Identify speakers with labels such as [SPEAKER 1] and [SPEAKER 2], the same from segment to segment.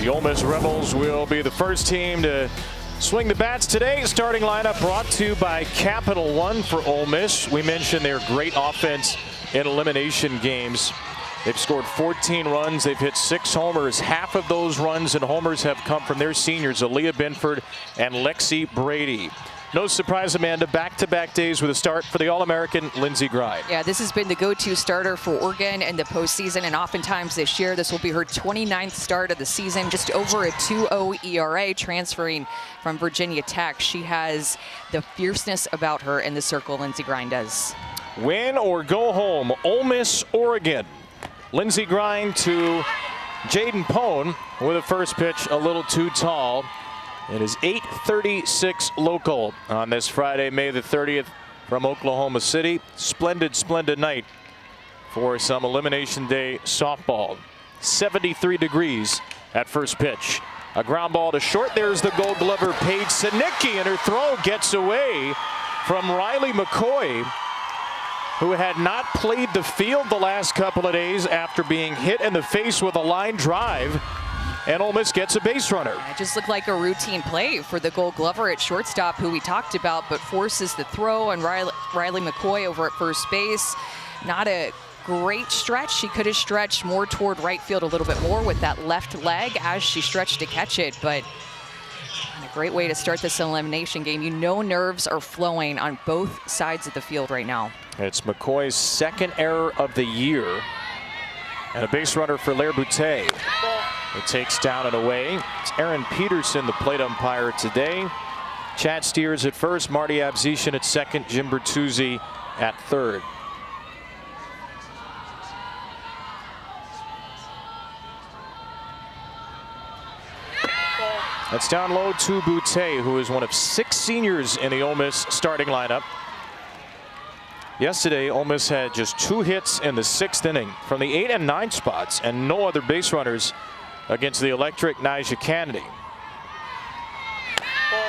[SPEAKER 1] The Ole Miss Rebels will be the first team to swing the bats today. Starting lineup brought to you by Capital One for Ole Miss. We mentioned their great offense in elimination games. They've scored 14 runs. They've hit 6 homers. Half of those runs and homers have come from their seniors, Aaliyah Binford and Lexi Brady. No surprise, Amanda, back-to-back days with a start for the All-American Lindsey Grind.
[SPEAKER 2] Yeah, this has been the go-to starter for Oregon in the postseason, and oftentimes this year, this will be her 29th start of the season, just over a 2.0 ERA, transferring from Virginia Tech. She has the fierceness about her in the circle, Lindsey Grind does.
[SPEAKER 1] Win or go home, Ole Miss, Oregon. Lindsey Grind to Jaden Pone with a first pitch a little too tall. It is 8:36 local on this Friday, May the 30th from Oklahoma City. Splendid, splendid night for some Elimination Day softball. 73 degrees at first pitch. A ground ball to short. There's the Gold Glover Paige Sinicki, and her throw gets away from Riley McCoy, who had not played the field the last couple of days after being hit in the face with a line drive. And Ole Miss gets a base runner.
[SPEAKER 2] It just looked like a routine play for the Gold Glover at shortstop, who we talked about, but forces the throw on Riley McCoy over at first base. Not a great stretch. She could have stretched more toward right field a little bit more with that left leg as she stretched to catch it, but a great way to start this elimination game. You know nerves are flowing on both sides of the field right now.
[SPEAKER 1] It's McCoy's second error of the year. And a base runner for Lair Boutte. It takes down and away. It's Aaron Peterson, the plate umpire today. Chad Steers at first, Marty Abzetian at second, Jim Bertuzzi at third. That's down low to Boutte, who is one of 6 seniors in the Ole Miss starting lineup. Yesterday, Ole Miss had just 2 hits in the 6th inning from the 8 and 9 spots, and no other base runners against the electric Nyjah Kennedy.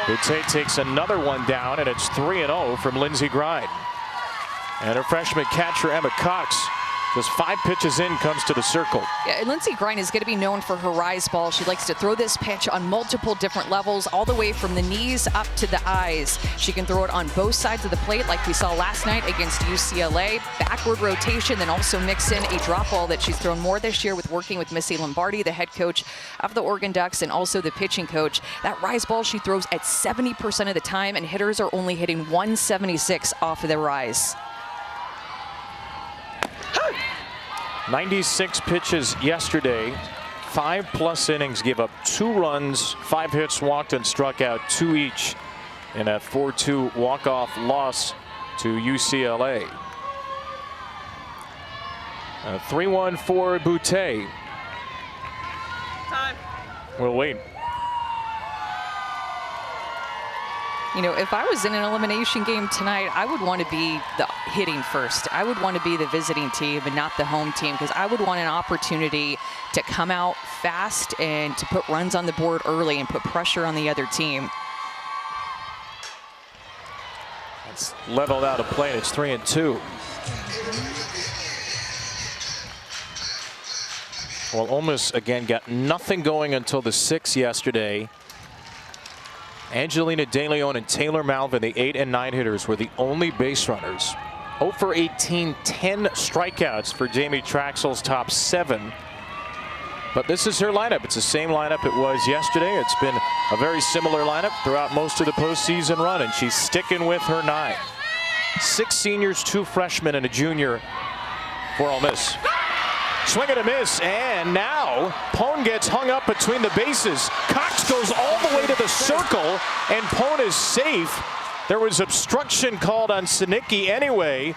[SPEAKER 1] Boutte takes another one down, and it's 3-0 from Lindsey Grind. And her freshman catcher, Emma Cox, just 5 pitches in, comes to the circle.
[SPEAKER 2] Yeah, Lindsey Grind is going to be known for her rise ball. She likes to throw this pitch on multiple different levels, all the way from the knees up to the eyes. She can throw it on both sides of the plate, like we saw last night against UCLA. Backward rotation, then also mix in a drop ball that she's thrown more this year with working with Missy Lombardi, the head coach of the Oregon Ducks, and also the pitching coach. That rise ball she throws at 70% of the time, and hitters are only hitting 176 off of the rise.
[SPEAKER 1] 96 pitches yesterday, 5+ innings, gave up 2 runs, 5 hits, walked and struck out 2 each in a 4-2 walk-off loss to UCLA. 3-1 for Boutte.
[SPEAKER 3] Time.
[SPEAKER 1] We'll wait.
[SPEAKER 2] You know, if I was in an elimination game tonight, I would want to be the hitting first. I would want to be the visiting team and not the home team, because I would want an opportunity to come out fast and to put runs on the board early and put pressure on the other team.
[SPEAKER 1] It's leveled out of play. It's 3-2. Well, Ole Miss again got nothing going until the 6th yesterday. Angelina De Leon and Taylor Malvin, the 8 and 9 hitters, were the only base runners. 0 for 18, 10 strikeouts for Jamie Traxel's top 7. But this is her lineup. It's the same lineup it was yesterday. It's been a very similar lineup throughout most of the postseason run, and she's sticking with her 9. 6 seniors, 2 freshmen, and a junior for Ole Miss. Swing and a miss, and now Pone gets hung up between the bases. Cox goes all the way to the circle, and Pone is safe. There was obstruction called on Sinicki anyway,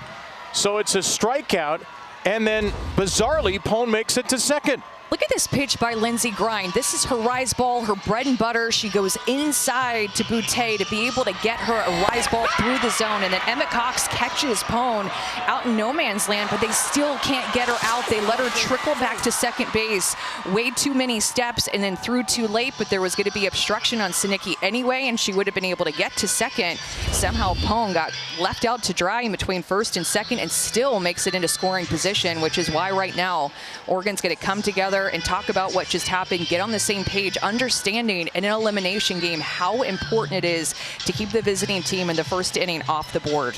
[SPEAKER 1] so it's a strikeout, and then bizarrely Pone makes it to second.
[SPEAKER 2] Look at this pitch by Lindsey Grind. This is her rise ball, her bread and butter. She goes inside to Boutte to be able to get her a rise ball through the zone. And then Emma Cox catches Pone out in no man's land, but they still can't get her out. They let her trickle back to second base. Way too many steps and then threw too late, but there was going to be obstruction on Sinicki anyway, and she would have been able to get to second. Somehow Pone got left out to dry in between first and second and still makes it into scoring position, which is why right now Oregon's going to come together together and talk about what just happened, get on the same page, understanding in an elimination game how important it is to keep the visiting team in the first inning off the board.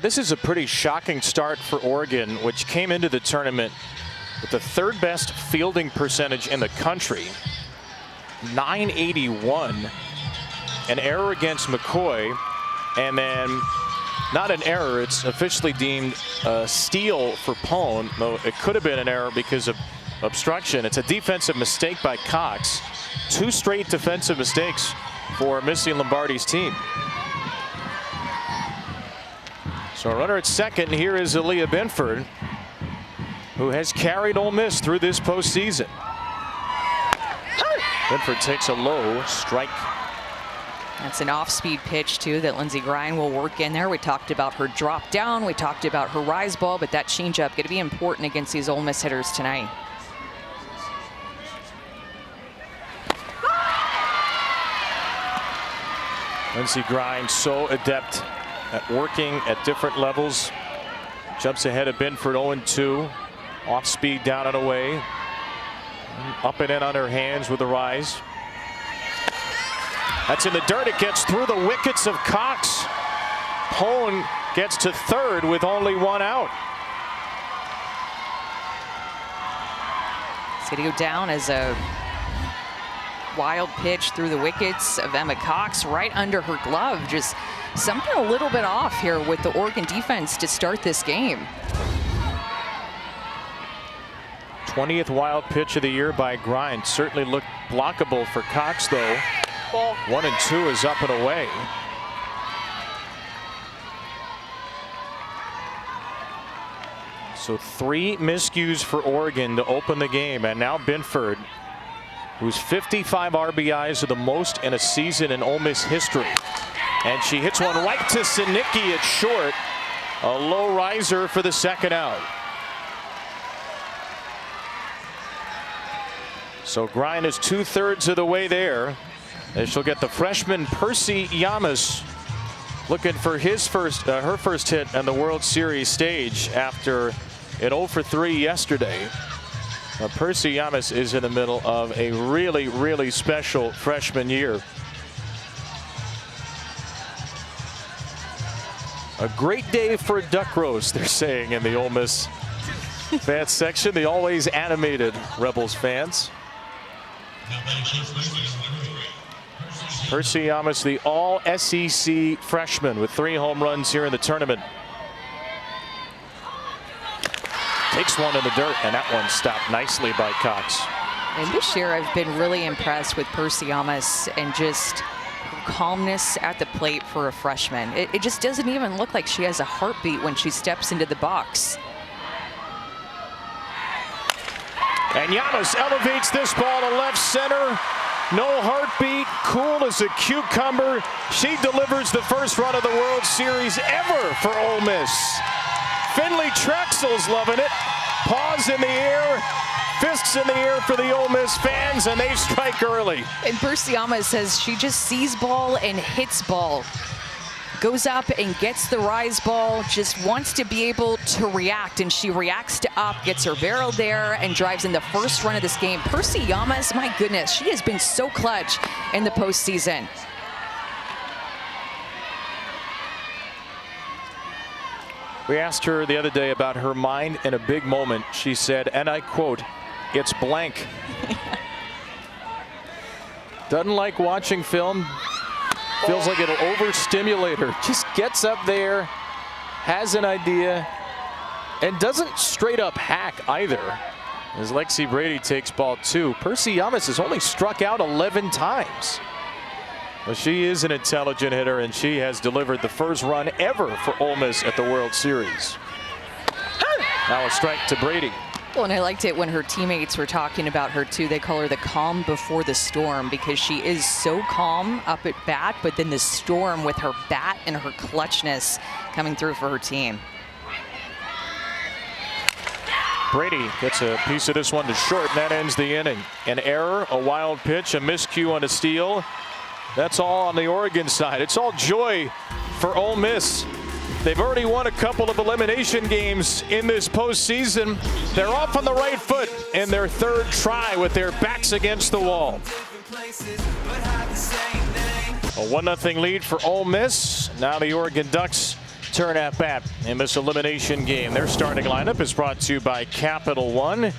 [SPEAKER 1] This is a pretty shocking start for Oregon, which came into the tournament with the third best fielding percentage in the country, 981, an error against McCoy, and then not an error, it's officially deemed a steal for Pone, though it could have been an error because of obstruction. It's a defensive mistake by Cox. 2 straight defensive mistakes for Missy Lombardi's team. So a runner at second, here is Aaliyah Binford, who has carried Ole Miss through this postseason. Binford takes a low strike.
[SPEAKER 2] That's an off-speed pitch, too, that Lindsey Grine will work in there. We talked about her drop down. We talked about her rise ball, but that changeup going to be important against these Ole Miss hitters tonight.
[SPEAKER 1] Lindsey Grine so adept at working at different levels. Jumps ahead of Binford 0-2. Off speed down and away. Up and in on her hands with the rise. That's in the dirt. It gets through the wickets of Cox. Pone gets to third with only 1 out.
[SPEAKER 2] It's going to go down as a wild pitch through the wickets of Emma Cox right under her glove. Just something a little bit off here with the Oregon defense to start this game.
[SPEAKER 1] 20th wild pitch of the year by Grine. Certainly looked blockable for Cox, though. 1-2 is up and away. So 3 miscues for Oregon to open the game, and now Binford, who's 55 RBIs, are the most in a season in Ole Miss history. And she hits one right to Sinicki at short. A low riser for the second out. So Grine is 2/3 of the way there, as she'll get the freshman Percy Yamas looking for his her first hit on the World Series stage after an 0-for-3 yesterday. Percy Yamas is in the middle of a really, really special freshman year. A great day for a duck roast, they're saying in the Ole Miss fans section, the always animated Rebels fans. Percy Yamas, the all-SEC freshman with 3 home runs here in the tournament. Takes one in the dirt, and that one stopped nicely by Cox.
[SPEAKER 2] And this year I've been really impressed with Percy Yamas and just her calmness at the plate for a freshman. It just doesn't even look like she has a heartbeat when she steps into the box.
[SPEAKER 1] And Yamas elevates this ball to left center. No heartbeat, cool as a cucumber. She delivers the first run of the World Series ever for Ole Miss. Finley Trexel's loving it. Paws in the air, fists in the air for the Ole Miss fans, and they strike early.
[SPEAKER 2] And Percy Yamas says she just sees ball and hits ball. Goes up and gets the rise ball, just wants to be able to react, and she reacts to up, gets her barrel there, and drives in the first run of this game. Percy Yamas, my goodness, she has been so clutch in the postseason.
[SPEAKER 1] We asked her the other day about her mind in a big moment. She said, and I quote, "It's blank." Doesn't like watching film. Feels like it'll overstimulate her. Just gets up there, has an idea, and doesn't straight up hack either. As Lexi Brady takes ball 2. Percy Yamas has only struck out 11 times. Well, she is an intelligent hitter, and she has delivered the first run ever for Ole Miss at the World Series. Now a strike to Brady.
[SPEAKER 2] Well, and I liked it when her teammates were talking about her too. They call her the calm before the storm because she is so calm up at bat, but then the storm with her bat and her clutchness coming through for her team.
[SPEAKER 1] Brady gets a piece of this one to short, and that ends the inning. An error, a wild pitch, a miscue on a steal, That's all on the Oregon side. It's all joy for Ole Miss. They've already won a couple of elimination games in this postseason. They're off on the right foot in their third try with their backs against the wall. A 1-0 lead for Ole Miss. Now the Oregon Ducks turn at bat in this elimination game. Their starting lineup is brought to you by Capital One.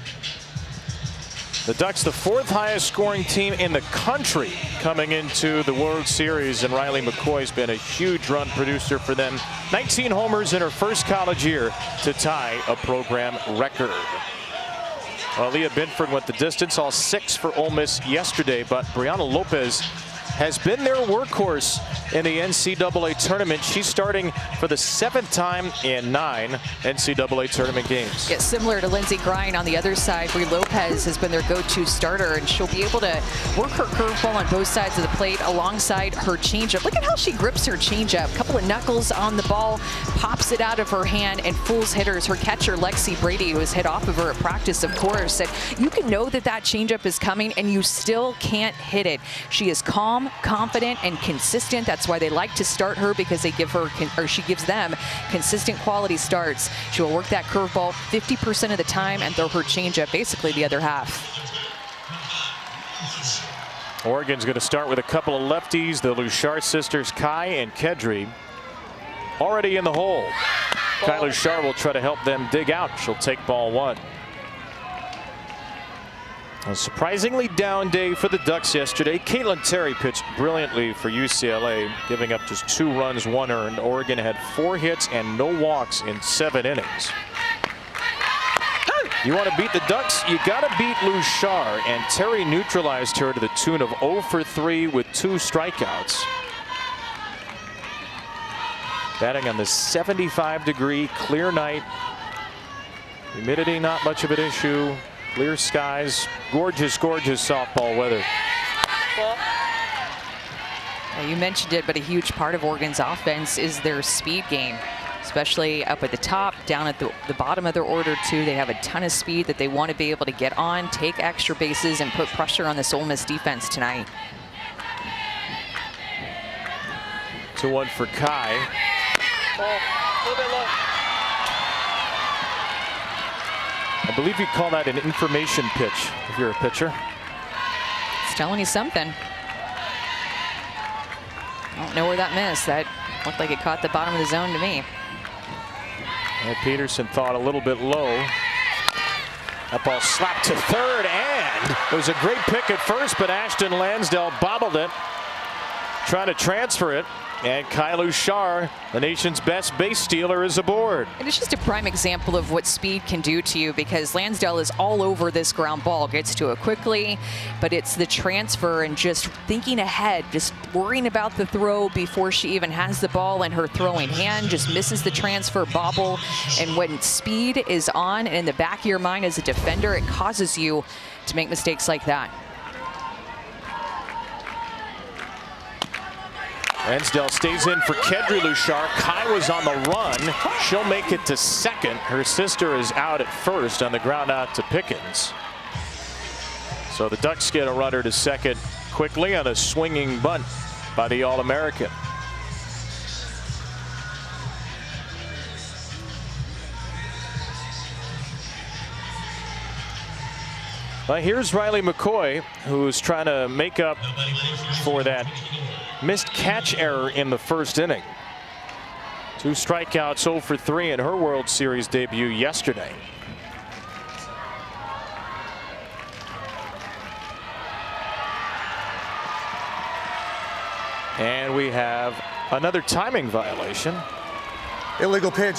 [SPEAKER 1] The Ducks, the 4th highest scoring team in the country coming into the World Series, and Riley McCoy's been a huge run producer for them. 19 homers in her first college year to tie a program record. Well, Leah Binford went the distance, all 6 for Ole Miss yesterday, but Brianna Lopez has been their workhorse in the NCAA tournament. She's starting for the 7th time in 9 NCAA tournament games.
[SPEAKER 2] Yeah, similar to Lindsey Grine on the other side, Bri Lopez has been their go-to starter, and she'll be able to work her curveball on both sides of the plate alongside her changeup. Look at how she grips her changeup. A couple of knuckles on the ball, pops it out of her hand, and fools hitters. Her catcher, Lexi Brady, who has hit off of her at practice, of course, said you can know that that changeup is coming, and you still can't hit it. She is calm, confident, and consistent. That's why they like to start her, because they give her, or she gives them, consistent quality starts. She will work that curveball 50% of the time and throw her changeup basically the other half.
[SPEAKER 1] Oregon's going to start with a couple of lefties. The Luchar sisters, Kai and Kedri, already in the hole. Kai Luchar will try to help them dig out. She'll take ball 1. A surprisingly down day for the Ducks yesterday. Caitlin Terry pitched brilliantly for UCLA, giving up just 2 runs, 1 earned. Oregon had 4 hits and no walks in 7 innings. You want to beat the Ducks, you got to beat Luchar, and Terry neutralized her to the tune of 0 for 3 with 2 strikeouts. Batting on the 75-degree clear night. Humidity not much of an issue. Clear skies, gorgeous, gorgeous softball weather.
[SPEAKER 2] You mentioned it, but a huge part of Oregon's offense is their speed game, especially up at the top, down at the bottom of their order too. They have a ton of speed that they want to be able to get on, take extra bases, and put pressure on this Ole Miss defense tonight.
[SPEAKER 1] 2-1 for Kai. Ball, a little bit low. I believe you call that an information pitch if you're a pitcher.
[SPEAKER 2] It's telling you something. I don't know where that missed. That looked like it caught the bottom of the zone to me.
[SPEAKER 1] And Peterson thought a little bit low. That ball slapped to third, and it was a great pick at first, but Ashton Lansdale bobbled it, trying to transfer it. And Kai Luchar, the nation's best base stealer, is aboard.
[SPEAKER 2] And it's just a prime example of what speed can do to you, because Lansdale is all over this ground ball, gets to it quickly, but it's the transfer and just thinking ahead, just worrying about the throw before she even has the ball, and her throwing hand just misses the transfer bobble. And when speed is on and in the back of your mind as a defender, it causes you to make mistakes like that.
[SPEAKER 1] Lansdale stays in for Kedri Luchar. Kai was on the run. She'll make it to second. Her sister is out at first on the ground out to Pickens. So the Ducks get a runner to second quickly on a swinging bunt by the All-American. Well, here's Riley McCoy, who's trying to make up for that missed catch error in the first inning. 2 strikeouts, 0 for 3 in her World Series debut yesterday. And we have another timing violation.
[SPEAKER 3] Illegal pitch,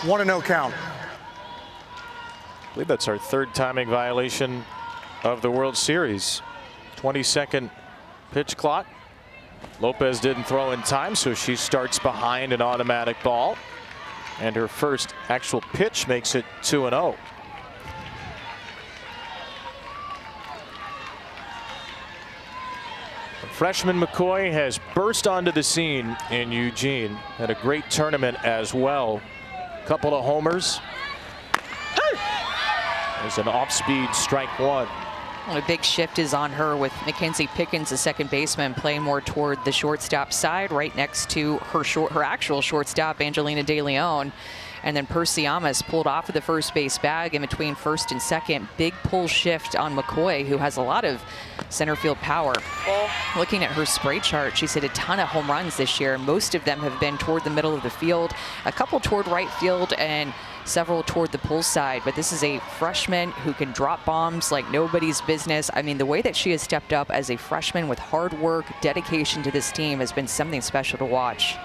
[SPEAKER 3] 1-0 count.
[SPEAKER 1] I believe that's our 3rd timing violation of the World Series. 22nd pitch clock. Lopez didn't throw in time, so she starts behind an automatic ball. And her first actual pitch makes it 2-0. Freshman McCoy has burst onto the scene in Eugene. Had a great tournament as well. Couple of homers. There's an off-speed strike 1.
[SPEAKER 2] Well, a big shift is on her with Mackenzie Pickens, the second baseman, playing more toward the shortstop side, right next to her actual shortstop, Angelina De Leon. And then Percy Amas pulled off of the first base bag in between first and second. Big pull shift on McCoy, who has a lot of center field power. Looking at her spray chart, she's hit a ton of home runs this year. Most of them have been toward the middle of the field, a couple toward right field, and several toward the pull side. But this is a freshman who can drop bombs like nobody's business. I mean, the way that she has stepped up as a freshman with hard work, dedication to this team has been something special to watch.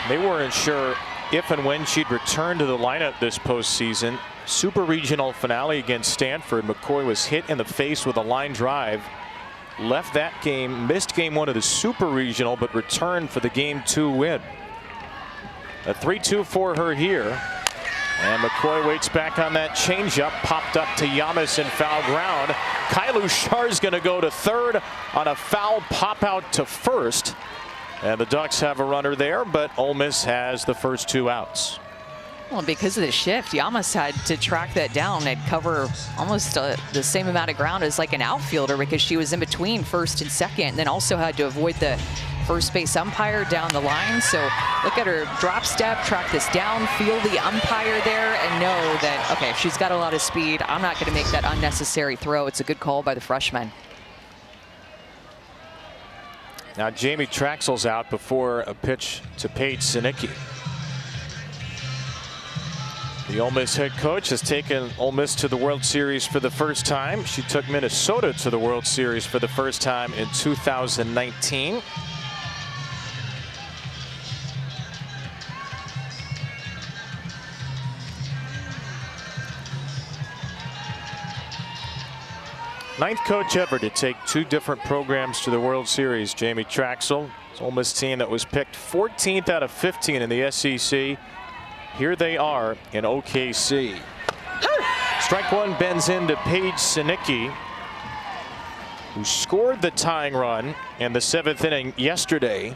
[SPEAKER 1] They weren't sure if and when she'd return to the lineup this postseason. Super Regional finale against Stanford. McCoy was hit in the face with a line drive. Left that game, missed game one of the Super Regional, but returned for the game 2 win. A 3-2 for her here. And McCoy waits back on that changeup. Popped up to Yamas in foul ground. Kylu Shar's going to go to third on a foul pop out to first. And the Ducks have a runner there, but Ole Miss has the first 2 outs.
[SPEAKER 2] Well, because of the shift, Yamas had to track that down and cover almost the same amount of ground as like an outfielder, because she was in between first and second, and then also had to avoid the first base umpire down the line. So look at her drop step, track this down, feel the umpire there, and know that, okay, she's got a lot of speed. I'm not going to make that unnecessary throw. It's a good call by the freshman.
[SPEAKER 1] Now Jamie Traxel's out before a pitch to Paige Sinicki. The Ole Miss head coach has taken Ole Miss to the World Series for the first time. She took Minnesota to the World Series for the first time in 2019. Ninth coach ever to take 2 different programs to the World Series. Jamie Traxel. It's Ole Miss team that was picked 14th out of 15 in the SEC. Here they are in OKC. Strike one bends into Paige Sinicki, who scored the tying run in the 7th inning yesterday.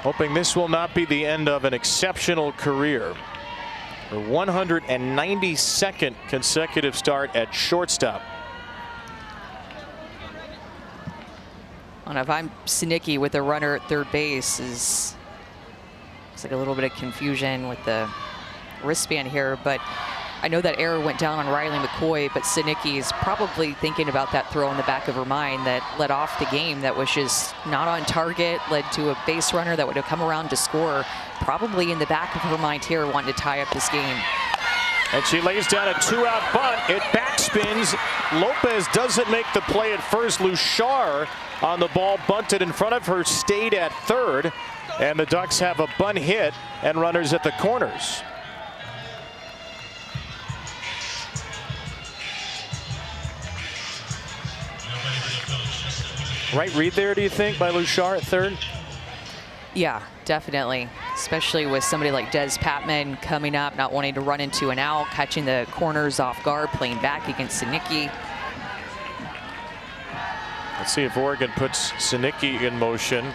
[SPEAKER 1] Hoping this will not be the end of an exceptional career. Her 192nd consecutive start at shortstop.
[SPEAKER 2] And if I'm Sinicki with a runner at third base, it's like a little bit of confusion with the wristband here, but I know that error went down on Riley McCoy, but Sinicki is probably thinking about that throw in the back of her mind that led off the game, that was just not on target, led to a base runner that would have come around to score. Probably in the back of her mind here, wanting to tie up this game.
[SPEAKER 1] And she lays down a 2-out bunt. It backspins. Lopez doesn't make the play at first. Luchar on the ball, bunted in front of her, stayed at third. And the Ducks have a bunt hit and runners at the corners. Right read there, do you think, by Luchar at third?
[SPEAKER 2] Yeah, definitely. Especially with somebody like Des Patman coming up, not wanting to run into an out, catching the corners off guard, playing back against Sinicki.
[SPEAKER 1] Let's see if Oregon puts Sinicki in motion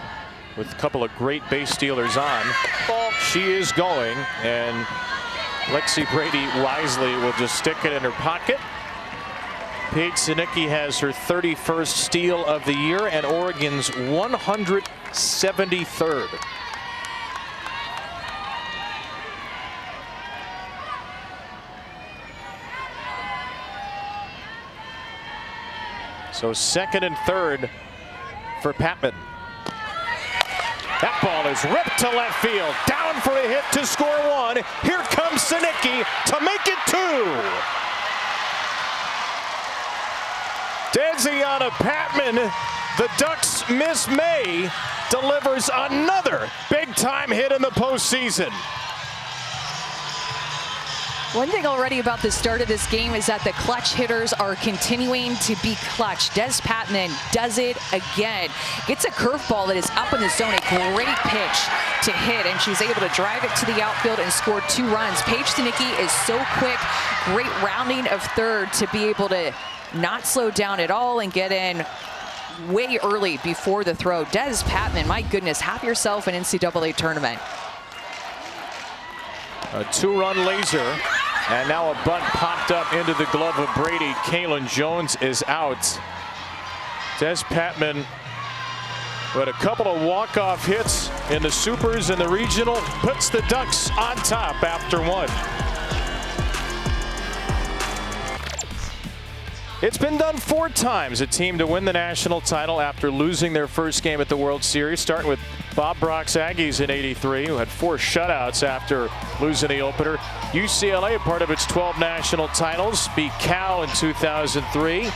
[SPEAKER 1] with a couple of great base stealers on. She is going, and Lexi Brady wisely will just stick it in her pocket. Paige Sinicki has her 31st steal of the year and Oregon's 173rd. So second and third for Patman. That ball is ripped to left field. Down for a hit to score one. Here comes Sinicki to make it 2. Denziana Patman, the Ducks miss May, delivers another big-time hit in the postseason.
[SPEAKER 2] One thing already about the start of this game is that the clutch hitters are continuing to be clutch. Des Patman does it again. Gets a curveball that is up in the zone, a great pitch to hit, and she's able to drive it to the outfield and score 2 runs. Paige Sinicki is so quick, great rounding of third to be able to not slow down at all and get in way early before the throw. Des Patman, my goodness, have yourself an NCAA tournament.
[SPEAKER 1] A 2-run laser. And now a bunt popped up into the glove of Brady. Kalen Jones is out. Des Patman, who had a couple of walk-off hits in the supers and the regional, puts the Ducks on top after 1. It's been done 4 times, a team to win the national title after losing their first game at the World Series, starting with Bob Brock's Aggies in '83, who had 4 shutouts after losing the opener. UCLA, part of its 12 national titles, beat Cal in 2003.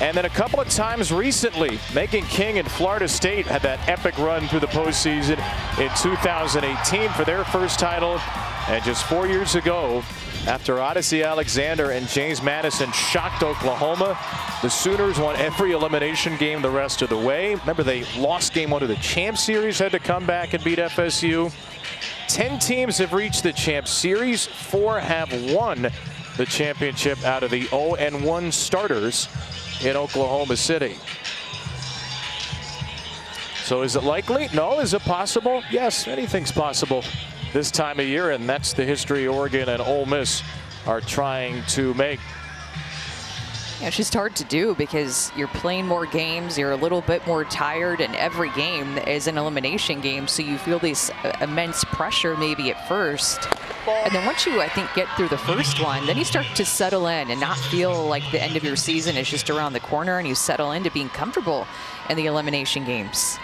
[SPEAKER 1] And then a couple of times recently, Megan King and Florida State had that epic run through the postseason in 2018 for their first title. And just 4 years ago, after Odyssey Alexander and James Madison shocked Oklahoma, the Sooners won every elimination game the rest of the way. Remember, they lost game 1 of the Champ Series, had to come back and beat FSU. 10 teams have reached the Champ Series. 4 have won the championship out of the 0-1 starters in Oklahoma City. So is it likely? No. Is it possible? Yes, anything's possible this time of year, and that's the history Oregon and Ole Miss are trying to make.
[SPEAKER 2] Yeah, it's just hard to do because you're playing more games, you're a little bit more tired, and every game is an elimination game, so you feel this immense pressure maybe at first. And then once you, I think, get through the first one, then you start to settle in and not feel like the end of your season is just around the corner, and you settle into being comfortable in the elimination games.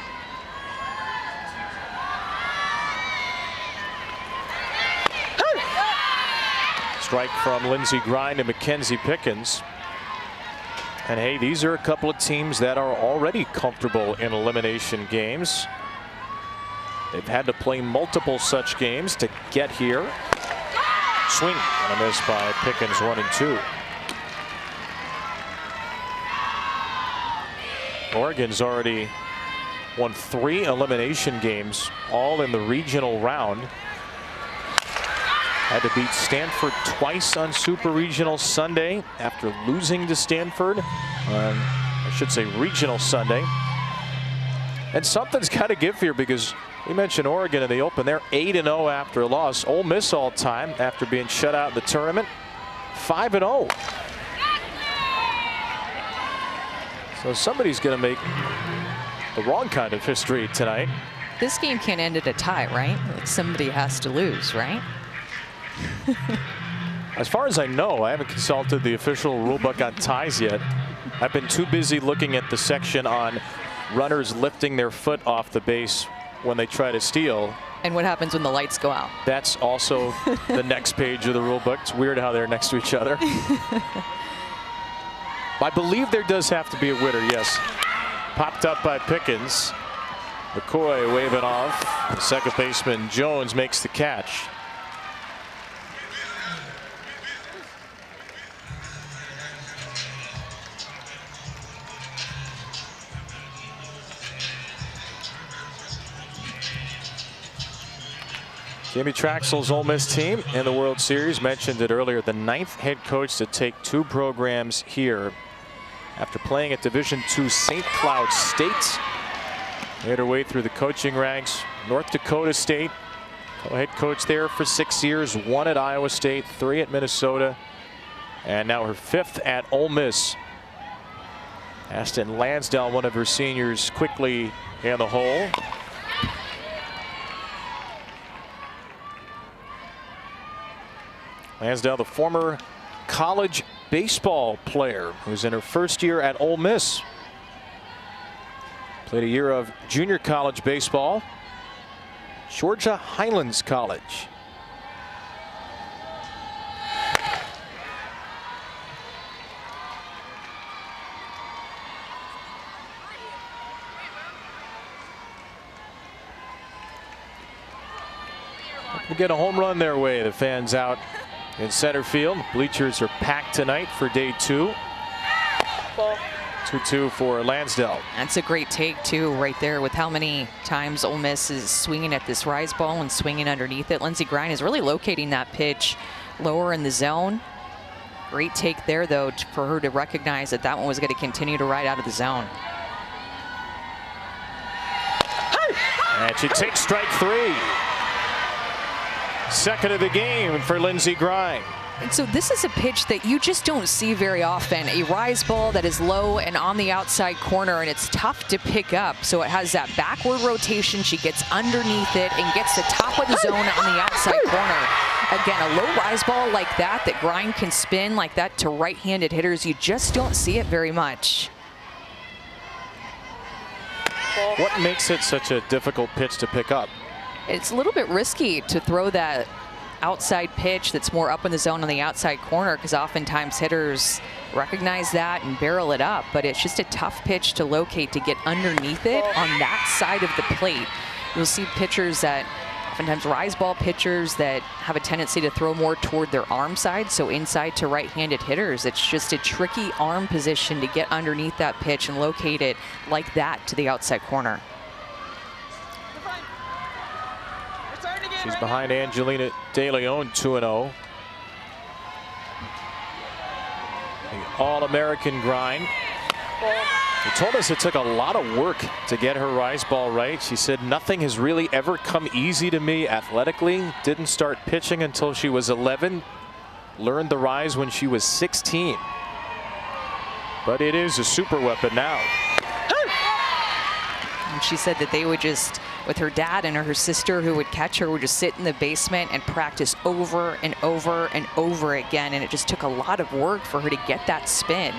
[SPEAKER 1] Strike from Lindsey Grind and Mackenzie Pickens. And hey, these are a couple of teams that are already comfortable in elimination games. They've had to play multiple such games to get here. Swing and a miss by Pickens, 1 and 2. Oregon's already won 3 elimination games, all in the regional round. Had to beat Stanford twice on Super Regional Sunday after losing to Stanford on, I should say, Regional Sunday. And something's got to give here because we mentioned Oregon in the open. They're 8-0 after a loss. Ole Miss all time after being shut out in the tournament, 5-0. So somebody's going to make the wrong kind of history tonight.
[SPEAKER 2] This game can't end at a tie, right? Like somebody has to lose, right?
[SPEAKER 1] As far as I know, I haven't consulted the official rulebook on ties yet. I've been too busy looking at the section on runners lifting their foot off the base when they try to steal.
[SPEAKER 2] And what happens when the lights go out?
[SPEAKER 1] That's also the next page of the rulebook. It's weird how they're next to each other. I believe there does have to be a winner, yes. Popped up by Pickens. McCoy waving off. Second baseman Jones makes the catch. Jamie Traxel's Ole Miss team in the World Series. Mentioned it earlier, the 9th head coach to take 2 programs here after playing at Division II St. Cloud State. Made her way through the coaching ranks. North Dakota State, co-head coach there for 6 years. 1 at Iowa State, 3 at Minnesota, and now her 5th at Ole Miss. Ashton Lansdale, one of her seniors, quickly in the hole. Lansdale, the former college baseball player who's in her first year at Ole Miss. Played a year of junior college baseball. Georgia Highlands College. We'll get a home run their way. The fans out in center field. Bleachers are packed tonight for day 2. 2-2 for Lansdale.
[SPEAKER 2] That's a great take too, right there, with how many times Ole Miss is swinging at this rise ball and swinging underneath it. Lindsey Grind is really locating that pitch lower in the zone. Great take there, though, for her to recognize that that one was going to continue to ride out of the zone.
[SPEAKER 1] And she takes strike 3. Second of the game for Lindsey Grine.
[SPEAKER 2] And so this is a pitch that you just don't see very often. A rise ball that is low and on the outside corner, and it's tough to pick up. So it has that backward rotation. She gets underneath it and gets the top of the zone on the outside corner. Again, a low rise ball like that Grine can spin like that to right-handed hitters. You just don't see it very much.
[SPEAKER 1] What makes it such a difficult pitch to pick up?
[SPEAKER 2] It's a little bit risky to throw that outside pitch that's more up in the zone on the outside corner, because oftentimes hitters recognize that and barrel it up, but it's just a tough pitch to locate to get underneath it on that side of the plate. You'll see pitchers that oftentimes rise ball pitchers that have a tendency to throw more toward their arm side, so inside to right-handed hitters. It's just a tricky arm position to get underneath that pitch and locate it like that to the outside corner.
[SPEAKER 1] She's behind Angelina De Leon, 2-0. The All-American Grine. She told us it took a lot of work to get her rise ball right. She said, nothing has really ever come easy to me athletically. Didn't start pitching until she was 11. Learned the rise when she was 16. But it is a super weapon now.
[SPEAKER 2] And she said that they would just, with her dad and her sister who would catch her, would just sit in the basement and practice over and over and over again. And it just took a lot of work for her to get that spin.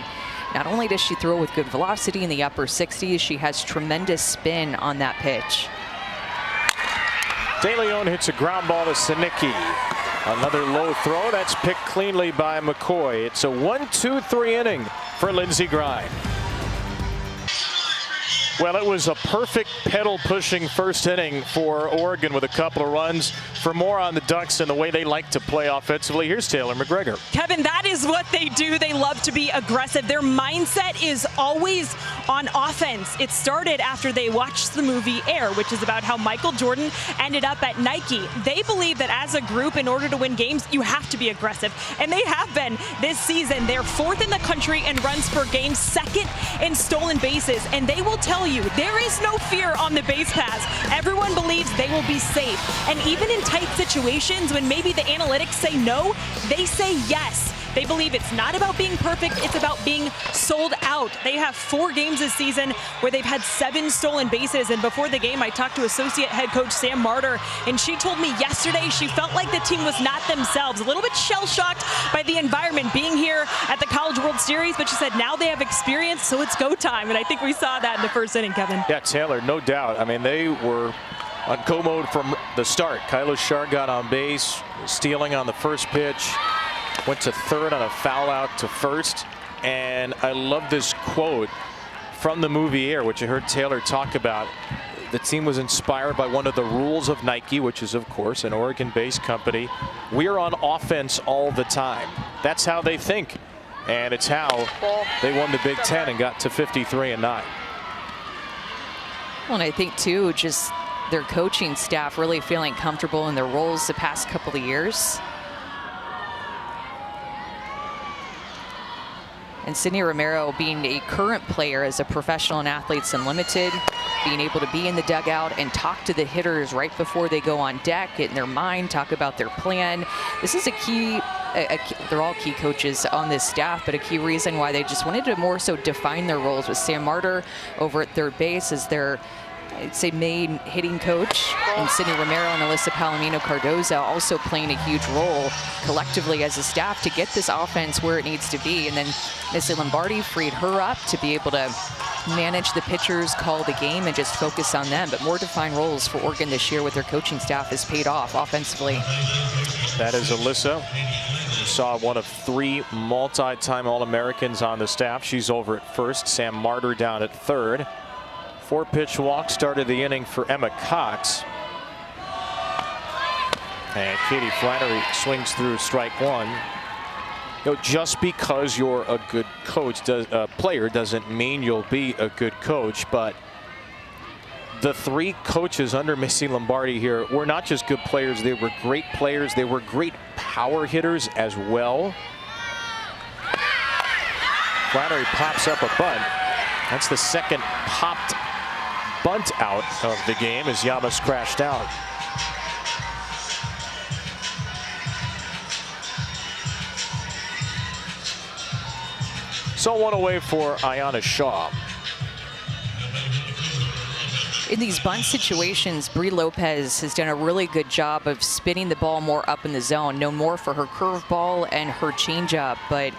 [SPEAKER 2] Not only does she throw with good velocity in the upper 60s, she has tremendous spin on that pitch.
[SPEAKER 1] De Leon hits a ground ball to Sinicki. Another low throw that's picked cleanly by McCoy. It's a 1-2-3 inning for Lindsey Grine. Well, it was a perfect pedal-pushing first inning for Oregon with a couple of runs. For more on the Ducks and the way they like to play offensively, here's Taylor McGregor.
[SPEAKER 4] Kevin, that is what they do. They love to be aggressive. Their mindset is always on offense. It started after they watched the movie Air, which is about how Michael Jordan ended up at Nike. They believe that as a group, in order to win games, you have to be aggressive. And they have been this season. They're 4th in the country in runs per game, 2nd in stolen bases. And they will tell you there is no fear on the base paths. Everyone believes they will be safe. And even in tight situations, when maybe the analytics say no, they say yes. They believe it's not about being perfect, it's about being sold out. They have 4 games this season where they've had 7 stolen bases. And before the game, I talked to associate head coach Sam Marder, and she told me yesterday she felt like the team was not themselves, a little bit shell-shocked by the environment being here at the College World Series, but she said now they have experience, so it's go time. And I think we saw that in the first inning, Kevin.
[SPEAKER 1] Yeah, Taylor, no doubt. I mean, they were on go mode from the start. Kyla Shar got on base, stealing on the first pitch. Went to third on a foul out to first. And I love this quote from the movie Air, which I heard Taylor talk about. The team was inspired by one of the rules of Nike, which is, of course, an Oregon-based company. We're on offense all the time. That's how they think. And it's how they won the Big Ten and got to 53-9.
[SPEAKER 2] Well, and I think, too, just their coaching staff really feeling comfortable in their roles the past couple of years. And Sydney Romero, being a current player as a professional in Athletes Unlimited, being able to be in the dugout and talk to the hitters right before they go on deck, get in their mind, talk about their plan. This is a key, they're all key coaches on this staff, but a key reason why they just wanted to more so define their roles with Sam Marder over at third base as their, I'd say, main hitting coach, and Sydney Romero and Alyssa Palomino Cardoza also playing a huge role collectively as a staff to get this offense where it needs to be. And then Missy Lombardi freed her up to be able to manage the pitchers, call the game, and just focus on them. But more defined roles for Oregon this year with their coaching staff has paid off offensively. That is
[SPEAKER 1] Alyssa. You saw one of 3 multi-time All-Americans on the staff. She's over at first. Sam Marder down at third. 4-pitch walk started the inning for Emma Cox. And Katie Flannery swings through strike 1. You know, just because you're a good coach, player, doesn't mean you'll be a good coach. But the 3 coaches under Missy Lombardi here were not just good players, they were great players. They were great power hitters as well. Flannery pops up a bunt. That's the second popped bunt out of the game as Yamas crashed out. So one away for Ayanna Shaw.
[SPEAKER 2] In these bunt situations, Brie Lopez has done a really good job of spinning the ball more up in the zone, known more for her curveball and her changeup. But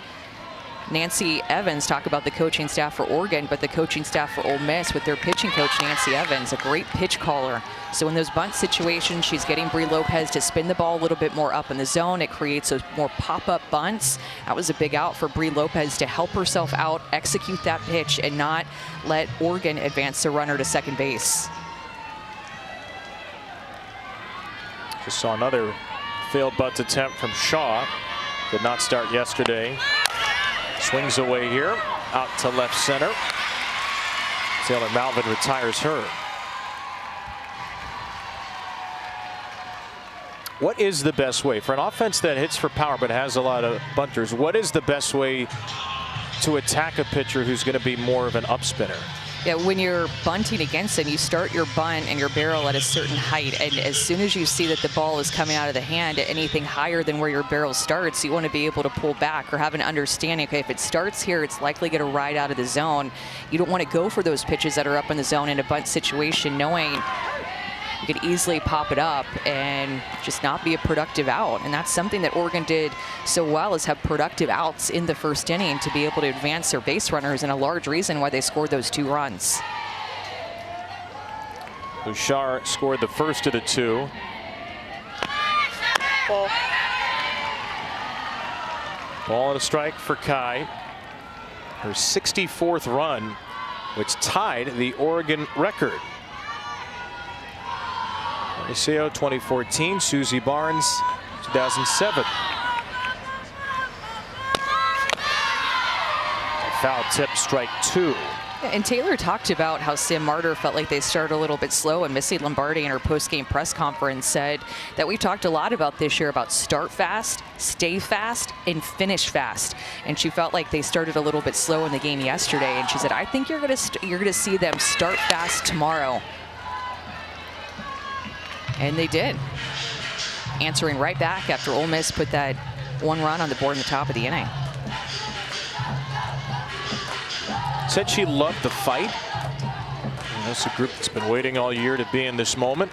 [SPEAKER 2] Nancy Evans, talk about the coaching staff for Oregon, but the coaching staff for Ole Miss with their pitching coach, Nancy Evans, a great pitch caller. So in those bunt situations, she's getting Brie Lopez to spin the ball a little bit more up in the zone. It creates those more pop-up bunts. That was a big out for Brie Lopez to help herself out, execute that pitch, and not let Oregon advance the runner to second base.
[SPEAKER 1] Just saw another failed bunt attempt from Shaw. Did not start yesterday. Swings away here, out to left center. Taylor Malvin retires her. What is the best way for an offense that hits for power but has a lot of bunters? What is the best way to attack a pitcher who's going to be more of an up spinner?
[SPEAKER 2] Yeah, when you're bunting against them, you start your bunt and your barrel at a certain height, and as soon as you see that the ball is coming out of the hand at anything higher than where your barrel starts, you want to be able to pull back or have an understanding, okay, if it starts here, it's likely going to ride out of the zone. You don't want to go for those pitches that are up in the zone in a bunt situation, knowing you could easily pop it up and just not be a productive out. And that's something that Oregon did so well, is have productive outs in the first inning to be able to advance their base runners, and a large reason why they scored those 2 runs.
[SPEAKER 1] Bouchard scored the first of the 2. Ball and a strike for Kai. Her 64th run, which tied the Oregon record. Maceo 2014, Susie Barnes 2007. Foul tip, strike 2.
[SPEAKER 2] And Taylor talked about how Sam Marder felt like they started a little bit slow, and Missy Lombardi in her post-game press conference said that we talked a lot about this year about start fast, stay fast, and finish fast. And she felt like they started a little bit slow in the game yesterday, and she said, I think you're going to see them start fast tomorrow. And they did, answering right back after Ole Miss put that 1 run on the board in the top of the inning.
[SPEAKER 1] Said she loved the fight. And that's a group that's been waiting all year to be in this moment.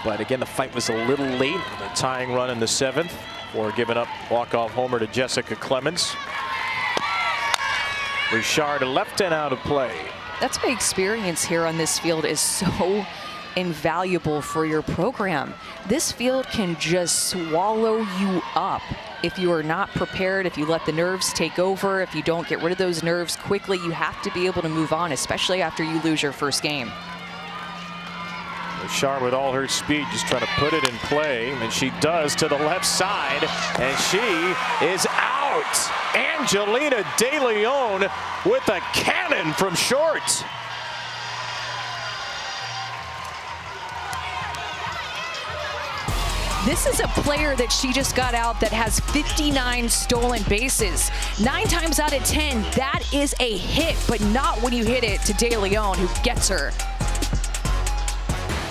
[SPEAKER 1] But again, the fight was a little late with a tying run in the 7th before giving up walk-off homer to Jessica Clemens. Richard left and out of play.
[SPEAKER 2] That's my experience here on this field is so invaluable for your program. This field can just swallow you up if you are not prepared, if you let the nerves take over, if you don't get rid of those nerves quickly. You have to be able to move on, especially after you lose your first game.
[SPEAKER 1] Richard with all her speed just trying to put it in play, and she does to the left side, and she is out. Angelina De Leon with a cannon from short.
[SPEAKER 2] This is a player that she just got out that has 59 stolen bases. 9 times out of 10, that is a hit, but not when you hit it to De Leon, who gets her.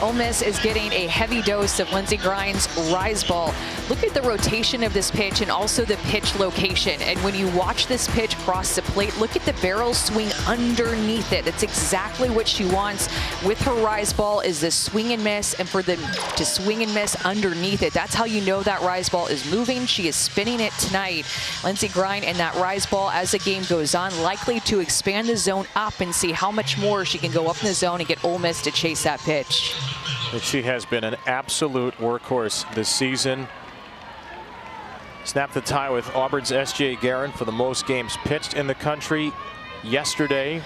[SPEAKER 2] Ole Miss is getting a heavy dose of Lindsey Grind's rise ball. Look at the rotation of this pitch and also the pitch location. And when you watch this pitch cross the plate, look at the barrel swing underneath it. That's exactly what she wants with her rise ball, is this swing and miss, and for them to swing and miss underneath it. That's how you know that rise ball is moving. She is spinning it tonight. Lindsey Grind and that rise ball, as the game goes on, likely to expand the zone up and see how much more she can go up in the zone and get Ole Miss to chase that pitch.
[SPEAKER 1] And she has been an absolute workhorse this season. Snapped the tie with Auburn's S.J. Guerin for the most games pitched in the country yesterday.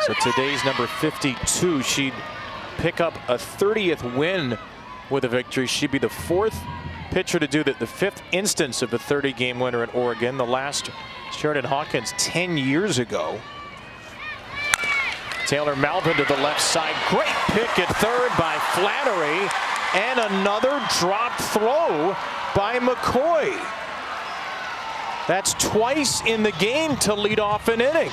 [SPEAKER 1] So today's number 52. She'd pick up a 30th win with a victory. She'd be the 4th pitcher to do that, the 5th instance of a 30-game winner at Oregon. The last, Sheridan Hawkins 10 years ago. Taylor Malvin to the left side. Great pick at third by Flannery. And another drop throw by McCoy. That's twice in the game to lead off an inning.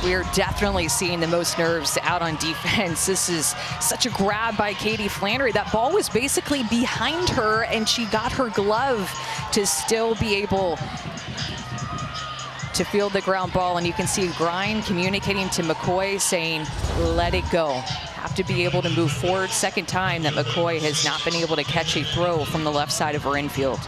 [SPEAKER 2] We are definitely seeing the most nerves out on defense. This is such a grab by Katie Flannery. That ball was basically behind her, and she got her glove to still be able to field the ground ball, and you can see Grind communicating to McCoy saying, let it go. Have to be able to move forward. Second time that McCoy has not been able to catch a throw from the left side of her infield.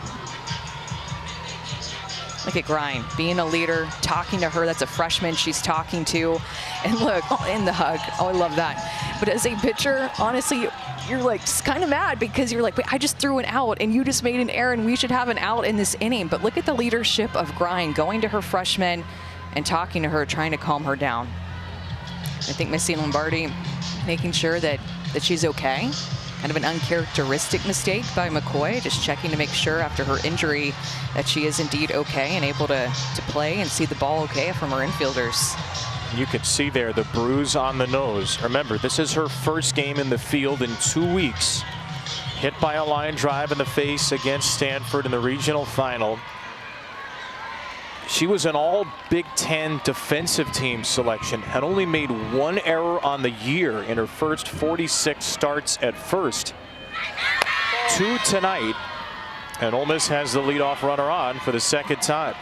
[SPEAKER 2] Look at Grind being a leader, talking to her. That's a freshman she's talking to. And look, in the hug. Oh, I love that. But as a pitcher, honestly, you're like just kind of mad because you're like, wait, I just threw an out and you just made an error and we should have an out in this inning. But look at the leadership of Grind going to her freshman and talking to her, trying to calm her down. I think Missy Lombardi making sure that she's okay. Kind of an uncharacteristic mistake by McCoy, just checking to make sure after her injury that she is indeed okay and able to play and see the ball okay from her infielders.
[SPEAKER 1] You can see there the bruise on the nose. Remember, this is her first game in the field in 2 weeks. Hit by a line drive in the face against Stanford in the regional final. She was an all Big Ten defensive team selection, had only made one error on the year in her first 46 starts at first. 2 tonight, and Ole Miss has the leadoff runner on for the second time.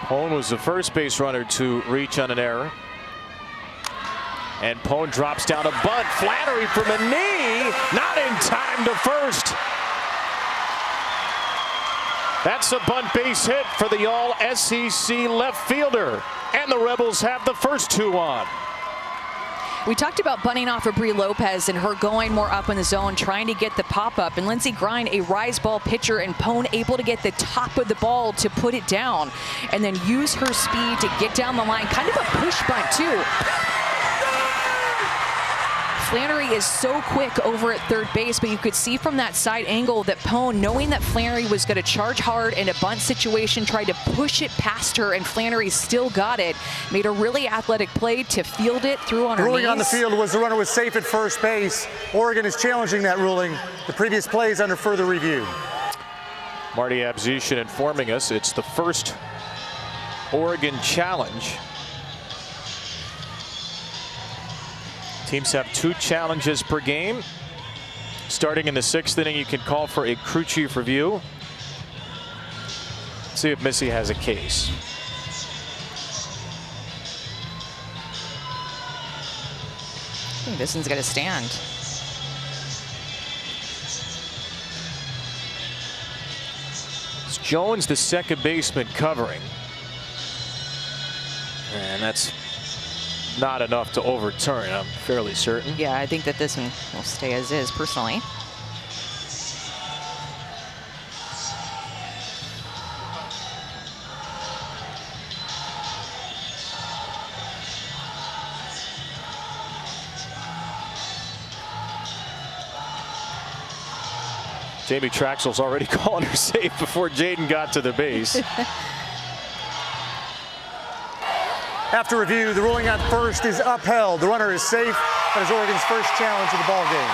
[SPEAKER 1] Pone was the first base runner to reach on an error. And Pone drops down a bunt. Flannery from a knee. Not in time to first. That's a bunt base hit for the all-SEC left fielder. And the Rebels have the first 2 on.
[SPEAKER 2] We talked about bunting off of Brie Lopez and her going more up in the zone, trying to get the pop-up. And Lindsey Grind, a rise ball pitcher, and Pone able to get the top of the ball to put it down. And then use her speed to get down the line. Kind of a push bunt, too. Flannery is so quick over at third base, but you could see from that side angle that Pone, knowing that Flannery was going to charge hard in a bunt situation, tried to push it past her, and Flannery still got it. Made a really athletic play to field it through on her knees.
[SPEAKER 3] Ruling on the field was the runner was safe at first base. Oregon is challenging that ruling. The previous play is under further review.
[SPEAKER 1] Marty Abzishin informing us it's the first Oregon challenge. Teams have 2 challenges per game. Starting in the 6th inning, you can call for a crew chief review. See if Missy has a case.
[SPEAKER 2] I think this one's going to stand.
[SPEAKER 1] It's Jones, the second baseman, covering. And that's not enough to overturn, I'm fairly certain.
[SPEAKER 2] Yeah, I think that this one will stay as is, personally.
[SPEAKER 1] Jamie Traxel's already calling her safe before Jaden got to the base.
[SPEAKER 3] After review, the ruling on first is upheld. The runner is safe. That is Oregon's first challenge of the ball game.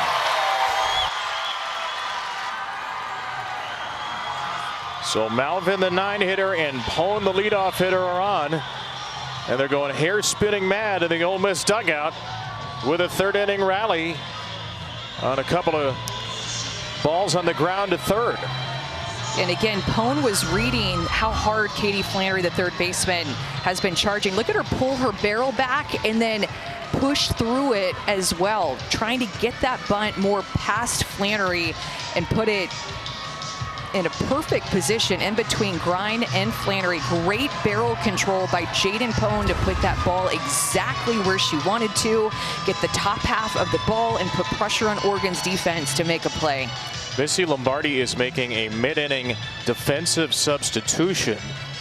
[SPEAKER 1] So Malvin, the 9-hitter, and Pone, the leadoff hitter, are on. And they're going hair-spinning mad in the Ole Miss dugout with a 3rd inning rally on a couple of balls on the ground to third.
[SPEAKER 2] And again, Pone was reading how hard Katie Flannery, the third baseman, has been charging. Look at her pull her barrel back and then push through it as well, trying to get that bunt more past Flannery and put it in a perfect position in between Grind and Flannery. Great barrel control by Jaden Pone to put that ball exactly where she wanted to, get the top half of the ball and put pressure on Oregon's defense to make a play.
[SPEAKER 1] Missy Lombardi is making a mid-inning defensive substitution.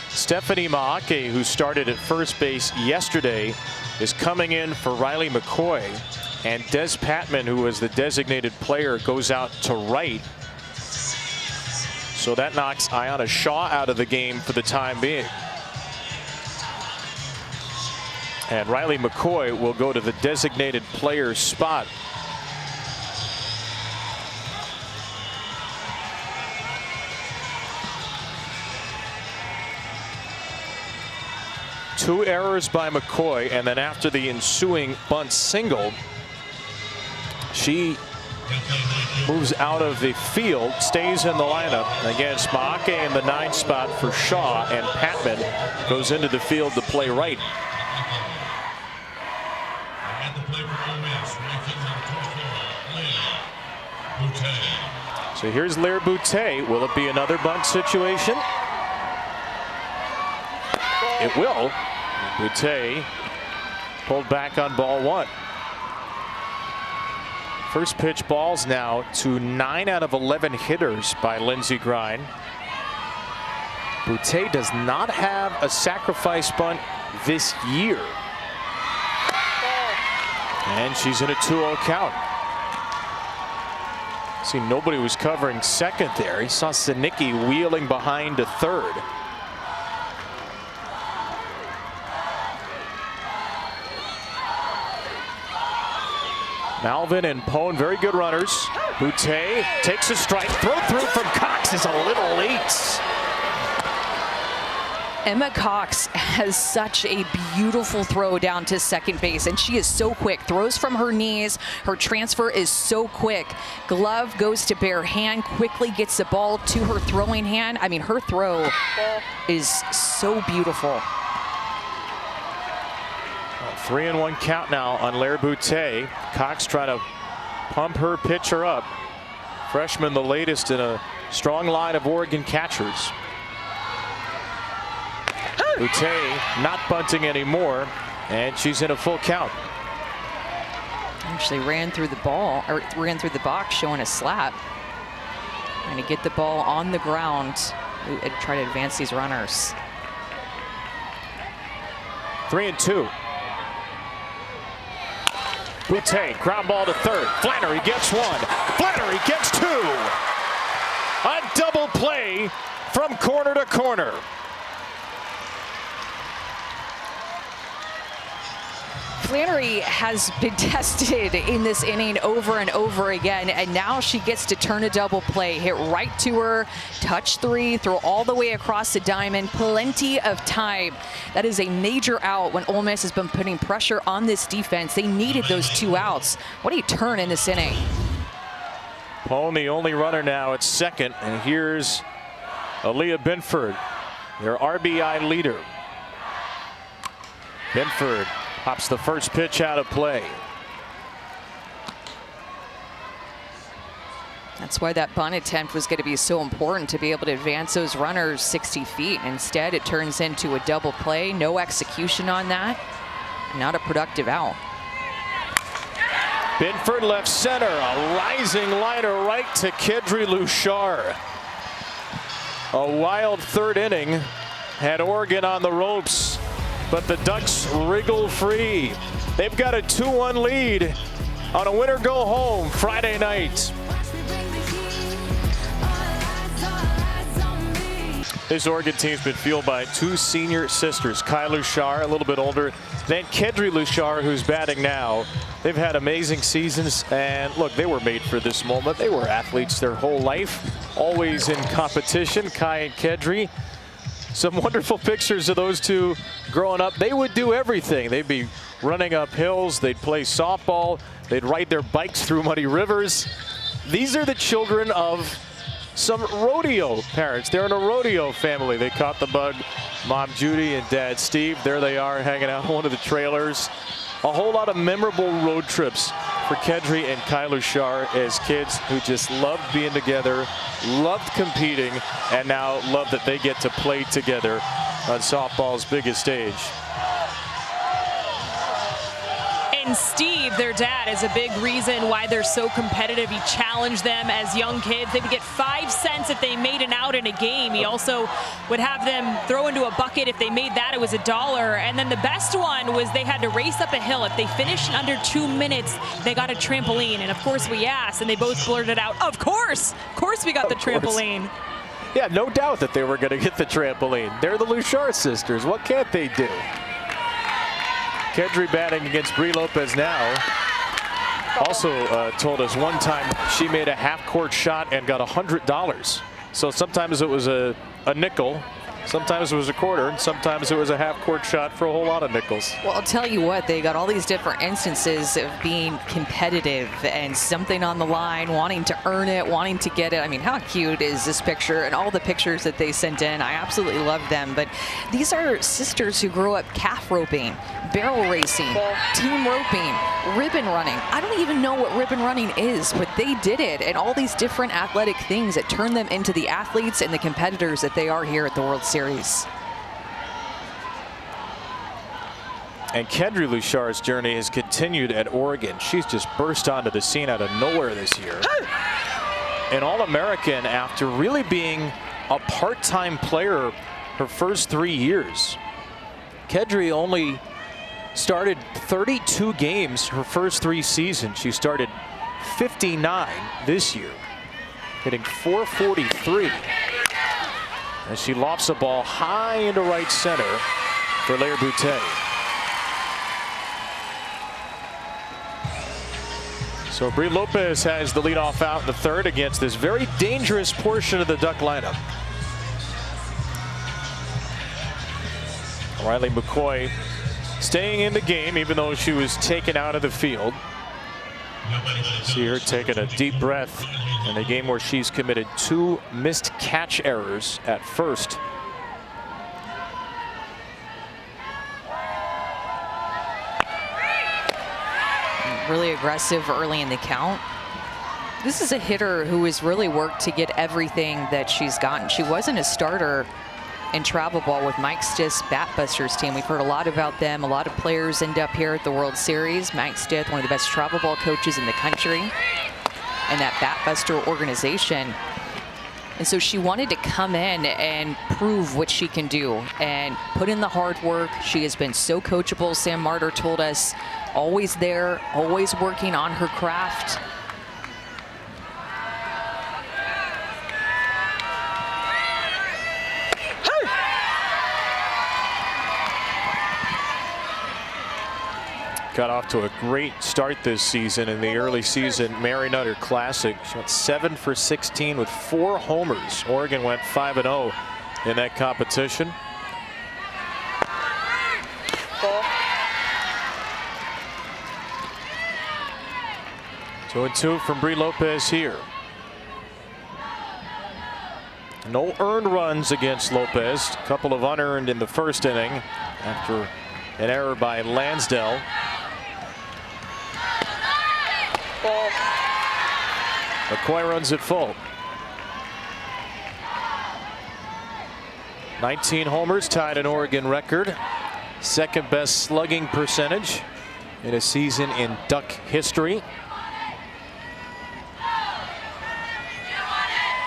[SPEAKER 1] Stephanie Maake, who started at first base yesterday, is coming in for Riley McCoy. And Des Patman, who was the designated player, goes out to right. So that knocks Ayanna Shaw out of the game for the time being. And Riley McCoy will go to the designated player spot. Two errors by McCoy, and then after the ensuing bunt single, she moves out of the field, stays in the lineup. Again, Smaake in the 9 spot for Shaw, and Patman goes into the field to play right. So here's Lair Boutte. Will it be another bunt situation? It will. Boutte pulled back on ball 1. First pitch balls now to 9 out of 11 hitters by Lindsey Grine. Boutte does not have a sacrifice bunt this year. And she's in a 2-0 count. See, nobody was covering second there. He saw Sinicki wheeling behind to third. Malvin and Pone, very good runners. Boutte takes a strike. Throw through from Cox is a little late.
[SPEAKER 2] Emma Cox has such a beautiful throw down to second base, and she is so quick. Throws from her knees. Her transfer is so quick. Glove goes to bare hand, quickly gets the ball to her throwing hand. I mean, her throw is so beautiful.
[SPEAKER 1] 3-1 count now on Lair Boutte. Cox trying to pump her pitcher up. Freshman, the latest in a strong line of Oregon catchers. Boutte not bunting anymore, and she's in a full count.
[SPEAKER 2] Actually ran through the ball, or ran through the box, showing a slap. Trying to get the ball on the ground and try to advance these runners.
[SPEAKER 1] 3-2. Boutte, ground ball to third. Flannery gets 1. Flannery gets 2. A double play from corner to corner.
[SPEAKER 2] Flannery has been tested in this inning over and over again, and now she gets to turn a double play, hit right to her, touch 3, throw all the way across the diamond, plenty of time. That is a major out when Ole Miss has been putting pressure on this defense. They needed those 2 outs. What a turn in this inning.
[SPEAKER 1] Pone the only runner now at second, and here's Aaliyah Binford, their RBI leader. Binford pops the first pitch out of play.
[SPEAKER 2] That's why that bunt attempt was going to be so important, to be able to advance those runners 60 feet. Instead, it turns into a double play. No execution on that. Not a productive out.
[SPEAKER 1] Binford left center. A rising liner right to Kedri Lushar. A wild third inning had Oregon on the ropes, but the Ducks wriggle free. They've got a 2-1 lead on a winner go home Friday night. This Oregon team's been fueled by 2 senior sisters, Kai Lushar, a little bit older, then Kedri Lushar, who's batting now. They've had amazing seasons, and look, they were made for this moment. They were athletes their whole life, always in competition, Kai and Kedri. Some wonderful pictures of those two growing up. They would do everything. They'd be running up hills. They'd play softball. They'd ride their bikes through muddy rivers. These are the children of some rodeo parents. They're in a rodeo family. They caught the bug. Mom Judy and Dad Steve, there they are hanging out in one of the trailers. A whole lot of memorable road trips for Kedri and Kai Lushar as kids who just loved being together, loved competing, and now love that they get to play together on softball's biggest stage.
[SPEAKER 4] And Steve, their dad, is a big reason why they're so competitive. He challenged them as young kids. They would get 5 cents if they made an out in a game. He also would have them throw into a bucket. If they made that, it was $1. And then the best one was they had to race up a hill. If they finished in under 2 minutes, they got a trampoline. And of course we asked, and they both blurted out, of course we got the trampoline.
[SPEAKER 1] Yeah, no doubt that they were going to get the trampoline. They're the Lushar sisters. What can't they do? Kedri batting against Brie Lopez now. Also told us one time she made a half-court shot and got $100. So sometimes it was a nickel, Sometimes it was a quarter, and sometimes it was a half-court shot for a whole lot of nickels.
[SPEAKER 2] Well, I'll tell you what, they got all these different instances of being competitive and something on the line, wanting to earn it, wanting to get it. I mean, how cute is this picture? And all the pictures that they sent in, I absolutely love them. But these are sisters who grew up calf roping, barrel racing, team roping, ribbon running. I don't even know what ribbon running is, but they did it. And all these different athletic things that turn them into the athletes and the competitors that they are here at the World Series.
[SPEAKER 1] And Kendry Louchard's journey has continued at Oregon. She's just burst onto the scene out of nowhere this year. An All-American after really being a part-time player her first 3 years. Kendry only started 32 games her first 3 seasons. She started 59 this year, hitting .443. As she lofts a ball high into right center for Lair Boutet. So Brie Lopez has the leadoff out in the third against this very dangerous portion of the Duck lineup. Riley McCoy staying in the game even though she was taken out of the field. See her taking a deep breath in a game where she's committed 2 missed catch errors at first.
[SPEAKER 2] Really aggressive early in the count. This is a hitter who has really worked to get everything that she's gotten. She wasn't a starter in travel ball with Mike Stith's Batbusters team. We've heard a lot about them. A lot of players end up here at the World Series. Mike Stith, one of the best travel ball coaches in the country, and that Batbuster organization. And so she wanted to come in and prove what she can do and put in the hard work. She has been so coachable, Sam Marder told us. Always there, always working on her craft.
[SPEAKER 1] Got off to a great start this season in the early season Mary Nutter Classic. She went 7 for 16 with 4 homers. Oregon went 5-0 in that competition. Two and 2 from Brie Lopez here. No earned runs against Lopez. A couple of unearned in the first inning after an error by Lansdell. McCoy runs it full. 19 homers, tied an Oregon record. Second best slugging percentage in a season in Duck history.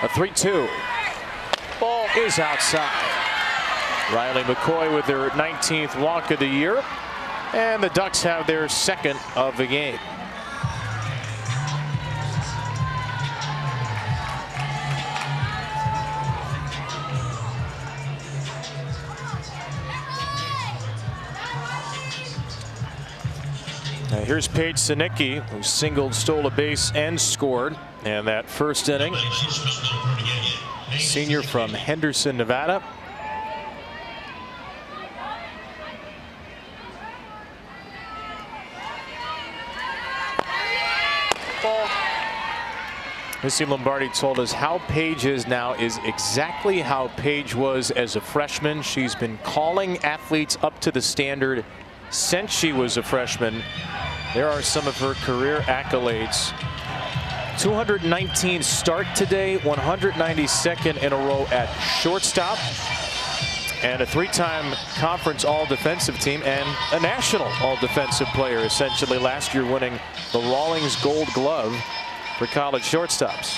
[SPEAKER 1] A 3-2. Ball is outside. Riley McCoy with their 19th walk of the year. And the Ducks have their second of the game. Now here's Paige Sinicki, who singled, stole a base, and scored in that first inning. Senior from Henderson, Nevada. Missy Lombardi told us how Paige is now is exactly how Paige was as a freshman. She's been calling athletes up to the standard since she was a freshman. There are some of her career accolades. 219 start today, 192nd in a row at shortstop, and a 3-time conference all-defensive team and a national all-defensive player, essentially last year winning the Rawlings Gold Glove for college shortstops.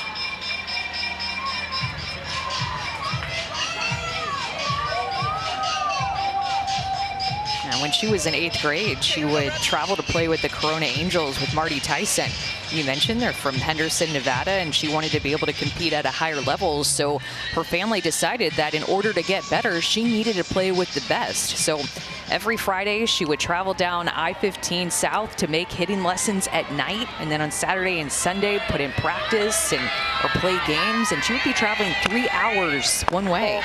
[SPEAKER 2] When she was in 8th grade, she would travel to play with the Corona Angels with Marty Tyson. You mentioned they're from Henderson, Nevada, and she wanted to be able to compete at a higher level. So her family decided that in order to get better, she needed to play with the best. So every Friday, she would travel down I-15 South to make hitting lessons at night. And then on Saturday and Sunday, put in practice or play games. And she would be traveling 3 hours one way.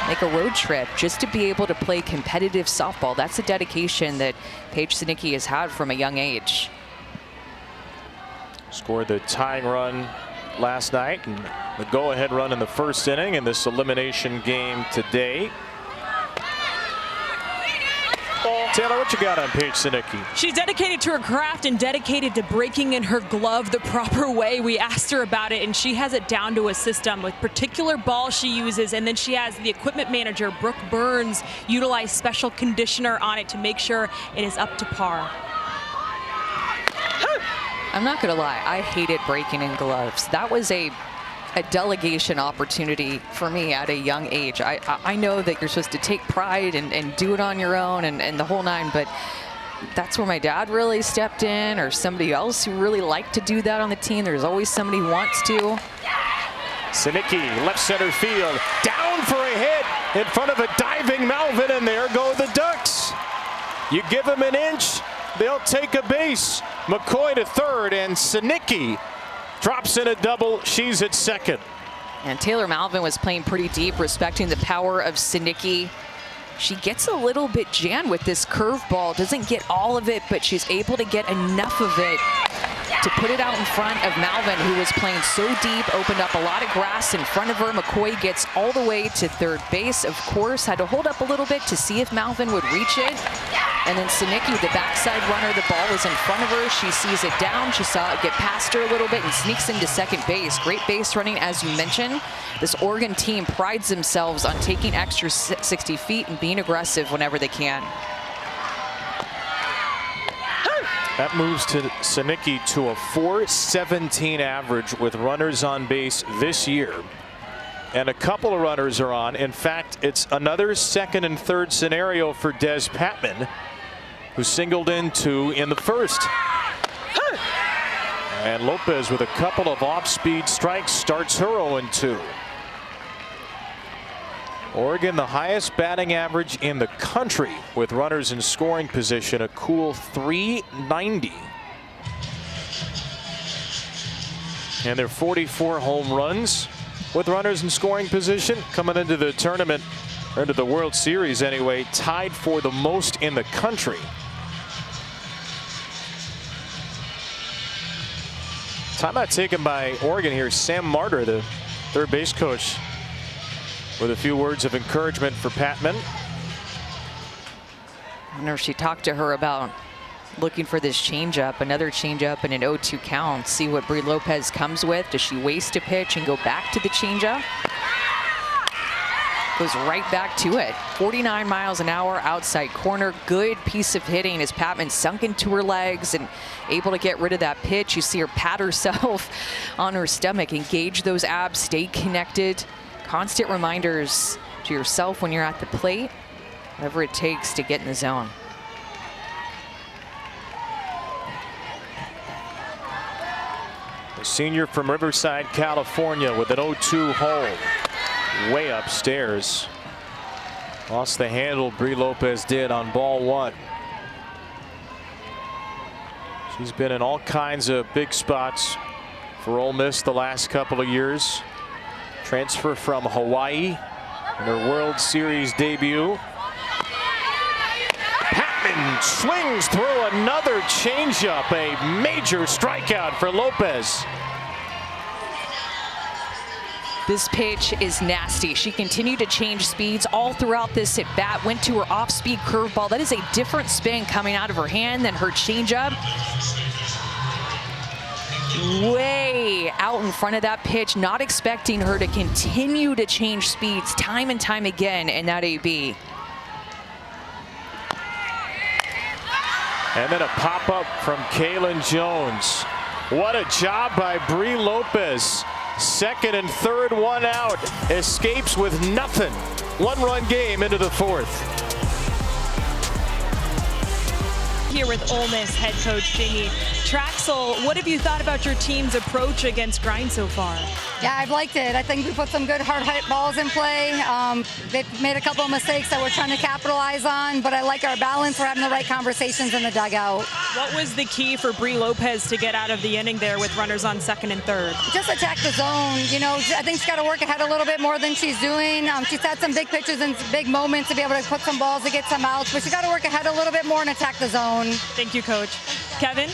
[SPEAKER 2] make a road trip just to be able to play competitive softball. That's the dedication that Paige Sinicki has had from a young age.
[SPEAKER 1] Scored the tying run last night and the go-ahead run in the first inning in this elimination game today. Taylor, what you got on Paige Sinicki?
[SPEAKER 4] She's dedicated to her craft and dedicated to breaking in her glove the proper way. We asked her about it, and she has it down to a system with particular balls she uses, and then she has the equipment manager, Brooke Burns, utilize special conditioner on it to make sure it is up to par.
[SPEAKER 2] I'm not gonna lie, I hated breaking in gloves. That was a delegation opportunity for me at a young age. I know that you're supposed to take pride and do it on your own and the whole nine, but that's where my dad really stepped in, or somebody else who really liked to do that on the team. There's always somebody who wants to.
[SPEAKER 1] Sinicki, left center field, down for a hit in front of a diving Malvin, and there go the Ducks. You give them an inch, they'll take a base. McCoy to third, and Sinicki drops in a double. She's at second.
[SPEAKER 2] And Taylor Malvin was playing pretty deep, respecting the power of Sinicki. She gets a little bit jammed with this curveball, doesn't get all of it, but she's able to get enough of it to put it out in front of Malvin, who was playing so deep, opened up a lot of grass in front of her. McCoy gets all the way to third base, of course, had to hold up a little bit to see if Malvin would reach it. And then Sinicki, the backside runner, the ball is in front of her. She sees it down. She saw it get past her a little bit and sneaks into second base. Great base running, as you mentioned. This Oregon team prides themselves on taking extra 60 feet and being aggressive whenever they can.
[SPEAKER 1] That moves to Sinicki to a .417 average with runners on base this year. And a couple of runners are on. In fact, it's another second and third scenario for Des Patman, who singled in two in the first. And Lopez, with a couple of off-speed strikes, starts her 0-2. Oregon, the highest batting average in the country with runners in scoring position, a cool .390. And their 44 home runs with runners in scoring position coming into the tournament, or into the World Series anyway, tied for the most in the country. Timeout taken by Oregon here. Sam Martyr, the third base coach, with a few words of encouragement for Patman.
[SPEAKER 2] I wonder if she talked to her about looking for this changeup, another changeup and an 0-2 count. See what Brie Lopez comes with. Does she waste a pitch and go back to the changeup? Goes right back to it. 49 miles an hour outside corner. Good piece of hitting as Patman sunk into her legs and able to get rid of that pitch. You see her pat herself on her stomach, engage those abs, stay connected. Constant reminders to yourself when you're at the plate, whatever it takes to get in the zone.
[SPEAKER 1] The senior from Riverside, California, with an 0-2 hole way upstairs. Lost the handle, Brie Lopez did, on ball one. She's been in all kinds of big spots for Ole Miss the last couple of years. Transfer from Hawaii in her World Series debut. Patman swings through another changeup, a major strikeout for Lopez.
[SPEAKER 2] This pitch is nasty. She continued to change speeds all throughout this at bat. Went to her off-speed curveball. That is a different spin coming out of her hand than her changeup. Way out in front of that pitch, not expecting her to continue to change speeds time and time again in that AB.
[SPEAKER 1] And then a pop-up from Kaylin Jones. What a job by Brie Lopez. Second and third, one out. Escapes with nothing. One-run game into the fourth.
[SPEAKER 4] Here with Ole Miss head coach Jamie Traxel, what have you thought about your team's approach against Grind so far?
[SPEAKER 5] Yeah, I've liked it. I think we put some good hard hit balls in play. They've made a couple of mistakes that we're trying to capitalize on, but I like our balance. We're having the right conversations in the dugout.
[SPEAKER 4] What was the key for Brie Lopez to get out of the inning there with runners on second and third?
[SPEAKER 5] Just attack the zone. You know, I think she's got to work ahead a little bit more than she's doing. She's had some big pitches and big moments to be able to put some balls to get some outs, but she's got to work ahead a little bit more and attack the zone.
[SPEAKER 4] Thank you, Coach. Kevin?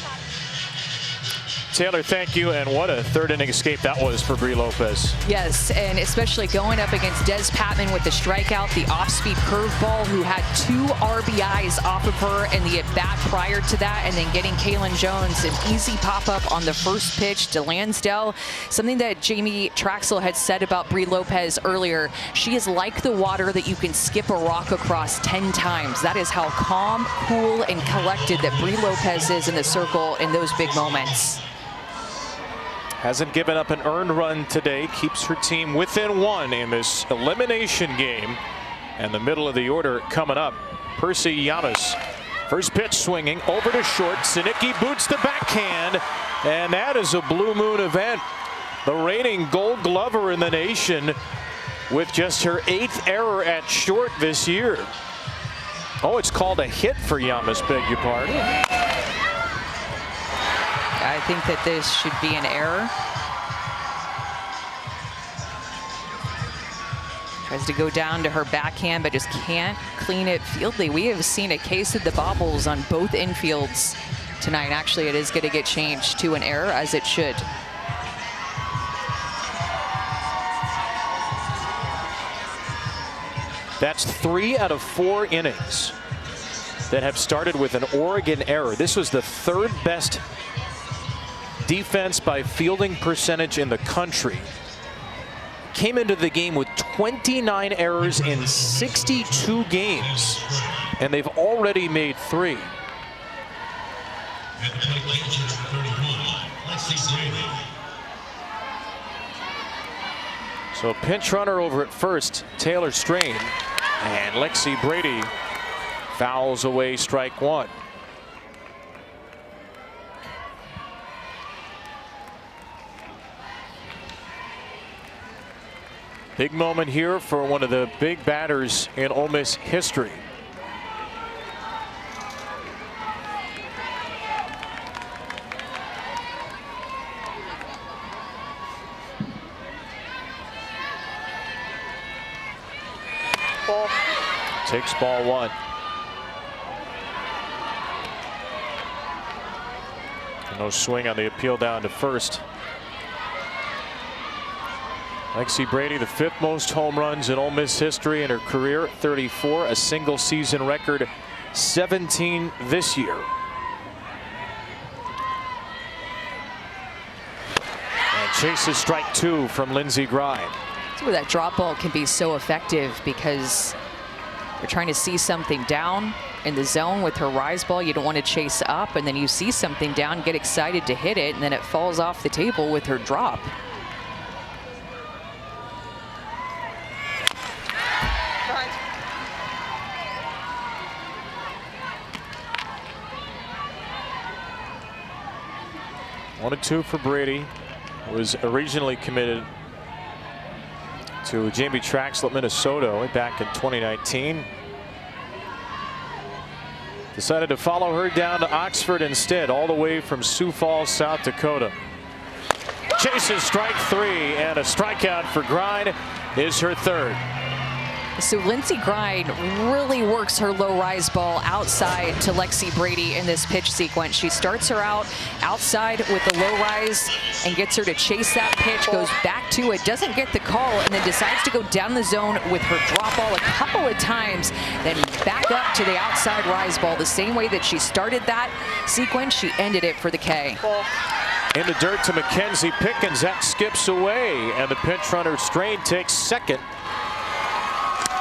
[SPEAKER 1] Taylor, thank you, and what a third inning escape that was for Brie Lopez.
[SPEAKER 2] Yes, and especially going up against Des Patman with the strikeout, the off-speed curveball, who had 2 RBIs off of her in the at-bat prior to that, and then getting Kaylin Jones an easy pop-up on the first pitch to Lansdale. Something that Jamie Traxel had said about Brie Lopez earlier, she is like the water that you can skip a rock across 10 times. That is how calm, cool, and collected that Brie Lopez is in the circle in those big moments.
[SPEAKER 1] Hasn't given up an earned run today, keeps her team within 1 in this elimination game. And the middle of the order coming up, Percy Yamas. First pitch swinging over to short. Sinicki boots the backhand, and that is a Blue Moon event. The reigning Gold Glover in the nation with just her 8th error at short this year. Oh, it's called a hit for Yamas, beg your pardon.
[SPEAKER 2] I think that this should be an error. Tries to go down to her backhand, but just can't clean it fieldly. We have seen a case of the bobbles on both infields tonight. Actually, it is going to get changed to an error, as it should.
[SPEAKER 1] That's 3 out of 4 innings that have started with an Oregon error. This was the 3rd best defense by fielding percentage in the country. Came into the game with 29 errors in 62 games, and they've already made 3. So pinch runner over at first, Taylor Strain, and Lexi Brady fouls away strike 1. Big moment here for one of the big batters in Ole Miss history. Ball. Takes ball 1. No swing on the appeal down to first. Lexi Brady, the 5th most home runs in Ole Miss history in her career, 34, a single season record, 17 this year. And chases strike 2 from Lindsey Grine.
[SPEAKER 2] That's where that drop ball can be so effective, because you're trying to see something down in the zone with her rise ball. You don't want to chase up, and then you see something down, get excited to hit it, and then it falls off the table with her drop.
[SPEAKER 1] One and 2 for Brady. Was originally committed to Jamie Traxel at Minnesota back in 2019. Decided to follow her down to Oxford instead, all the way from Sioux Falls, South Dakota. Chases strike 3, and a strikeout for Grine is her 3rd.
[SPEAKER 2] So Lindsey Grine really works her low rise ball outside to Lexi Brady in this pitch sequence. She starts her out outside with the low rise and gets her to chase that pitch, goes back to it, doesn't get the call, and then decides to go down the zone with her drop ball a couple of times, then back up to the outside rise ball. The same way that she started that sequence, she ended it for the K.
[SPEAKER 1] In the dirt to Mackenzie Pickens. That skips away, and the pinch runner Strain takes second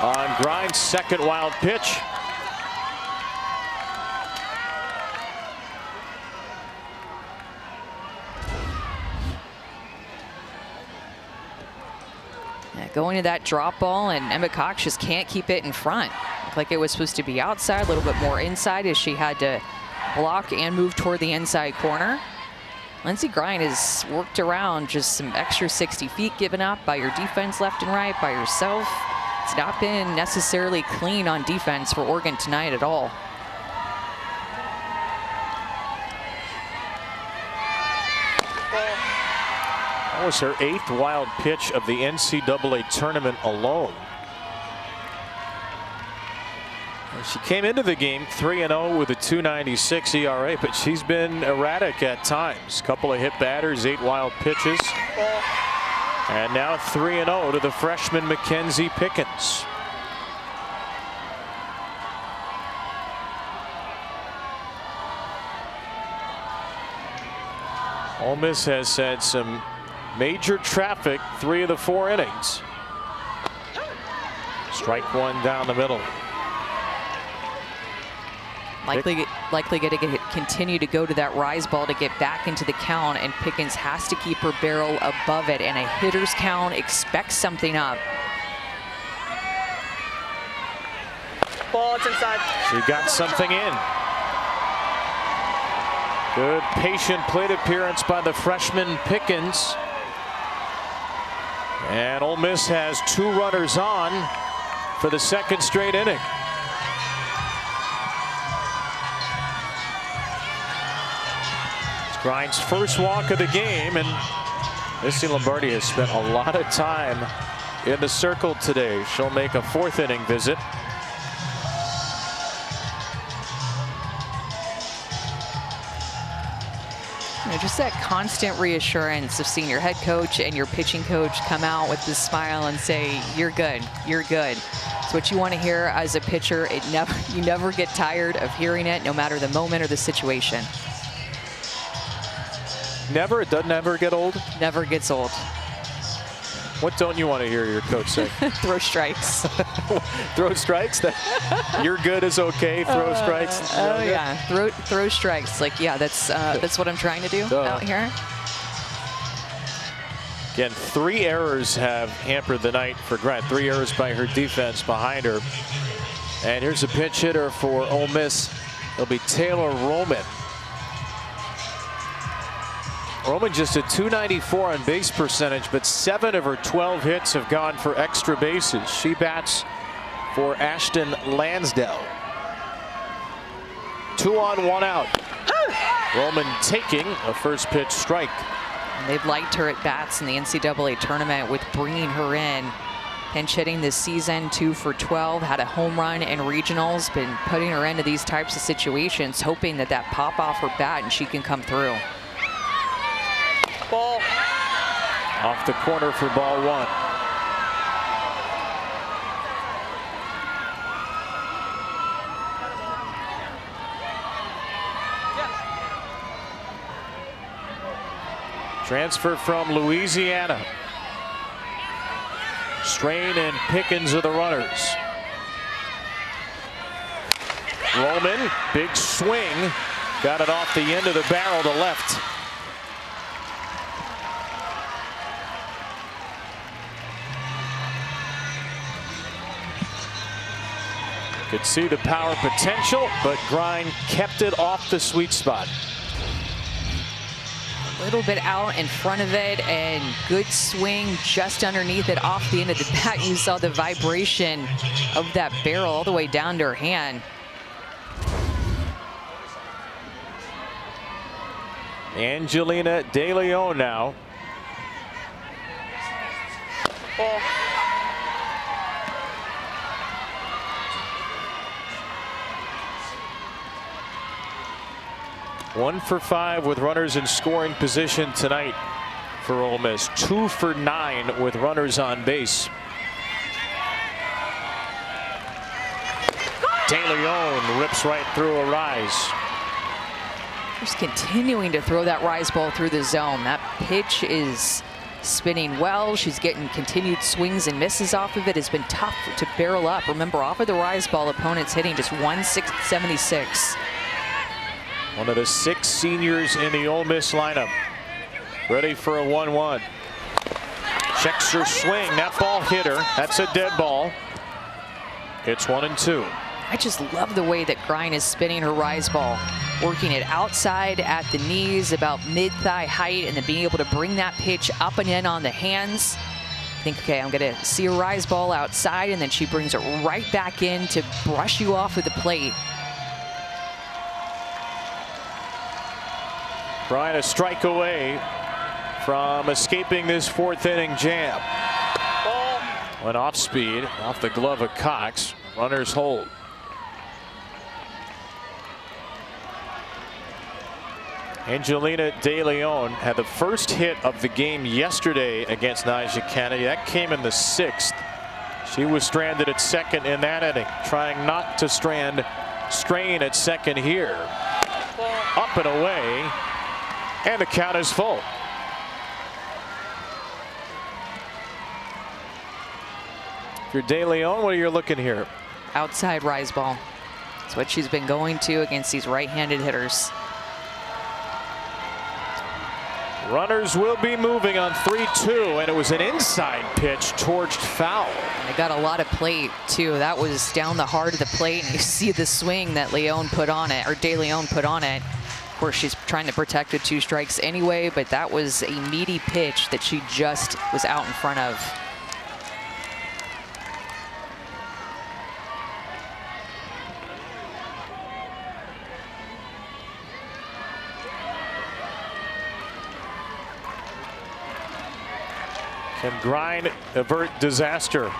[SPEAKER 1] on Grine's second wild pitch.
[SPEAKER 2] Going to that drop ball, and Emma Cox just can't keep it in front. Looked like it was supposed to be outside, a little bit more inside, as she had to block and move toward the inside corner. Lindsey Grind has worked around just some extra 60 feet given up by your defense left and right, by yourself. It's not been necessarily clean on defense for Oregon tonight at all.
[SPEAKER 1] That was her 8th wild pitch of the NCAA tournament alone. She came into the game 3-0 with a 2.96 ERA, but she's been erratic at times. Couple of hit batters, 8 wild pitches. And now 3-0 to the freshman Mackenzie Pickens. Ole Miss has had some major traffic 3 of the 4 innings. Strike 1 down the middle.
[SPEAKER 2] Likely going to continue to go to that rise ball to get back into the count, and Pickens has to keep her barrel above it, and a hitter's count expects something up.
[SPEAKER 6] Ball, it's inside.
[SPEAKER 1] She got something in. Good patient plate appearance by the freshman Pickens. And Ole Miss has 2 runners on for the 2nd straight inning. Grind's first walk of the game, and Missy Lombardi has spent a lot of time in the circle today. She'll make a 4th inning visit.
[SPEAKER 2] Just that constant reassurance of seeing your head coach and your pitching coach come out with this smile and say, "You're good, you're good." It's what you want to hear as a pitcher. You never get tired of hearing it, no matter the moment or the situation.
[SPEAKER 1] Never? It doesn't ever get old?
[SPEAKER 2] Never gets old.
[SPEAKER 1] What don't you want to hear your coach say?
[SPEAKER 2] Throw strikes.
[SPEAKER 1] Throw strikes? You're good is okay. Throw strikes?
[SPEAKER 2] Oh yeah, throw strikes. Like, yeah, that's what I'm trying to do out here.
[SPEAKER 1] Again, 3 errors have hampered the night for Grant. 3 errors by her defense behind her. And here's a pinch hitter for Ole Miss. It'll be Taylor Roman. Roman just a 294 on base percentage, but 7 of her 12 hits have gone for extra bases. She bats for Ashton Lansdale. 2 on, 1 out. Roman taking a first pitch strike.
[SPEAKER 2] And they've liked her at bats in the NCAA tournament with bringing her in. Pinch hitting this season, 2 for 12, had a home run in regionals, been putting her into these types of situations, hoping that pop off her bat and she can come through.
[SPEAKER 6] Ball.
[SPEAKER 1] Off the corner for ball 1. Transfer from Louisiana. Strain and Pickens are the runners. Roman, big swing, got it off the end of the barrel to left. Could see the power potential, but Grind kept it off the sweet spot.
[SPEAKER 2] A little bit out in front of it, and good swing just underneath it off the end of the bat. You saw the vibration of that barrel all the way down to her hand.
[SPEAKER 1] Angelina De Leon now.
[SPEAKER 6] Ball.
[SPEAKER 1] 1 for 5 with runners in scoring position tonight for Ole Miss. 2 for 9 with runners on base. De Leon rips right through a rise.
[SPEAKER 2] Just continuing to throw that rise ball through the zone. That pitch is spinning well. She's getting continued swings and misses off of it. It's been tough to barrel up. Remember, off of the rise ball, opponents hitting just 176.
[SPEAKER 1] One of the 6 seniors in the Ole Miss lineup. Ready for a 1-1. Checks her swing. That ball hit her. That's a dead ball. It's 1-2.
[SPEAKER 2] I just love the way that Grine is spinning her rise ball, working it outside at the knees, about mid-thigh height, and then being able to bring that pitch up and in on the hands. I think, okay, I'm going to see a rise ball outside, and then she brings it right back in to brush you off of the plate.
[SPEAKER 1] Grine a strike away from escaping this 4th inning jam. Went off speed, off the glove of Cox. Runners hold. Angelina De Leon had the first hit of the game yesterday against Nyjah Kennedy. That came in the 6th. She was stranded at second in that inning, trying not to strain at second here. Up and away, and the count is full. If you're De Leon, what are you looking here?
[SPEAKER 2] Outside rise ball. That's what she's been going to against these right-handed hitters.
[SPEAKER 1] Runners will be moving on 3-2, and it was an inside pitch towards foul.
[SPEAKER 2] They got a lot of plate too. That was down the heart of the plate, and you see the swing that Leon put on it, or De Leon put on it. Of course, she's trying to protect with 2 strikes anyway, but that was a meaty pitch that she just was out in front of.
[SPEAKER 1] Can Grine avert disaster?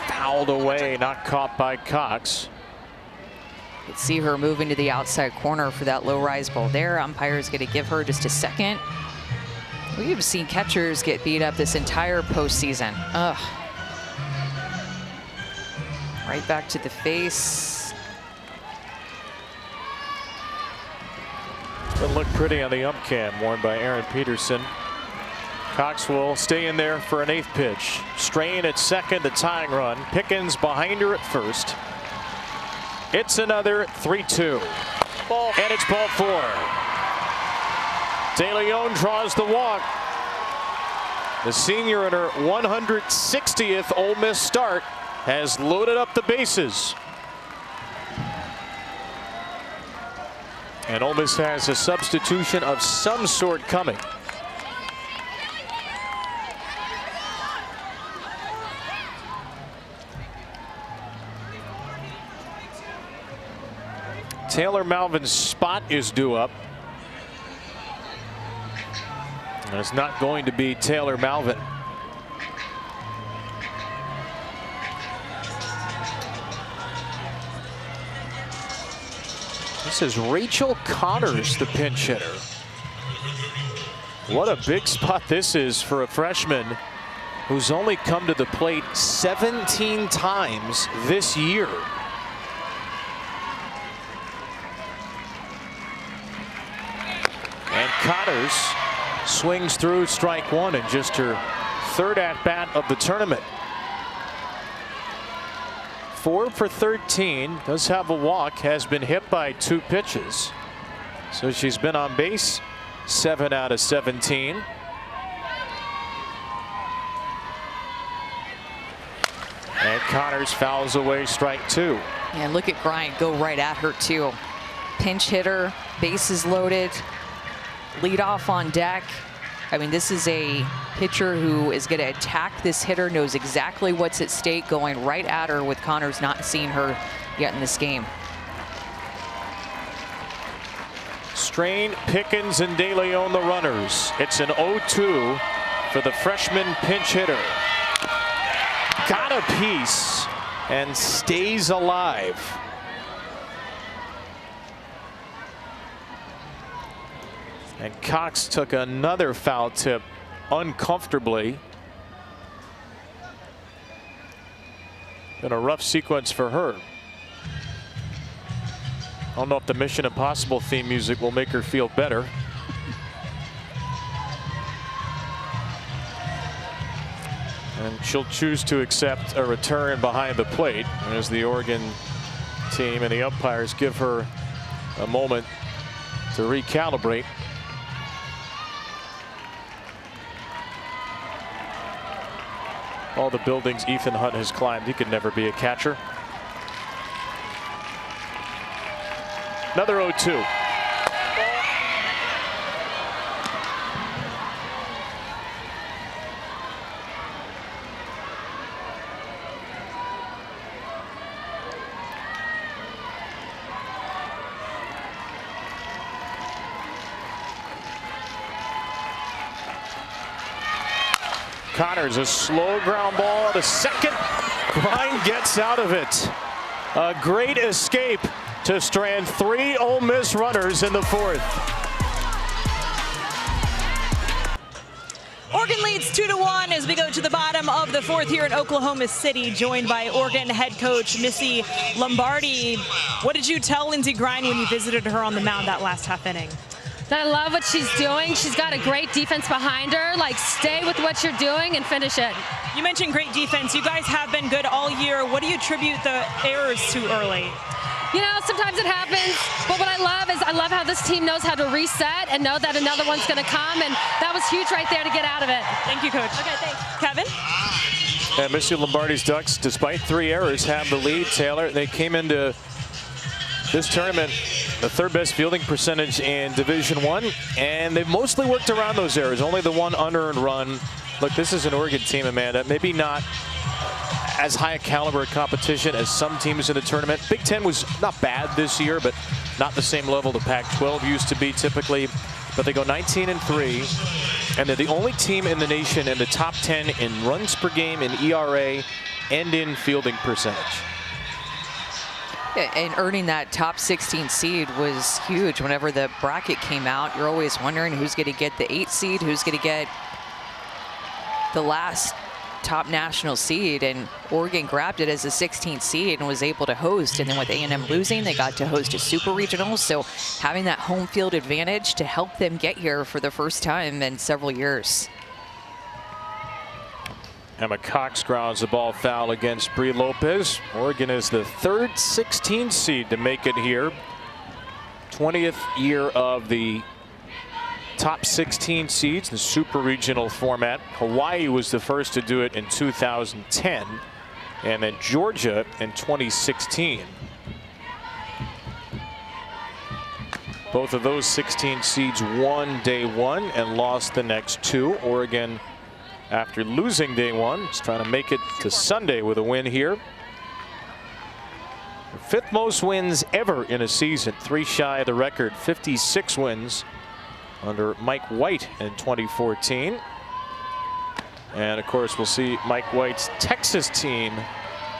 [SPEAKER 1] Fouled away, not caught by Cox.
[SPEAKER 2] You can see her moving to the outside corner for that low rise ball there. Umpire's going to give her just a second. We've seen catchers get beat up this entire postseason. Ugh. Right back to the face.
[SPEAKER 1] Doesn't look pretty on the ump cam, worn by Aaron Peterson. Cox will stay in there for an 8th pitch. Strain at second, the tying run. Pickens behind her at first. It's another 3-2. And it's ball 4. De Leon draws the walk. The senior in her 160th Ole Miss start has loaded up the bases. And Ole Miss has a substitution of some sort coming. Taylor Malvin's spot is due up. And it's not going to be Taylor Malvin. This is Rachel Connors, the pinch hitter. What a big spot this is for a freshman who's only come to the plate 17 times this year. And Connors swings through strike 1 in just her 3rd at-bat of the tournament. 4 for 13, does have a walk, has been hit by 2 pitches. So she's been on base 7 out of 17. And Connors fouls away strike 2.
[SPEAKER 2] And look at Grine go right at her too. Pinch hitter, bases loaded, lead off on deck. I mean, this is a pitcher who is going to attack this hitter, knows exactly what's at stake, going right at her with Connors not seeing her yet in this game.
[SPEAKER 1] Strain, Pickens, and De Leon the runners. It's an 0-2 for the freshman pinch hitter. Got a piece and stays alive. And Cox took another foul tip uncomfortably. Been a rough sequence for her. I don't know if the Mission Impossible theme music will make her feel better. And she'll choose to accept a return behind the plate as the Oregon team and the umpires give her a moment to recalibrate. All the buildings Ethan Hunt has climbed, he could never be a catcher. Another 0-2. Connors, a slow ground ball to second. Grind gets out of it. A great escape to strand 3 Ole Miss runners in the 4th.
[SPEAKER 4] Oregon leads 2-1 as we go to the bottom of the 4th here in Oklahoma City, joined by Oregon head coach Missy Lombardi. What did you tell Lindsey Grind when you visited her on the mound that last half inning?
[SPEAKER 7] That I love what she's doing. She's got a great defense behind her. Like, stay with what you're doing and finish it.
[SPEAKER 4] You mentioned great defense. You guys have been good all year. What do you attribute the errors to early?
[SPEAKER 7] You know, sometimes it happens, but what I love how this team knows how to reset and know that another one's going to come, and that was huge right there to get out of it.
[SPEAKER 4] Thank you, Coach.
[SPEAKER 7] Okay, thanks.
[SPEAKER 4] Kevin?
[SPEAKER 1] And Missy Lombardi's Ducks, despite 3 errors, have the lead. Taylor, they came into this tournament the 3rd best fielding percentage in Division I, and they've mostly worked around those errors. Only the 1 unearned run. Look, this is an Oregon team, Amanda. Maybe not as high a caliber competition as some teams in the tournament. Big Ten was not bad this year, but not the same level the Pac-12 used to be typically. But they go 19-3, and they're the only team in the nation in the top 10 in runs per game, in ERA, and in fielding percentage.
[SPEAKER 2] Yeah, and earning that top 16 seed was huge. Whenever the bracket came out, you're always wondering who's going to get the 8 seed, who's going to get the last top national seed, and Oregon grabbed it as a 16th seed and was able to host. And then with A&M losing, they got to host a super regional. So having that home field advantage to help them get here for the first time in several years.
[SPEAKER 1] Emma Cox grounds the ball foul against Bree Lopez. Oregon is the 3rd 16 seed to make it here. 20th year of the top 16 seeds, the super regional format. Hawaii was the first to do it in 2010, and then Georgia in 2016. Both of those 16 seeds won day 1 and lost the next 2. Oregon, after losing day 1, is trying to make it to Sunday with a win here. The 5th most wins ever in a season, 3 shy of the record, 56 wins under Mike White in 2014. And of course, we'll see Mike White's Texas team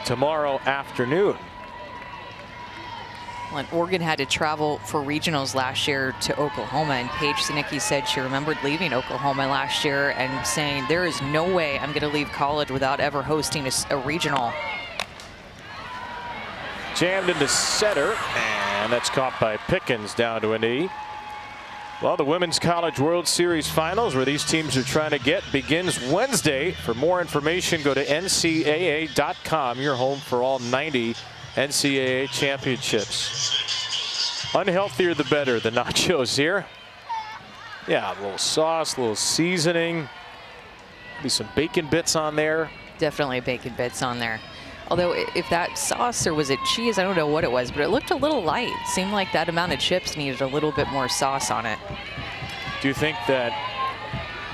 [SPEAKER 1] tomorrow afternoon.
[SPEAKER 2] Well, and Oregon had to travel for regionals last year to Oklahoma, and Paige Sinicki said she remembered leaving Oklahoma last year and saying, there is no way I'm going to leave college without ever hosting a regional.
[SPEAKER 1] Jammed into center, and that's caught by Pickens down to a knee. Well, the Women's College World Series Finals, where these teams are trying to get, begins Wednesday. For more information, go to ncaa.com, your home for all 90 NCAA championships. Unhealthier the better, the nachos here. Yeah, a little sauce, a little seasoning. Maybe some bacon bits on there.
[SPEAKER 2] Definitely bacon bits on there. Although if that sauce or was it cheese, I don't know what it was, but it looked a little light. Seemed like that amount of chips needed a little bit more sauce on it.
[SPEAKER 1] Do you think that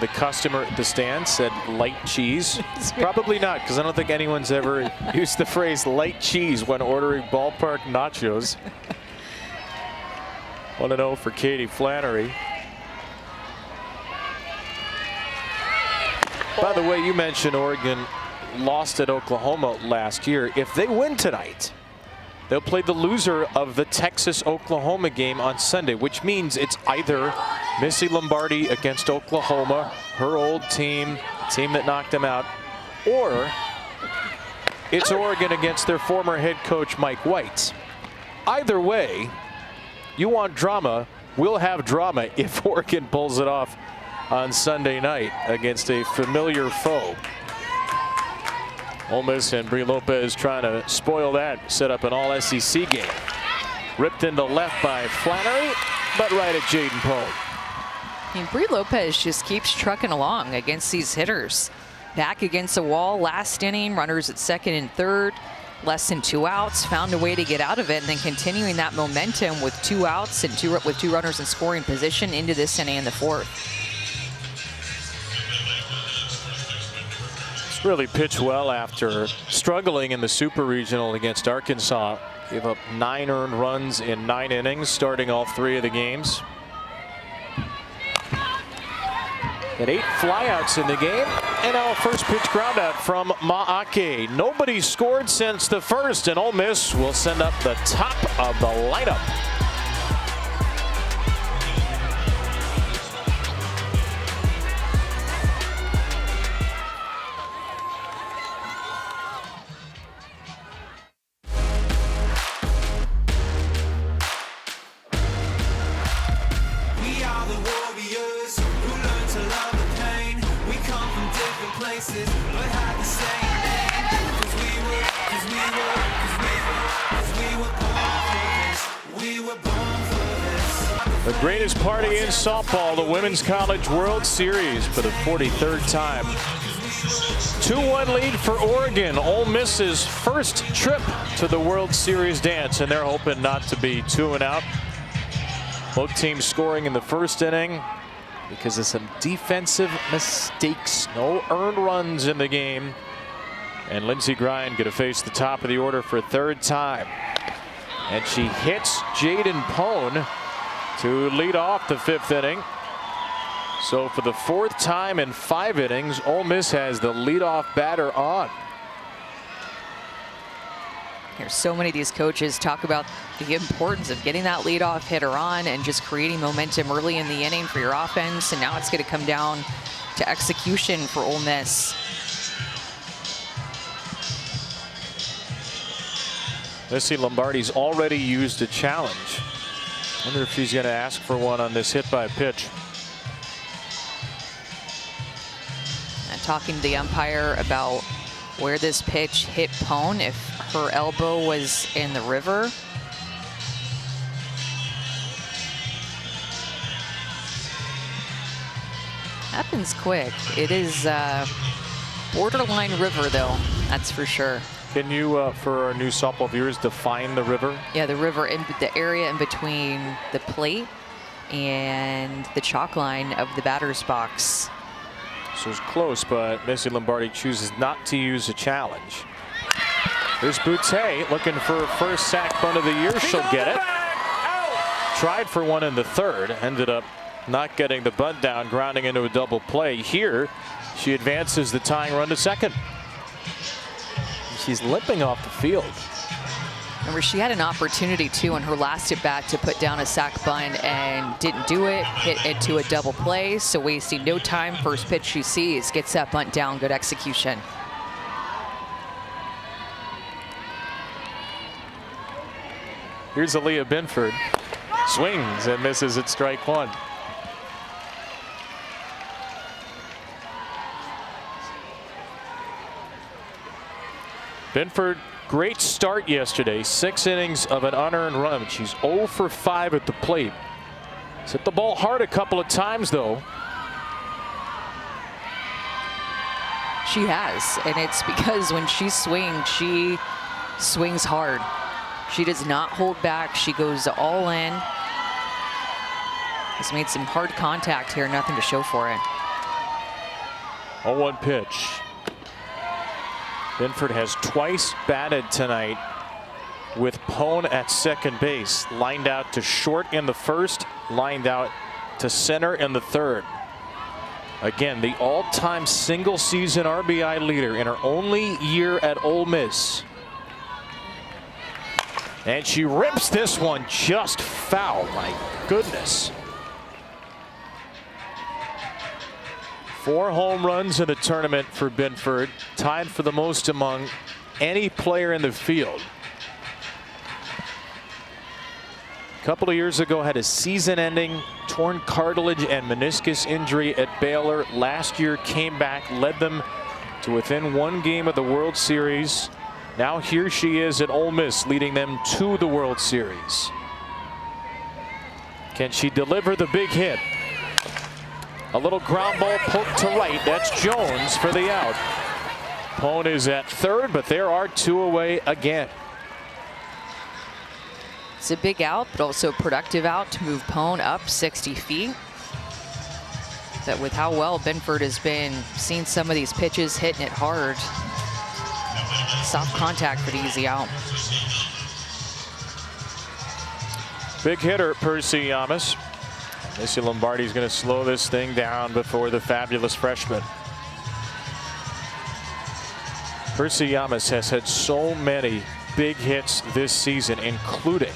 [SPEAKER 1] the customer at the stand said light cheese? Probably not, because I don't think anyone's ever used the phrase light cheese when ordering ballpark nachos. 1-0 for Katie Flannery. By the way, you mentioned Oregon lost at Oklahoma last year. If they win tonight, they'll play the loser of the Texas-Oklahoma game on Sunday, which means it's either Missy Lombardi against Oklahoma, her old team, team that knocked them out, or it's Oregon against their former head coach Mike White. Either way, you want drama, we'll have drama if Oregon pulls it off on Sunday night against a familiar foe. Ole Miss and Bree Lopez trying to spoil that, set up an all-SEC game. Ripped into left by Flannery, but right at Jaden Poe.
[SPEAKER 2] I mean, Bree Lopez just keeps trucking along against these hitters. back against the wall last inning, runners at second and third, less than 2 outs, found a way to get out of it, and then continuing that momentum with 2 outs and with two runners in scoring position into this inning in the fourth.
[SPEAKER 1] It's really pitched well after struggling in the Super Regional against Arkansas. Gave up 9 earned runs in 9 innings, starting all 3 of the games. Had 8 flyouts in the game, and now a first pitch ground out from Ma'ake. Nobody scored since the first, and Ole Miss will send up the top of the lineup. The greatest party in softball, the Women's College World Series for the 43rd time. 2-1 lead for Oregon. Ole Miss's first trip to the World Series dance, and they're hoping not to be 2 and out. Both teams scoring in the first inning because of some defensive mistakes. No earned runs in the game. And Lindsey Grind going to face the top of the order for a 3rd time. And she hits Jaden Pone to lead off the 5th inning. So for the 4th time in 5 innings, Ole Miss has the leadoff batter on.
[SPEAKER 2] Here's so many of these coaches talk about the importance of getting that leadoff hitter on and just creating momentum early in the inning for your offense. And now it's going to come down to execution for Ole Miss.
[SPEAKER 1] Missy Lombardi's already used a challenge. Wonder if she's going to ask for one on this hit by pitch.
[SPEAKER 2] And talking to the umpire about where this pitch hit Pone, if her elbow was in the river. Happens quick. It is borderline river, though, that's for sure.
[SPEAKER 1] Can you, for our new softball viewers, define the river?
[SPEAKER 2] Yeah, the river, in the area in between the plate and the chalk line of the batter's box.
[SPEAKER 1] So it's close, but Missy Lombardi chooses not to use a challenge. There's Boutte looking for her first sack bunt of the year. She'll get it. Tried for one in the 3rd. Ended up not getting the bunt down, grounding into a double play. Here, she advances the tying run to 2nd. She's limping off the field.
[SPEAKER 2] Remember, she had an opportunity, too, in her last at-bat to put down a sack bunt and didn't do it. Hit into a double play, so wasting no time. First pitch she sees, gets that bunt down. Good execution.
[SPEAKER 1] Here's Aaliyah Binford. Swings and misses at strike 1. Binford, great start yesterday. 6 innings of an unearned run. She's 0 for 5 at the plate. She's hit the ball hard a couple of times, though.
[SPEAKER 2] She has, and it's because when she swings hard. She does not hold back. She goes all in. Has made some hard contact here. Nothing to show for it.
[SPEAKER 1] 0-1 pitch. Binford has twice batted tonight with Pone at second base. Lined out to short in the 1st, lined out to center in the 3rd. Again, the all-time single-season RBI leader in her only year at Ole Miss. And she rips this one just foul. My goodness. 4 home runs in the tournament for Binford, tied for the most among any player in the field. A couple of years ago had a season-ending torn cartilage and meniscus injury at Baylor. Last year came back, led them to within 1 game of the World Series. Now here she is at Ole Miss, leading them to the World Series. Can she deliver the big hit? A little ground ball poked to right. That's Jones for the out. Pone is at third, but there are two away again.
[SPEAKER 2] It's a big out, but also a productive out to move Pone up 60 feet. That with how well Binford has been seeing some of these pitches, hitting it hard. Soft contact for the easy out.
[SPEAKER 1] Big hitter, Percy Yamas. Missy Lombardi's going to slow this thing down before the fabulous freshman. Percy Yamas has had so many big hits this season, including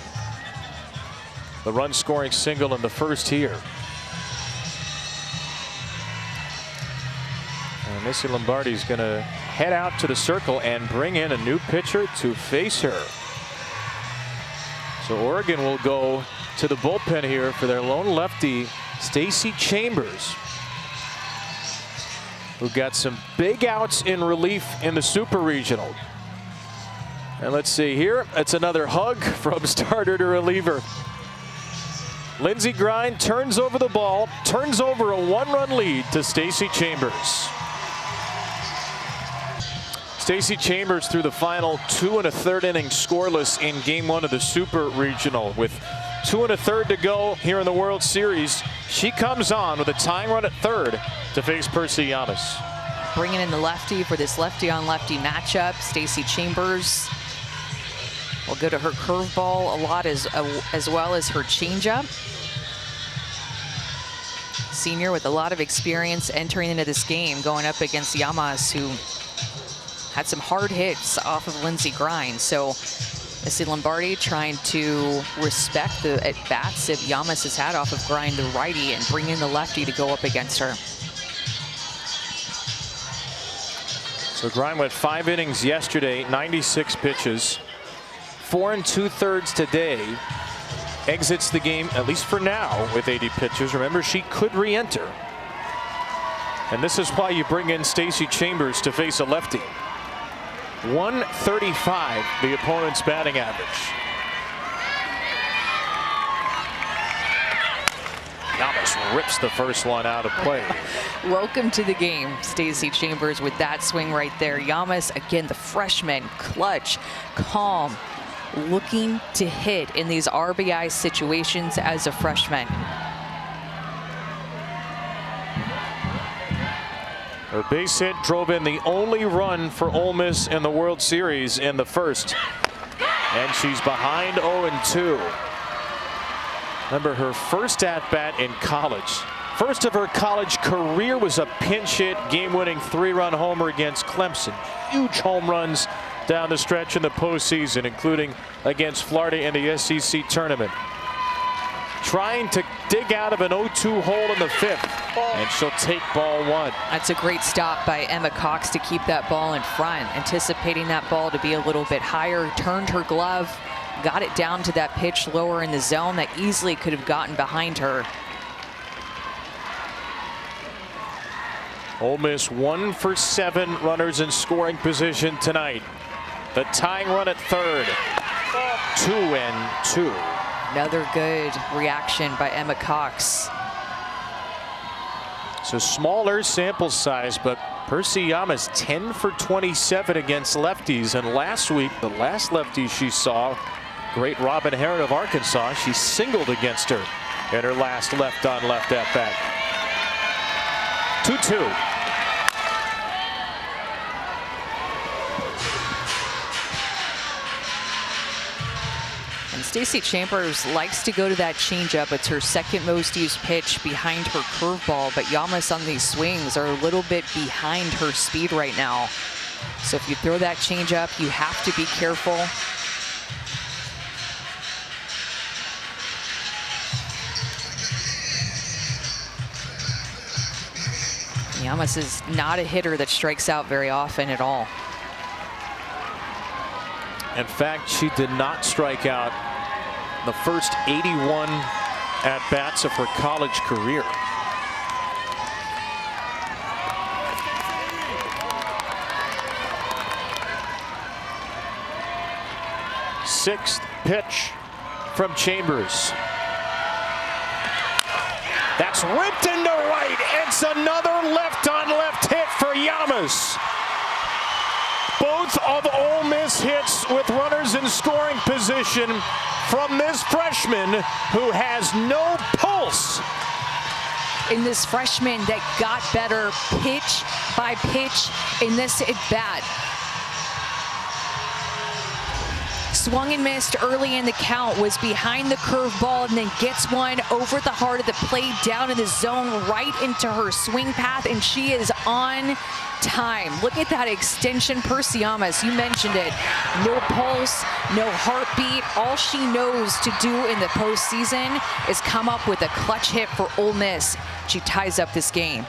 [SPEAKER 1] the run-scoring single in the first here. And Missy Lombardi's going to head out to the circle and bring in a new pitcher to face her. So Oregon will go to the bullpen here for their lone lefty, Stacy Chambers, who got some big outs in relief in the Super Regional. And let's see here, it's another hug from starter to reliever. Lindsey Grind turns over the ball, turns over a one-run lead to Stacy Chambers. Stacy Chambers through the final 2 1/3 innings scoreless in Game 1 of the Super Regional. With 2 1/3 to go here in the World Series, she comes on with a tying run at third to face Percy Yamas.
[SPEAKER 2] Bringing in the lefty for this lefty-on-lefty matchup. Stacy Chambers will go to her curveball a lot as well as her changeup. Senior with a lot of experience entering into this game, going up against Yamas, who had some hard hits off of Lindsey Grind. So Missy Lombardi trying to respect the at-bats that Yamas has had off of Grind, the righty, and bring in the lefty to go up against her.
[SPEAKER 1] So Grind went 5 innings yesterday, 96 pitches, 4 2/3 today. Exits the game, at least for now, with 80 pitches. Remember, she could re-enter. And this is why you bring in Stacy Chambers to face a lefty. 135, the opponent's batting average. Yamas rips the first one out of play.
[SPEAKER 2] Welcome to the game, Stacy Chambers, with that swing right there. Yamas, again, the freshman, clutch, calm, looking to hit in these RBI situations as a freshman.
[SPEAKER 1] Her base hit drove in the only run for Ole Miss in the World Series in the first. And she's behind 0-2. Remember, her first at-bat in college. First of her college career was a pinch hit, game-winning 3-run homer against Clemson. Huge home runs down the stretch in the postseason, including against Florida in the SEC tournament. Trying to dig out of an 0-2 hole in the 5th, and she'll take ball 1.
[SPEAKER 2] That's a great stop by Emma Cox to keep that ball in front, anticipating that ball to be a little bit higher, turned her glove, got it down to that pitch lower in the zone that easily could have gotten behind her.
[SPEAKER 1] Ole Miss 1 for 7 runners in scoring position tonight. The tying run at third, 2-2.
[SPEAKER 2] Another good reaction by Emma Cox.
[SPEAKER 1] So smaller sample size, but Percy Yamas 10 for 27 against lefties. And last week, the last lefty she saw, great Robin Herron of Arkansas, she singled against her in her last left-on-left at-bat. 2-2.
[SPEAKER 2] Stacy Chambers likes to go to that changeup. It's her second most used pitch behind her curveball, but Yamas on these swings are a little bit behind her speed right now. So if you throw that changeup, you have to be careful. Yamas is not a hitter that strikes out very often at all.
[SPEAKER 1] In fact, she did not strike out the first 81 at-bats of her college career. Sixth pitch from Chambers. That's ripped into right. It's another left-on-left hit for Yamas. Both of Ole Miss hits with runners in scoring position from this freshman who has no pulse.
[SPEAKER 2] In this freshman that got better pitch by pitch in this at-bat. Swung and missed early in the count, was behind the curveball, and then gets one over the heart of the plate, down in the zone, right into her swing path, and she is on time. Look at that extension. Percy Yamas, you mentioned it. No pulse, no heartbeat. All she knows to do in the postseason is come up with a clutch hit for Ole Miss. She ties up this game.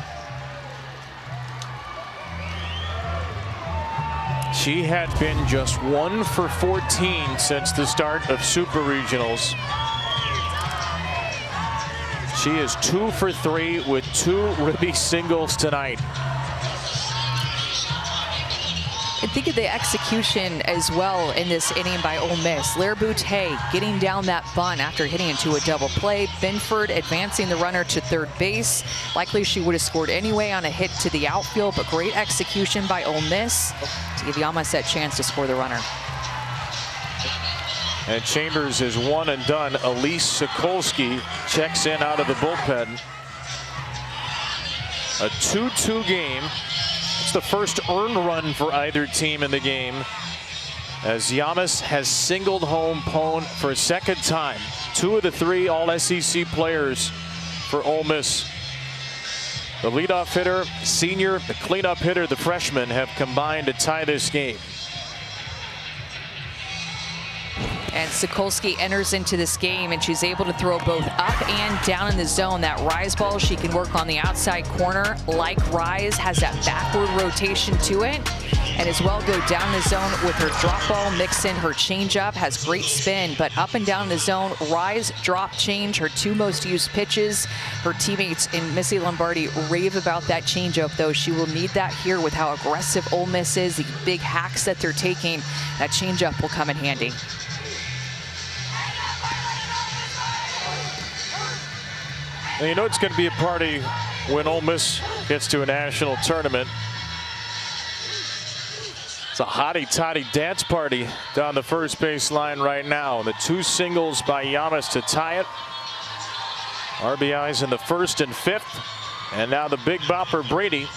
[SPEAKER 1] She had been just 1 for 14 since the start of Super Regionals. She is 2 for 3 with 2 ribby singles tonight.
[SPEAKER 2] And think of the execution as well in this inning by Ole Miss. Lerboute getting down that bunt after hitting into a double play. Binford advancing the runner to third base. Likely she would have scored anyway on a hit to the outfield, but great execution by Ole Miss to give Yamas that chance to score the runner.
[SPEAKER 1] And Chambers is 1 and done. Elise Sokolski checks in out of the bullpen. A 2-2 game. It's the first earned run for either team in the game, as Yamas has singled home Pone for a second time. 2 of the 3 all-SEC players for Ole Miss. The leadoff hitter, senior, the cleanup hitter, the freshman, have combined to tie this game.
[SPEAKER 2] And Sokolski enters into this game, and she's able to throw both up and down in the zone. That rise ball, she can work on the outside corner. Like rise, has that backward rotation to it. And as well go down the zone with her drop ball, mix in her changeup, has great spin, but up and down the zone, rise, drop, change, her 2 most used pitches. Her teammates in Missy Lombardi rave about that changeup, though. She will need that here with how aggressive Ole Miss is, the big hacks that they're taking. That changeup will come in handy.
[SPEAKER 1] And you know it's going to be a party when Ole Miss gets to a national tournament. It's a hotty-toddy dance party down the first base line right now. The 2 singles by Yamas to tie it. RBIs in the 1st and 5th. And now the big bopper Brady.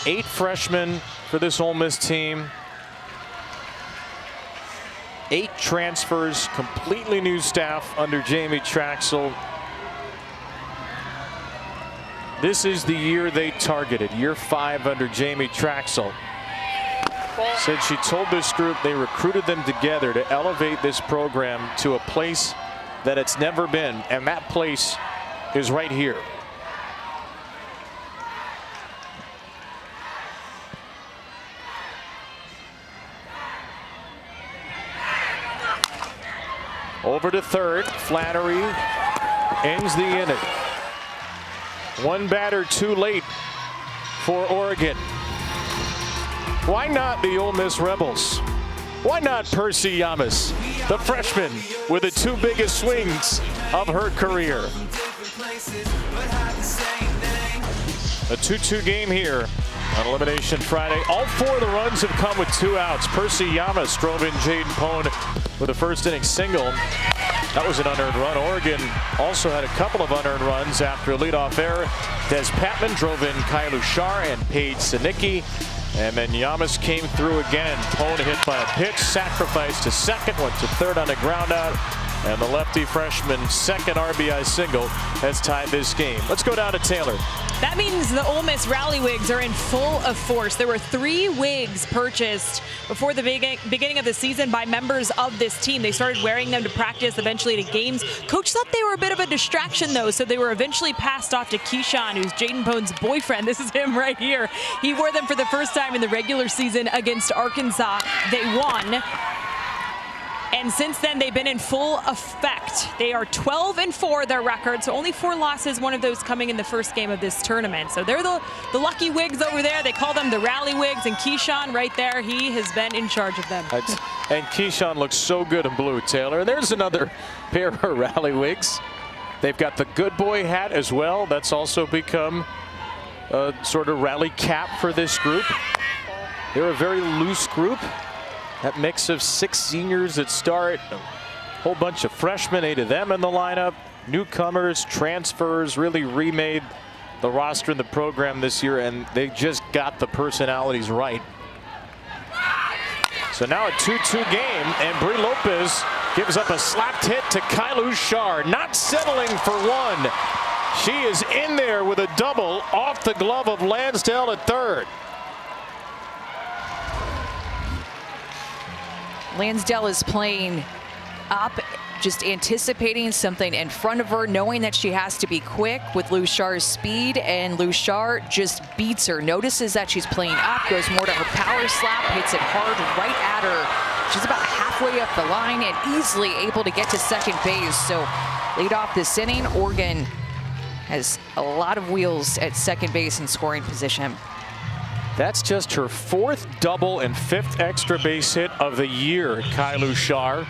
[SPEAKER 1] 8 freshmen for this Ole Miss team. 8 transfers, completely new staff under Jamie Traxel. This is the year they targeted, year 5 under Jamie Traxel. Said she told this group they recruited them together to elevate this program to a place that it's never been, and that place is right here. Over to third, Flannery ends the inning. 1 batter too late for Oregon. Why not the Ole Miss Rebels? Why not Percy Yamas, the freshman with the 2 biggest swings of her career? A 2-2 game here on Elimination Friday. All 4 of the runs have come with 2 outs. Percy Yamas drove in Jaden Pone with a first inning single. That was an unearned run. Oregon also had a couple of unearned runs after a leadoff error. Des Patman drove in Kailu Shar and Paige Sinicki. And then Yamas came through again. Pone hit by a pitch, sacrificed to second, went to third on a ground out. And the lefty freshman's 2nd RBI single has tied this game. Let's go down to Taylor.
[SPEAKER 4] That means the Ole Miss rally wigs are in full of force. There were 3 wigs purchased before the beginning of the season by members of this team. They started wearing them to practice, eventually to games. Coach thought they were a bit of a distraction, though, so they were eventually passed off to Keyshawn, who's Jaden Pone's boyfriend. This is him right here. He wore them for the first time in the regular season against Arkansas. They won. And since then, they've been in full effect. They are 12-4, their record, so only 4 losses, one of those coming in the first game of this tournament. So they're the lucky Wigs over there. They call them the Rally Wigs, and Keyshawn right there, he has been in charge of them.
[SPEAKER 1] And Keyshawn looks so good in blue, Taylor. And there's another pair of Rally Wigs. They've got the good boy hat as well. That's also become a sort of rally cap for this group. They're a very loose group. That mix of 6 seniors that start, a whole bunch of freshmen, 8 of them in the lineup, newcomers, transfers, really remade the roster and the program this year, and they just got the personalities right. So now a 2-2 game, and Brie Lopez gives up a slapped hit to Kylu Shar, not settling for one. She is in there with a double off the glove of Lansdale at third.
[SPEAKER 2] Lansdale is playing up, just anticipating something in front of her, knowing that she has to be quick with Lushar's speed, and Lushar just beats her. Notices that she's playing up, goes more to her power slap, hits it hard right at her. She's about halfway up the line and easily able to get to second base. So lead off this inning, Oregon has a lot of wheels at second base in scoring position.
[SPEAKER 1] That's just her 4th double and 5th extra base hit of the year, Kylu Shar.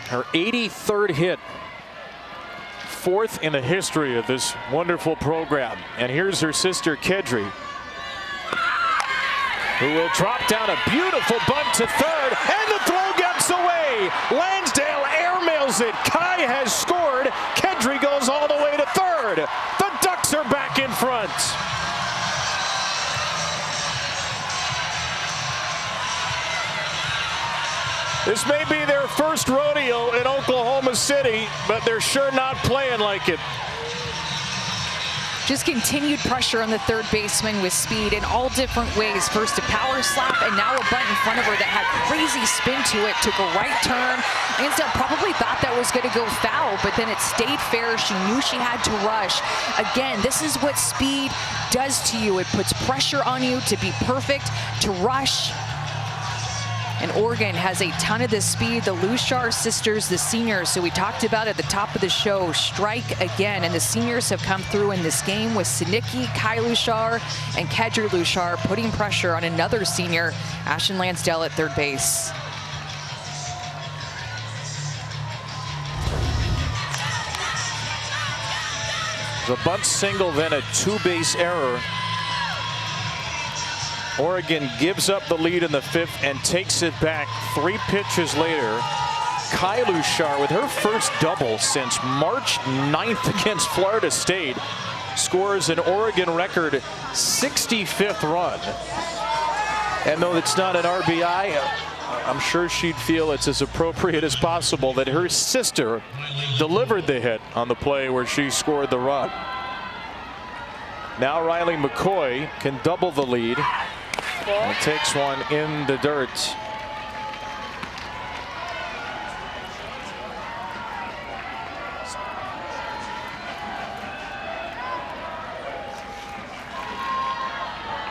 [SPEAKER 1] Her 83rd hit, 4th in the history of this wonderful program. And here's her sister, Kedri, who will drop down a beautiful bunt to third, and the throw gets away. Lansdale airmails it. Kai has scored. Kedri goes all the way to third. The Ducks are back in front. This may be their first rodeo in Oklahoma City, but they're sure not playing like it.
[SPEAKER 2] Just continued pressure on the third baseman with speed in all different ways. First a power slap, and now a bunt in front of her that had crazy spin to it. Took a right turn. Lansdale probably thought that was going to go foul, but then it stayed fair. She knew she had to rush. Again, this is what speed does to you. It puts pressure on you to be perfect, to rush. And Oregon has a ton of the speed. The Lushar sisters, the seniors, so we talked about at the top of the show, strike again. And the seniors have come through in this game with Sinicki, Kai Lushar, and Kedri Lushar putting pressure on another senior, Ashton Lansdale at third base.
[SPEAKER 1] The bunt single, then a 2-base error. Oregon gives up the lead in the 5th and takes it back 3 pitches later. Kai Lushar with her first double since March 9th against Florida State scores an Oregon record 65th run. And though it's not an RBI, I'm sure she'd feel it's as appropriate as possible that her sister delivered the hit on the play where she scored the run. Now Riley McCoy can double the lead. And takes one in the dirt.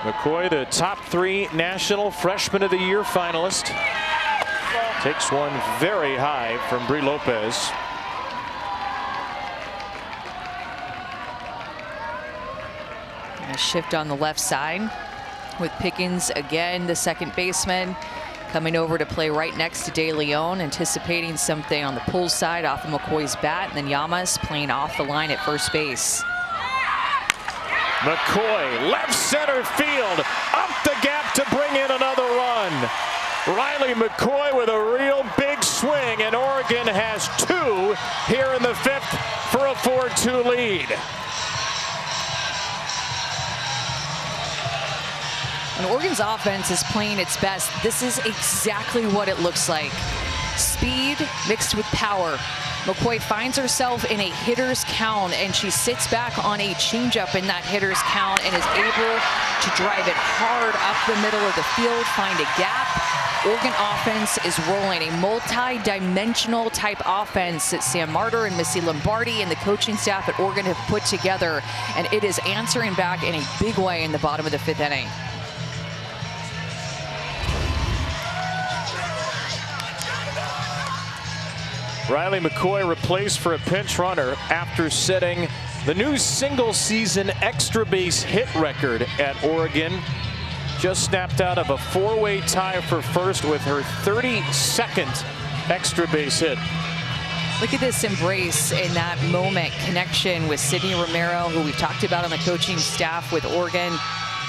[SPEAKER 1] McCoy, the top 3 National Freshman of the Year finalist, takes one very high from Brie Lopez.
[SPEAKER 2] A shift on the left side with Pickens again, the second baseman, coming over to play right next to De Leon, anticipating something on the pull side off of McCoy's bat, and then Llamas playing off the line at first base.
[SPEAKER 1] McCoy, left center field, up the gap to bring in another run. Riley McCoy with a real big swing, and Oregon has 2 here in the 5th for a 4-2 lead.
[SPEAKER 2] When Oregon's offense is playing its best, this is exactly what it looks like. Speed mixed with power. McCoy finds herself in a hitter's count, and she sits back on a changeup in that hitter's count and is able to drive it hard up the middle of the field, find a gap. Oregon offense is rolling, a multi-dimensional type offense that Sam Martyr and Missy Lombardi and the coaching staff at Oregon have put together, and it is answering back in a big way in the bottom of the 5th inning.
[SPEAKER 1] Riley McCoy replaced for a pinch runner after setting the new single season extra base hit record at Oregon. Just snapped out of a 4-way tie for first with her 32nd extra base hit.
[SPEAKER 2] Look at this embrace in that moment, connection with Sydney Romero, who we've talked about on the coaching staff with Oregon.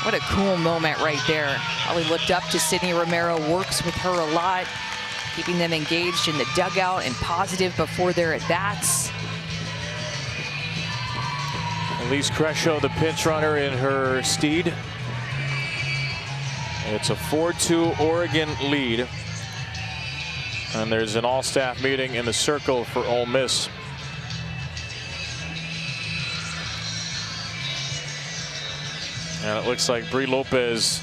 [SPEAKER 2] What a cool moment right there. Holly looked up to Sydney Romero, works with her a lot, keeping them engaged in the dugout and positive before their at-bats.
[SPEAKER 1] Elise Crescio, the pinch runner in her steed. It's a 4-2 Oregon lead. And there's an all-staff meeting in the circle for Ole Miss. And it looks like Bri Lopez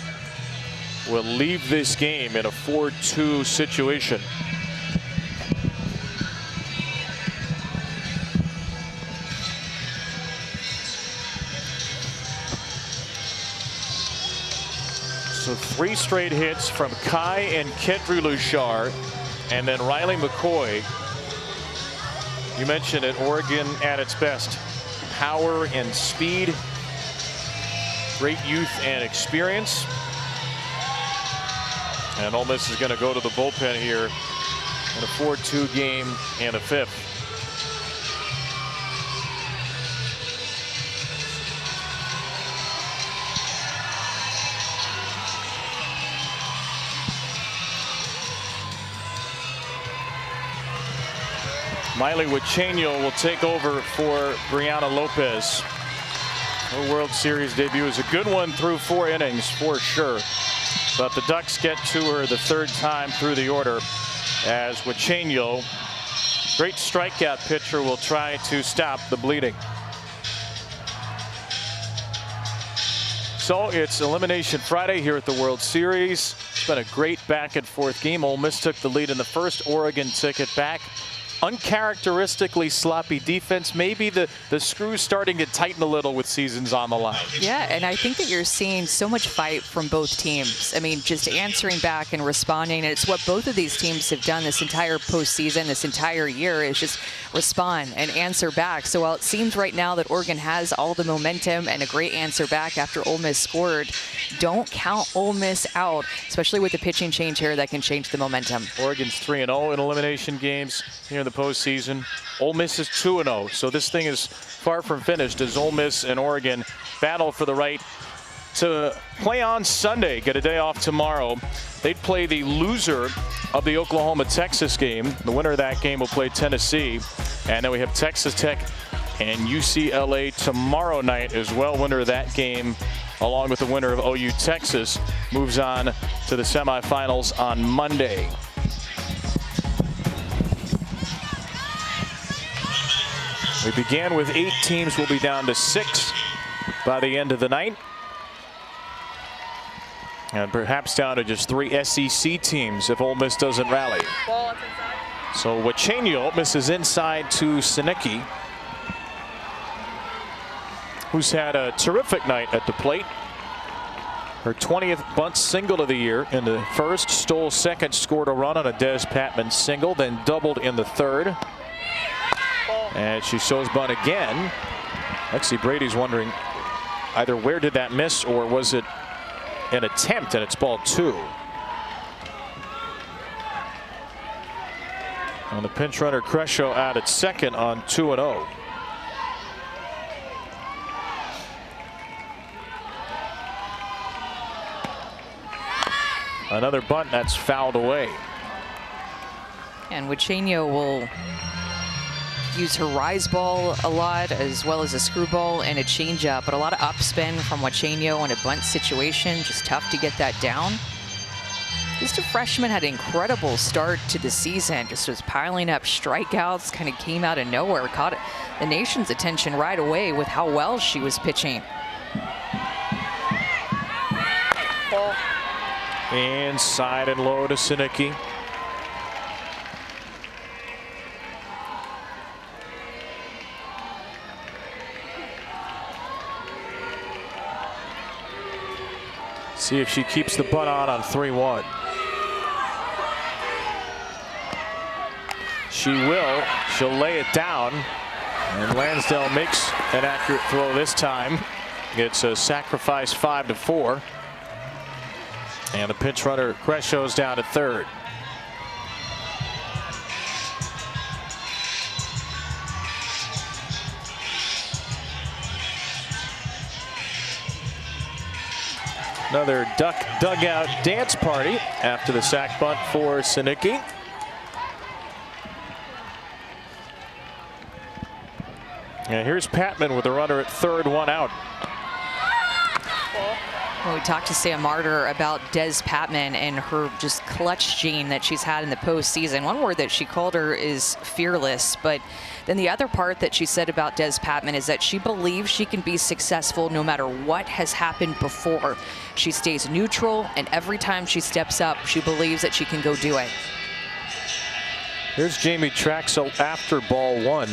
[SPEAKER 1] will leave this game in a 4-2 situation. So 3 straight hits from Kai and Kendry Luchar. And then Riley McCoy. You mentioned it, Oregon at its best. Power and speed. Great youth and experience. And Ole Miss is going to go to the bullpen here in a 4-2 game in the 5th. Miley Wichenio will take over for Brianna Lopez. Her World Series debut is a good one through 4 innings for sure. But the Ducks get to her the 3rd time through the order as Wichenio, great strikeout pitcher, will try to stop the bleeding. So it's Elimination Friday here at the World Series. It's been a great back and forth game. Ole Miss took the lead in the first. Oregon took it back. Uncharacteristically sloppy defense. Maybe the screws starting to tighten a little with seasons on the line.
[SPEAKER 2] Yeah, and I think that you're seeing so much fight from both teams. I mean, just answering back and responding. And it's what both of these teams have done this entire postseason, this entire year, is just respond and answer back. So while it seems right now that Oregon has all the momentum and a great answer back after Ole Miss scored, don't count Ole Miss out, especially with the pitching change here that can change the momentum.
[SPEAKER 1] Oregon's 3-0 in elimination games here in the postseason. Ole Miss is 2-0, so this thing is far from finished as Ole Miss and Oregon battle for the right to play on Sunday, get a day off tomorrow. They'd play the loser of the Oklahoma-Texas game. The winner of that game will play Tennessee. And then we have Texas Tech and UCLA tomorrow night as well. Winner of that game, along with the winner of OU Texas, moves on to the semifinals on Monday. We began with 8 teams. We'll be down to 6 by the end of the night. And perhaps down to just 3 SEC teams if Ole Miss doesn't rally.
[SPEAKER 6] Ball, it's inside.
[SPEAKER 1] So Wichenio misses inside to Sinicki, who's had a terrific night at the plate. Her 20th bunt single of the year in the first, stole second, scored a run on a Des Patman single, then doubled in the 3rd. And she shows bunt again. Lexi Brady's wondering either where did that miss or was it an attempt, and it's ball 2. And the pinch runner Crescio out at second on 2-0. Another bunt that's fouled away.
[SPEAKER 2] And Wichenio will use her rise ball a lot, as well as a screwball and a changeup, but a lot of upspin from Wichenio in a bunt situation. Just tough to get that down. Just a freshman, had an incredible start to the season. Just was piling up strikeouts, kind of came out of nowhere, caught the nation's attention right away with how well she was pitching.
[SPEAKER 6] Ball.
[SPEAKER 1] Inside and low to Sinicki. See if she keeps the bunt on 3-1. She will. She'll lay it down. And Lansdale makes an accurate throw this time. It's a sacrifice 5-4. And the pinch runner Crescio's down to third. Another dugout dance party after the sac bunt for Sinicki. And here's Patman with a runner at third, one out.
[SPEAKER 2] Well, we talked to Sam Marder about Des Patman and her just clutch gene that she's had in the postseason. One word that she called her is fearless, but then the other part that she said about Des Patman is that she believes she can be successful no matter what has happened before. She stays neutral, and every time she steps up, she believes that she can go do it.
[SPEAKER 1] Here's Jamie Traxel after ball one,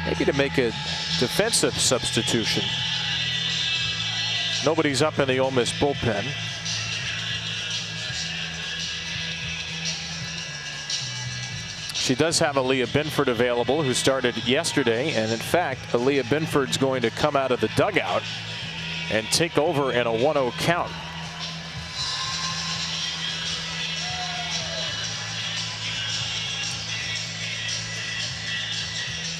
[SPEAKER 1] maybe to make a defensive substitution. Nobody's up in the Ole Miss bullpen. She does have Aaliyah Binford available, who started yesterday, and in fact, Aaliyah Binford's going to come out of the dugout and take over in a 1-0 count.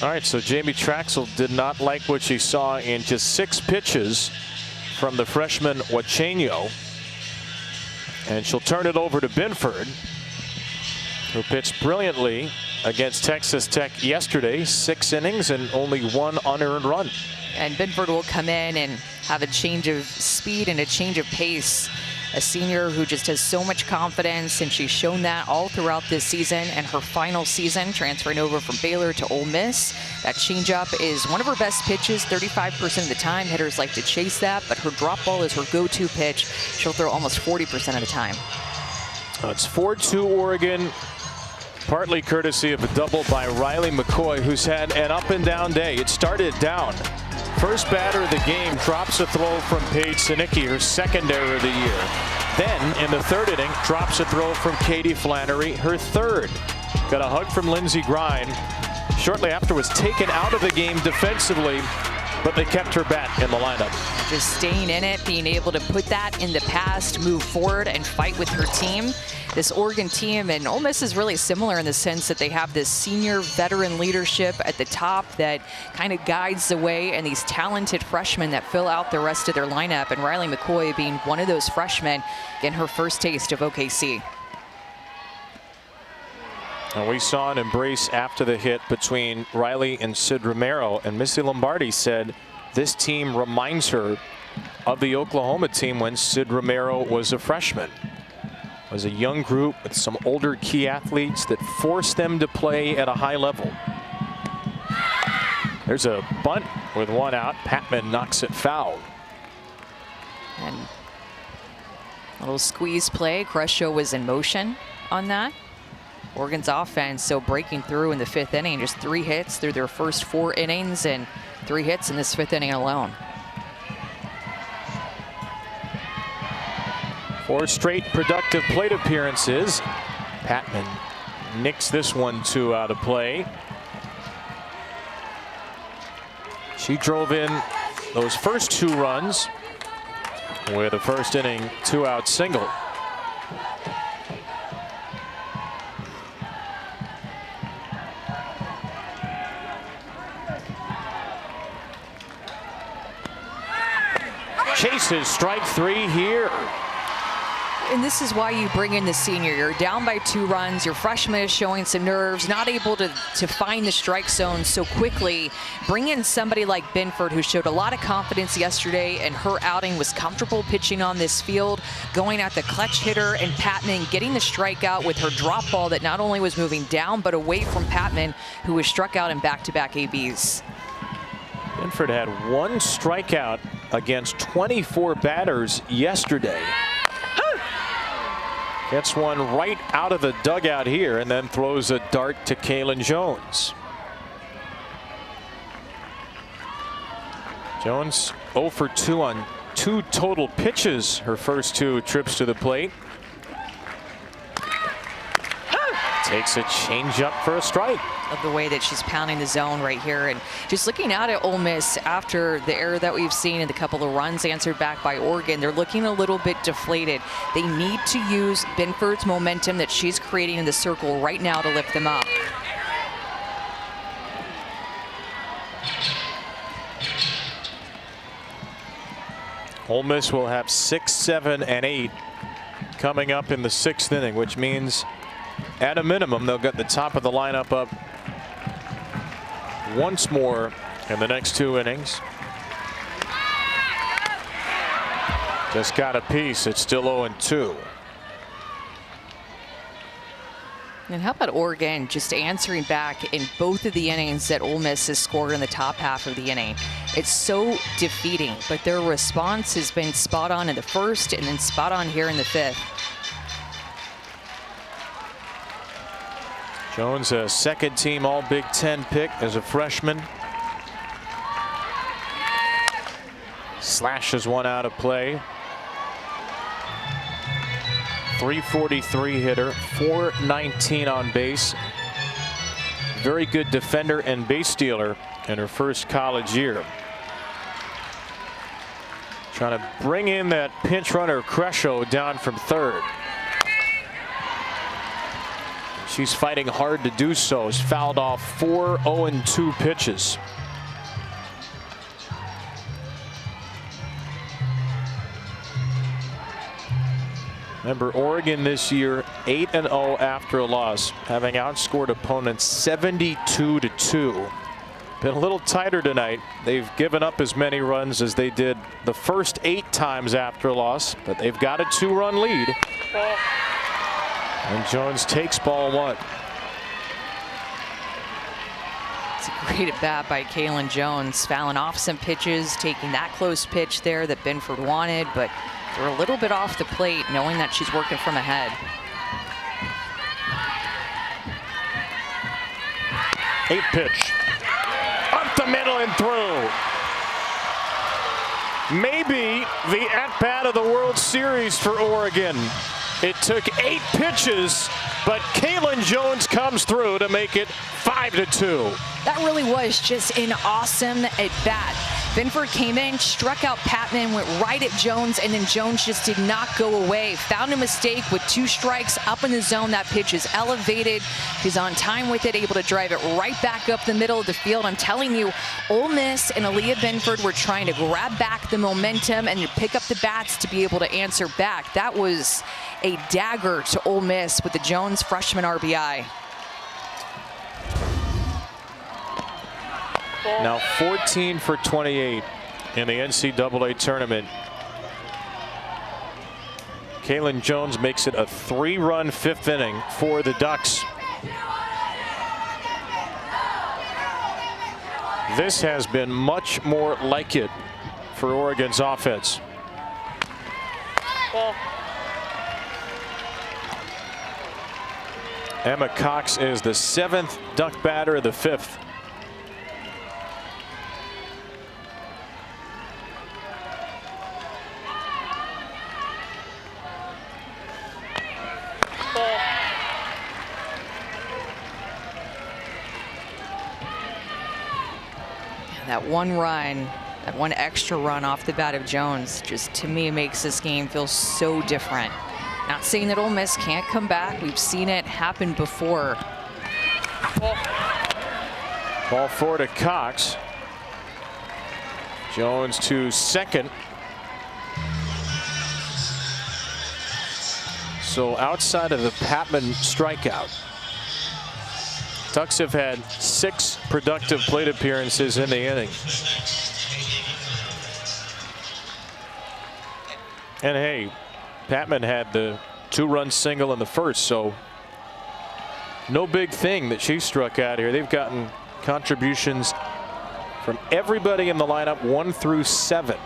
[SPEAKER 1] All right, so Jamie Traxel did not like what she saw in just 6 pitches from the freshman Huacheño. And she'll turn it over to Binford, who pitched brilliantly against Texas Tech yesterday. 6 innings and only 1 unearned run.
[SPEAKER 2] And Binford will come in and have a change of speed and a change of pace. A senior who just has so much confidence, and she's shown that all throughout this season and her final season, transferring over from Baylor to Ole Miss. That changeup is one of her best pitches 35% of the time. Hitters like to chase that, but her drop ball is her go-to pitch. She'll throw almost 40% of the time.
[SPEAKER 1] It's 4-2 Oregon, partly courtesy of a double by Riley McCoy, who's had an up and down day. It started down. First batter of the game drops a throw from Paige Sinicki, her second error of the year. Then in the third inning, drops a throw from Katie Flannery, her third. Got a hug from Lindsey Grind. Shortly after was taken out of the game defensively, but they kept her bat in the lineup.
[SPEAKER 2] Just staying in it, being able to put that in the past, move forward and fight with her team. This Oregon team and Ole Miss is really similar in the sense that they have this senior veteran leadership at the top that kind of guides the way, and these talented freshmen that fill out the rest of their lineup, and Riley McCoy being one of those freshmen getting her first taste of OKC.
[SPEAKER 1] And we saw an embrace after the hit between Riley and Sid Romero, and Missy Lombardi said this team reminds her of the Oklahoma team when Sid Romero was a freshman. It was a young group with some older key athletes that forced them to play at a high level. There's a bunt with 1 out. Patman knocks it foul.
[SPEAKER 2] And a little squeeze play. Crescio was in motion on that. Oregon's offense so breaking through in the 5th inning. Just 3 hits through their first 4 innings and 3 hits in this 5th inning alone.
[SPEAKER 1] 4 straight productive plate appearances. Patman nicks this one 2 out of play. She drove in those first 2 runs with a first inning 2-out single. Chases strike 3 here.
[SPEAKER 2] And this is why you bring in the senior. You're down by 2 runs. Your freshman is showing some nerves, not able to find the strike zone so quickly. Bring in somebody like Binford, who showed a lot of confidence yesterday, and her outing was comfortable pitching on this field, going at the clutch hitter, and Patman getting the strikeout with her drop ball that not only was moving down, but away from Patman, who was struck out in back-to-back ABs.
[SPEAKER 1] Binford had 1 strikeout against 24 batters yesterday. Gets one right out of the dugout here and then throws a dart to Kaylin Jones. Jones 0 for 2 on 2 total pitches her first 2 trips to the plate. Takes a changeup for a strike.
[SPEAKER 2] Of the way that she's pounding the zone right here, and just looking out at Ole Miss after the error that we've seen and the couple of runs answered back by Oregon, they're looking a little bit deflated. They need to use Binford's momentum that she's creating in the circle right now to lift them up.
[SPEAKER 1] Ole Miss will have 6, 7, and 8 coming up in the 6th inning, which means at a minimum they'll get the top of the lineup up once more in the next 2 innings. Just got a piece. It's still 0-2.
[SPEAKER 2] And how about Oregon just answering back in both of the innings that Ole Miss has scored in the top half of the inning? It's so defeating, but their response has been spot on in the 1st and then spot on here in the 5th.
[SPEAKER 1] Jones, a second-team All-Big Ten pick as a freshman. Slashes one out of play. 343 hitter, 419 on base. Very good defender and base stealer in her first college year. Trying to bring in that pinch runner Crescio down from 3rd. She's fighting hard to do so. Has fouled off 4 0-2 pitches. Remember, Oregon this year 8-0 after a loss, having outscored opponents 72-2. Been a little tighter tonight. They've given up as many runs as they did the first 8 times after a loss, but they've got a 2-run lead. And Jones takes ball 1.
[SPEAKER 2] It's a great at bat by Kaylin Jones, fouling off some pitches, taking that close pitch there that Binford wanted, but they're a little bit off the plate, knowing that she's working from ahead.
[SPEAKER 1] 8 pitch. Up the middle and through. Maybe the at-bat of the World Series for Oregon. It took 8 pitches, but Kaylin Jones comes through to make it 5-2.
[SPEAKER 2] That really was just an awesome at-bat. Binford came in, struck out Patman, went right at Jones, and then Jones just did not go away. Found a mistake with 2 strikes up in the zone. That pitch is elevated. He's on time with it, able to drive it right back up the middle of the field. I'm telling you, Ole Miss and Aaliyah Binford were trying to grab back the momentum and pick up the bats to be able to answer back. That was a dagger to Ole Miss with the Jones freshman RBI.
[SPEAKER 1] Now 14 for 28 in the NCAA tournament. Kaylin Jones makes it a 3-run 5th inning for the Ducks. This has been much more like it for Oregon's offense. Emma Cox is the 7th Duck batter of the 5th.
[SPEAKER 2] That 1 run, that 1 extra run off the bat of Jones, just to me makes this game feel so different. Not saying that Ole Miss can't come back. We've seen it happen before.
[SPEAKER 1] Ball 4 to Cox. Jones to 2nd. So outside of the Patman strikeout, Ducks have had 6 productive plate appearances in the inning. And hey, Patman had the 2-run single in the 1st, so no big thing that she struck out here. They've gotten contributions from everybody in the lineup 1 through 7.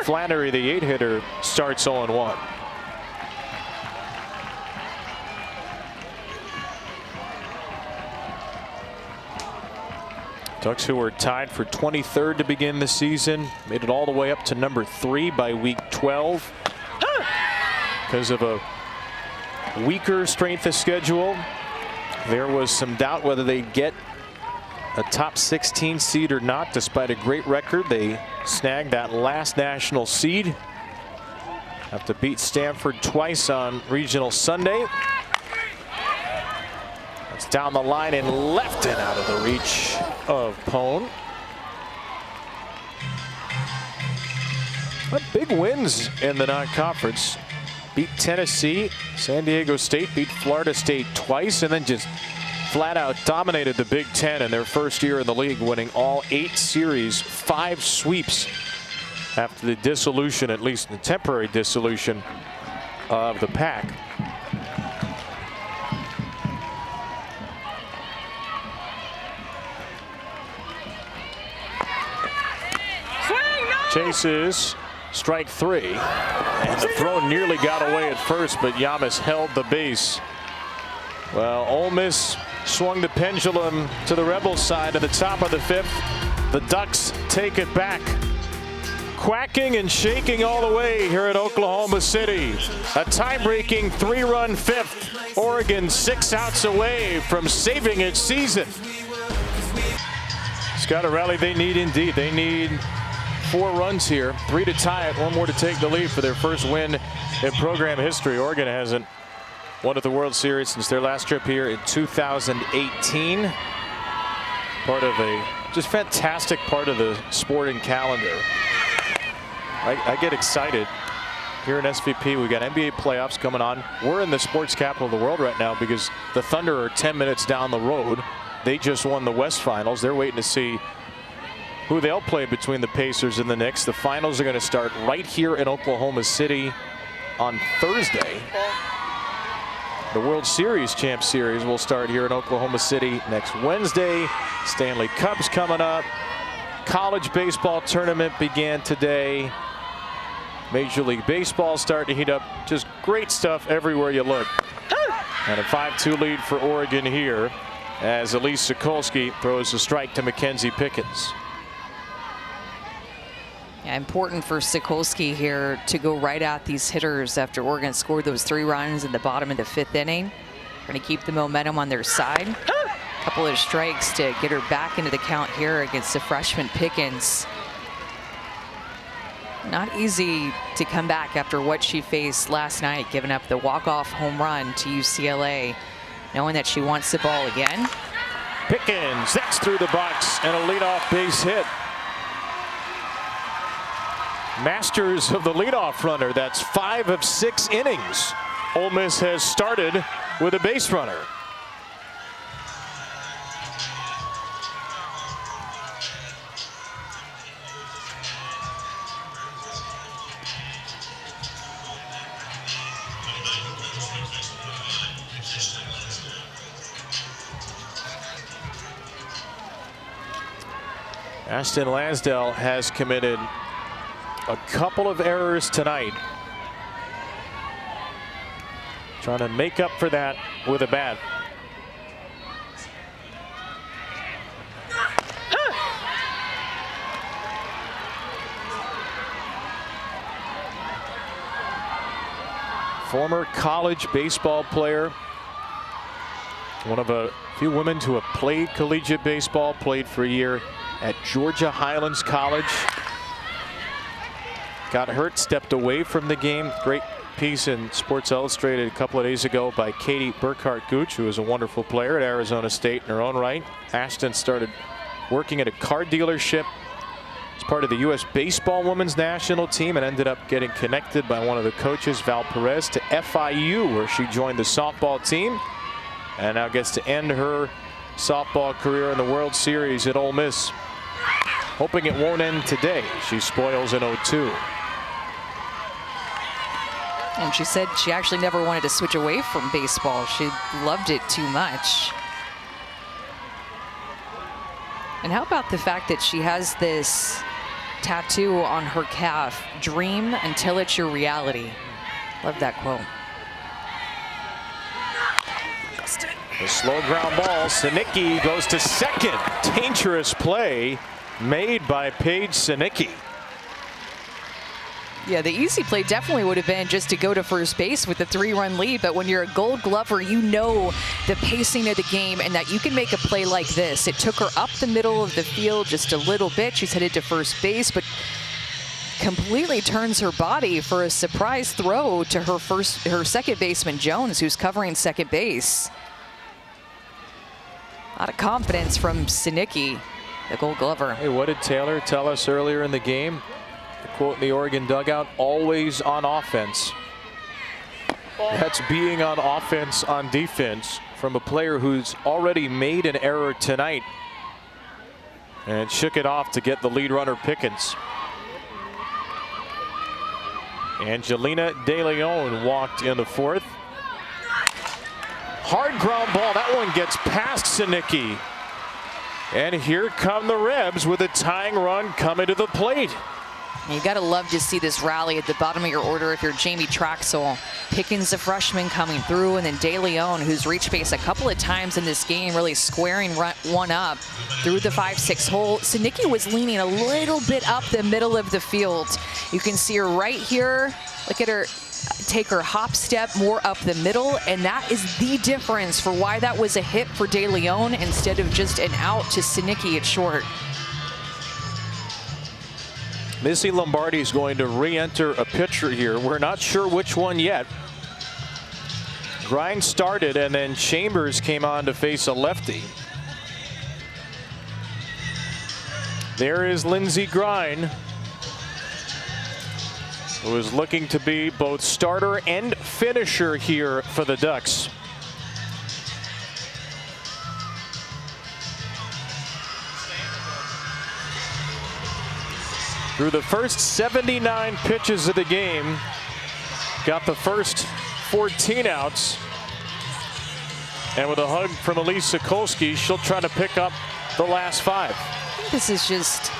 [SPEAKER 1] Flannery, the 8-hitter, starts 0-1. Ducks, who were tied for 23rd to begin the season, made it all the way up to number 3 by week 12 because of a weaker strength of schedule. There was some doubt whether they'd get a top 16 seed or not. Despite a great record, they snagged that last national seed. Have to beat Stanford twice on regional Sunday. It's down the line and left and out of the reach of Pone. But big wins in the non-conference. Beat Tennessee, San Diego State beat Florida State twice, and then just flat out dominated the Big Ten in their first year in the league, winning all 8 series, 5 sweeps after the dissolution, at least the temporary dissolution of the pack. Chases strike 3, and the throw nearly got away at first, but Yamas held the base. Well, Ole Miss swung the pendulum to the Rebels side at the top of the 5th. The Ducks take it back. Quacking and shaking all the way here at Oklahoma City. A tie-breaking 3-run 5th. Oregon 6 outs away from saving its season. It's got a rally they need indeed. They need 4 runs here, 3 to tie it, 1 more to take the lead for their first win in program history. Oregon hasn't won at the World Series since their last trip here in 2018. Part of a just fantastic part of the sporting calendar. I get excited here in SVP. We got NBA playoffs coming on. We're in the sports capital of the world right now because the Thunder are 10 minutes down the road. They just won the West Finals. They're waiting to see who they'll play between the Pacers and the Knicks. The finals are going to start right here in Oklahoma City on Thursday. The World Series Champ Series will start here in Oklahoma City next Wednesday. Stanley Cup's coming up. College baseball tournament began today. Major League Baseball starting to heat up. Just great stuff everywhere you look. And a 5-2 lead for Oregon here as Elise Sokolsky throws a strike to Mackenzie Pickens.
[SPEAKER 2] Yeah, important for Sokolsky here to go right at these hitters after Oregon scored those 3 runs in the bottom of the 5th inning. Going to keep the momentum on their side. A couple of strikes to get her back into the count here against the freshman Pickens. Not easy to come back after what she faced last night, giving up the walk-off home run to UCLA, knowing that she wants the ball again.
[SPEAKER 1] Pickens, that's through the box and a leadoff base hit. Masters of the leadoff runner. That's 5 of 6 innings Ole Miss has started with a base runner. Ashton Lansdale has committed a couple of errors tonight. Trying to make up for that with a bat. Former college baseball player. One of a few women to have played collegiate baseball, played for a year at Georgia Highlands College. Got hurt, stepped away from the game. Great piece in Sports Illustrated a couple of days ago by Katie Burkhart-Gooch, who is a wonderful player at Arizona State in her own right. Ashton started working at a car dealership as part of the U.S. Baseball Women's National Team and ended up getting connected by one of the coaches, Val Perez, to FIU, where she joined the softball team and now gets to end her softball career in the World Series at Ole Miss. Hoping it won't end today. She spoils in 0-2.
[SPEAKER 2] And she said she actually never wanted to switch away from baseball. She loved it too much. And how about the fact that she has this tattoo on her calf, "Dream until it's your reality." Love that quote.
[SPEAKER 1] A slow ground ball. Sinicki goes to second. Dangerous play made by Paige Sinicki.
[SPEAKER 2] Yeah, the easy play definitely would have been just to go to first base with the 3-run lead. But when you're a Gold Glover, you know the pacing of the game and that you can make a play like this. It took her up the middle of the field just a little bit. She's headed to first base, but completely turns her body for a surprise throw to her second baseman, Jones, who's covering second base. A lot of confidence from Sinicki, the Gold Glover.
[SPEAKER 1] Hey, what did Taylor tell us earlier in the game? The quote in the Oregon dugout, always on offense. That's being on offense on defense from a player who's already made an error tonight and shook it off to get the lead runner Pickens. Angelina De Leon walked in the fourth. Hard ground ball. That one gets past Sinicki. And here come the Rebs with a tying run coming to the plate.
[SPEAKER 2] You got to love to see this rally at the bottom of your order if you're Jamie Traxel. Pickens, the freshman, coming through, and then De Leon, who's reached base a couple of times in this game, really squaring one up through the 5-6 hole. Sinicki was leaning a little bit up the middle of the field. You can see her right here. Look at her take her hop step more up the middle, and that is the difference for why that was a hit for De Leon instead of just an out to Sinicki at short.
[SPEAKER 1] Missy Lombardi is going to re-enter a pitcher here. We're not sure which one yet. Grind started, and then Chambers came on to face a lefty. There is Lindsey Grind, who is looking to be both starter and finisher here for the Ducks. Through the first 79 pitches of the game, got the first 14 outs. And with a hug from Elise Sokolsky, she'll try to pick up the last 5.
[SPEAKER 2] This is just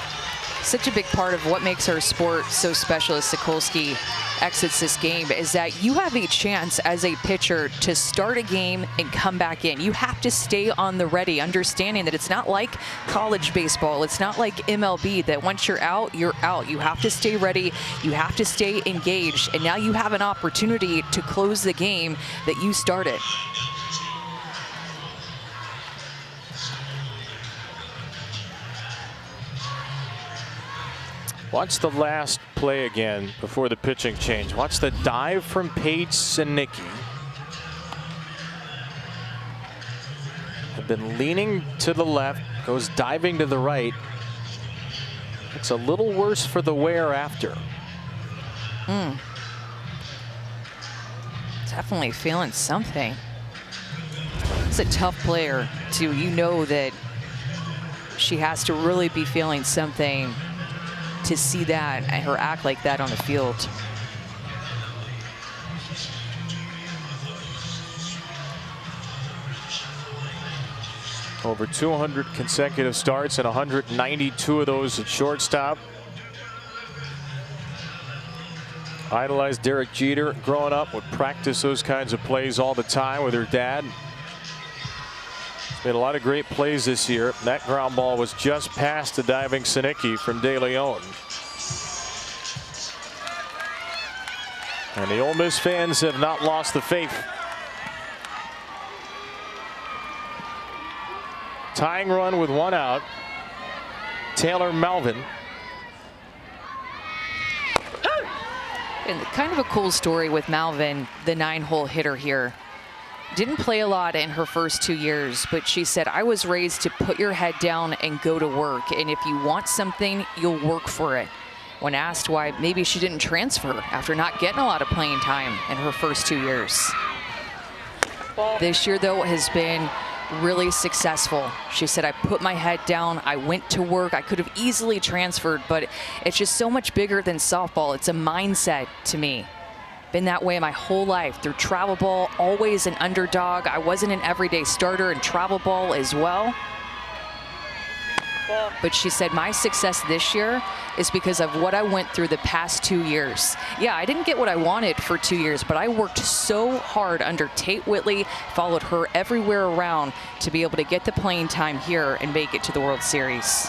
[SPEAKER 2] such a big part of what makes our sport so special as Sokolsky exits this game, is that you have a chance as a pitcher to start a game and come back in. You have to stay on the ready, understanding that it's not like college baseball. It's not like MLB that once you're out, you're out. You have to stay ready. You have to stay engaged. And now you have an opportunity to close the game that you started.
[SPEAKER 1] Watch the last play again before the pitching change. Watch the dive from Paige Sinicki. Have been leaning to the left, goes diving to the right. It's a little worse for the wear after.
[SPEAKER 2] Definitely feeling something. It's a tough player too. You know that she has to really be feeling something to see that and her act like that on the field.
[SPEAKER 1] Over 200 consecutive starts and 192 of those at shortstop. Idolized Derek Jeter growing up, would practice those kinds of plays all the time with her dad. Made a lot of great plays this year. That ground ball was just past the diving Sinicki from De Leon. And the Ole Miss fans have not lost the faith. Tying run with 1 out. Taylor Melvin.
[SPEAKER 2] And kind of a cool story with Malvin, the 9-hole hitter here. Didn't play a lot in her first 2 years, but she said, I was raised to put your head down and go to work. And if you want something, you'll work for it. When asked why maybe she didn't transfer after not getting a lot of playing time in her first 2 years. This year, though, has been really successful. She said, I put my head down, I went to work. I could have easily transferred, but it's just so much bigger than softball. It's a mindset to me. Been that way my whole life. Through travel ball, always an underdog. I wasn't an everyday starter in travel ball as well. But she said, my success this year is because of what I went through the past 2 years. Yeah, I didn't get what I wanted for 2 years, but I worked so hard under Tate Whitley, followed her everywhere around to be able to get the playing time here and make it to the World Series.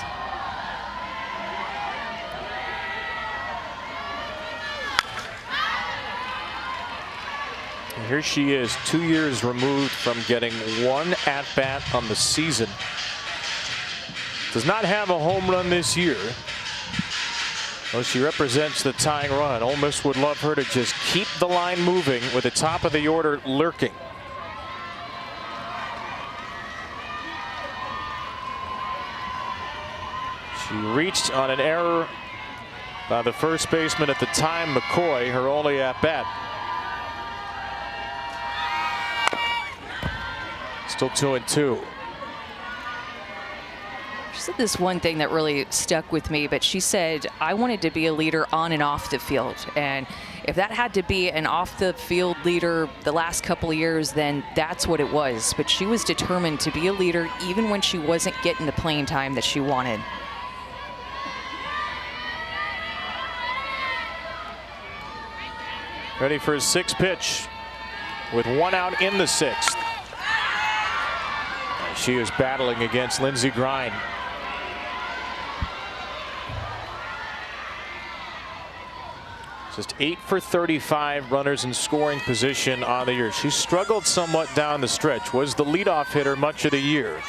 [SPEAKER 1] And here she is, 2 years removed from getting one at-bat on the season. Does not have a home run this year. Well, she represents the tying run. Ole Miss would love her to just keep the line moving with the top of the order lurking. She reached on an error by the first baseman at the time, McCoy, her only at-bat. Still 2-2.
[SPEAKER 2] She said this one thing that really stuck with me, but she said, I wanted to be a leader on and off the field. And if that had to be an off the field leader the last couple of years, then that's what it was. But she was determined to be a leader even when she wasn't getting the playing time that she wanted.
[SPEAKER 1] Ready for his sixth pitch with one out in the sixth. She is battling against Lindsey Grine. Just 8 for 35 runners in scoring position on the year. She struggled somewhat down the stretch, was the leadoff hitter much of the year,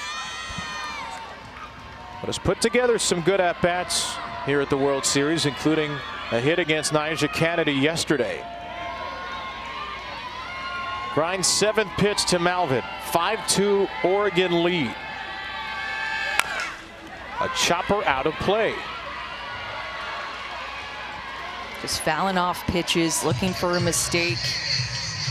[SPEAKER 1] but has put together some good at-bats here at the World Series, including a hit against Nyjah Kennedy yesterday. Grine's seventh pitch to Malvin. 5-2 Oregon lead. A chopper out of play.
[SPEAKER 2] Just fouling off pitches, looking for a mistake,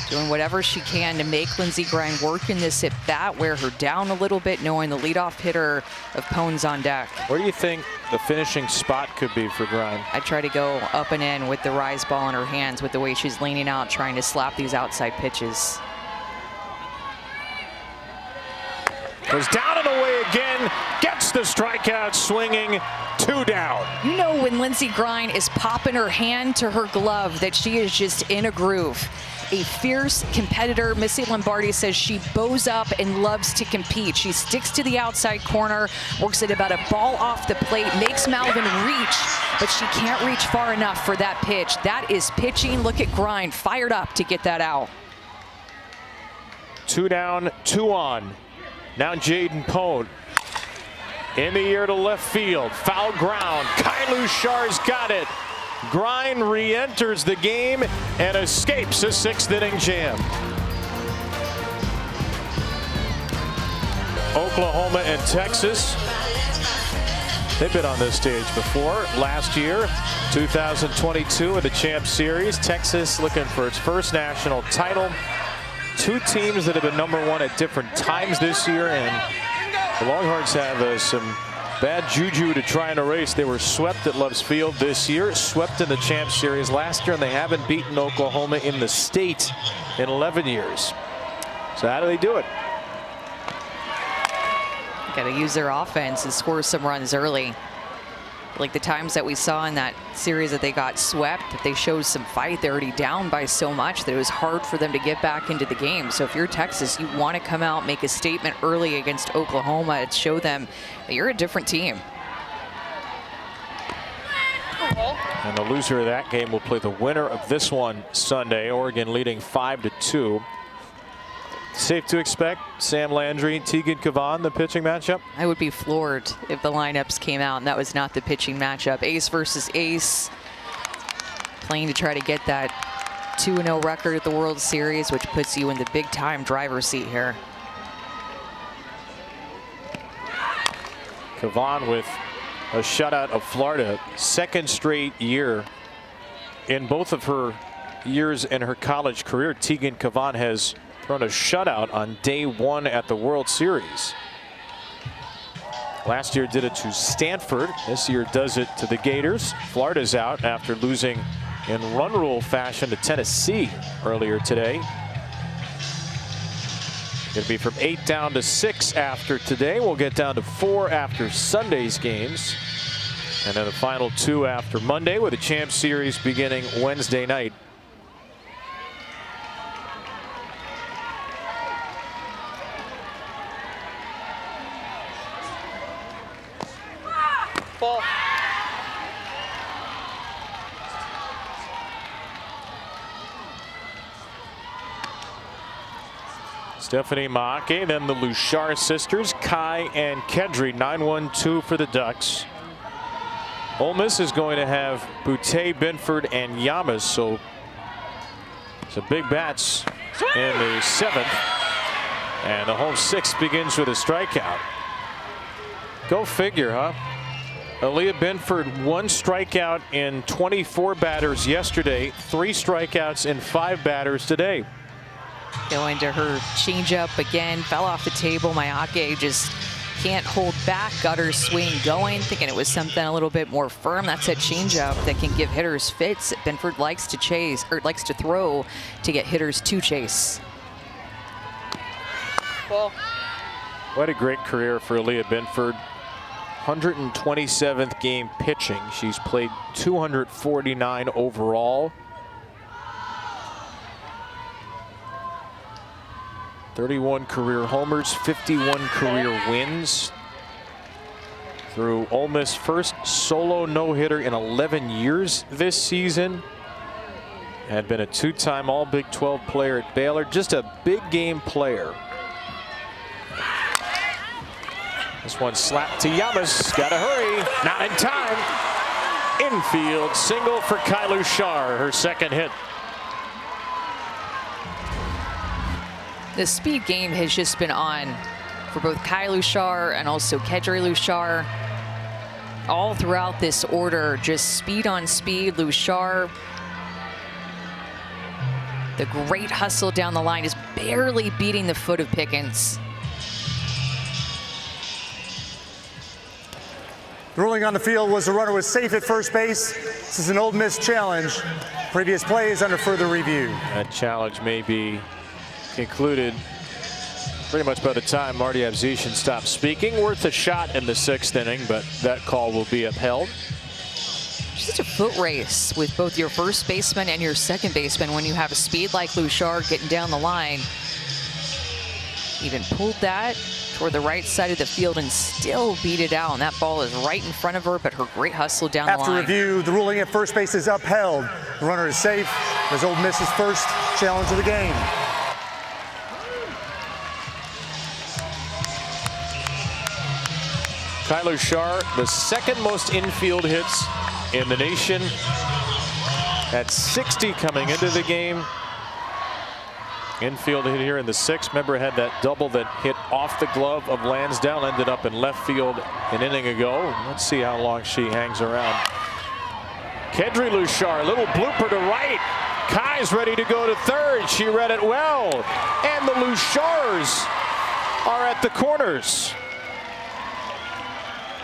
[SPEAKER 2] doing whatever she can to make Lindsey Grine work in this at bat, wear her down a little bit, knowing the leadoff hitter of Pone's on deck.
[SPEAKER 1] Where do you think the finishing spot could be for Grine?
[SPEAKER 2] I try to go up and in with the rise ball in her hands, with the way she's leaning out, trying to slap these outside pitches.
[SPEAKER 1] Goes down and away again, gets the strikeout, swinging, 2 down.
[SPEAKER 2] You know when Lindsey Grine is popping her hand to her glove that she is just in a groove. A fierce competitor. Missy Lombardi says she bows up and loves to compete. She sticks to the outside corner, works it about a ball off the plate, makes Malvin reach, but she can't reach far enough for that pitch. That is pitching. Look at Grine, fired up to get that out.
[SPEAKER 1] 2 down, 2 on. Now Jaden Pone in the air to left field. Foul ground. Kylu Shar's got it. Grine re-enters the game and escapes a 6th inning jam. Oklahoma and Texas. They've been on this stage before. Last year, 2022 in the Champ Series. Texas looking for its first national title. 2 teams that have been #1 at different times this year, and the Longhorns have some bad juju to try and erase. They were swept at Love's Field this year, swept in the Champ Series last year, and they haven't beaten Oklahoma in the state in 11 years. So how do they do it?
[SPEAKER 2] Got to use their offense and score some runs early. Like the times that we saw in that series that they got swept, that they showed some fight. They're already down by so much that it was hard for them to get back into the game. So if you're Texas, you want to come out, make a statement early against Oklahoma and show them that you're a different team.
[SPEAKER 1] And the loser of that game will play the winner of this one Sunday. Oregon leading 5-2. Safe to expect Sam Landry, Tegan Cavan, the pitching matchup?
[SPEAKER 2] I would be floored if the lineups came out and that was not the pitching matchup. Ace versus ace. Playing to try to get that 2-0 record at the World Series, which puts you in the big-time driver's seat here.
[SPEAKER 1] Cavan with a shutout of Florida. 2nd straight year in both of her years in her college career. Tegan Cavan has thrown a shutout on day 1 at the World Series. Last year did it to Stanford. This year does it to the Gators. Florida's out after losing in run rule fashion to Tennessee earlier today. Going to be from 8 down to 6 after today. We'll get down to 4 after Sunday's games. And then the final 2 after Monday, with the Champ Series beginning Wednesday night.
[SPEAKER 6] Ball.
[SPEAKER 1] Stephanie Maake, then the Luchar sisters, Kai and Kedri, 9-1-2 for the Ducks. Ole Miss is going to have Boutte, Binford, and Yamas, so some big bats in the 7th. And the home 6th begins with a strikeout. Go figure, huh? Aaliyah Binford, 1 strikeout in 24 batters yesterday, 3 strikeouts in 5 batters today.
[SPEAKER 2] Going to her changeup again, fell off the table. Maake just can't hold back, got her swing going, thinking it was something a little bit more firm. That's a changeup that can give hitters fits. Binford likes to chase, or likes to throw to get hitters to chase.
[SPEAKER 6] Ball.
[SPEAKER 1] What a great career for Aaliyah Binford. 127th game pitching. She's played 249 overall. 31 career homers, 51 career wins. Through Ole Miss' first solo no-hitter in 11 years this season. Had been a 2-time All Big 12 player at Baylor. Just a big game player. This one slapped to Yamas. Gotta hurry. Not in time. Infield single for Kai Luchar, her 2nd hit.
[SPEAKER 2] The speed game has just been on for both Kai Luchar and also Kedri Luchar. All throughout this order, just speed on speed. Luchar, the great hustle down the line, is barely beating the foot of Pickens.
[SPEAKER 3] The ruling on the field was the runner was safe at first base. This is an Ole Miss challenge. Previous play is under further review.
[SPEAKER 1] That challenge may be concluded pretty much by the time Marty Abzishin stops speaking. Worth a shot in the 6th inning, but that call will be upheld.
[SPEAKER 2] Just a foot race with both your first baseman and your second baseman when you have a speed like Luchar getting down the line. Even pulled that toward the right side of the field and still beat it out. And that ball is right in front of her, but her great hustle down the line.
[SPEAKER 3] After review, the ruling at first base is upheld. The runner is safe as Ole Miss's first challenge of the game.
[SPEAKER 1] Kai Luchar, the 2nd most infield hits in the nation. At 60 coming into the game. Infield hit here in the 6th. Remember, had that double that hit off the glove of Lansdowne, ended up in left field an inning ago. Let's see how long she hangs around. Kedri Luchar, little blooper to right. Kai's ready to go to 3rd. She read it well. And the Luchars are at the corners.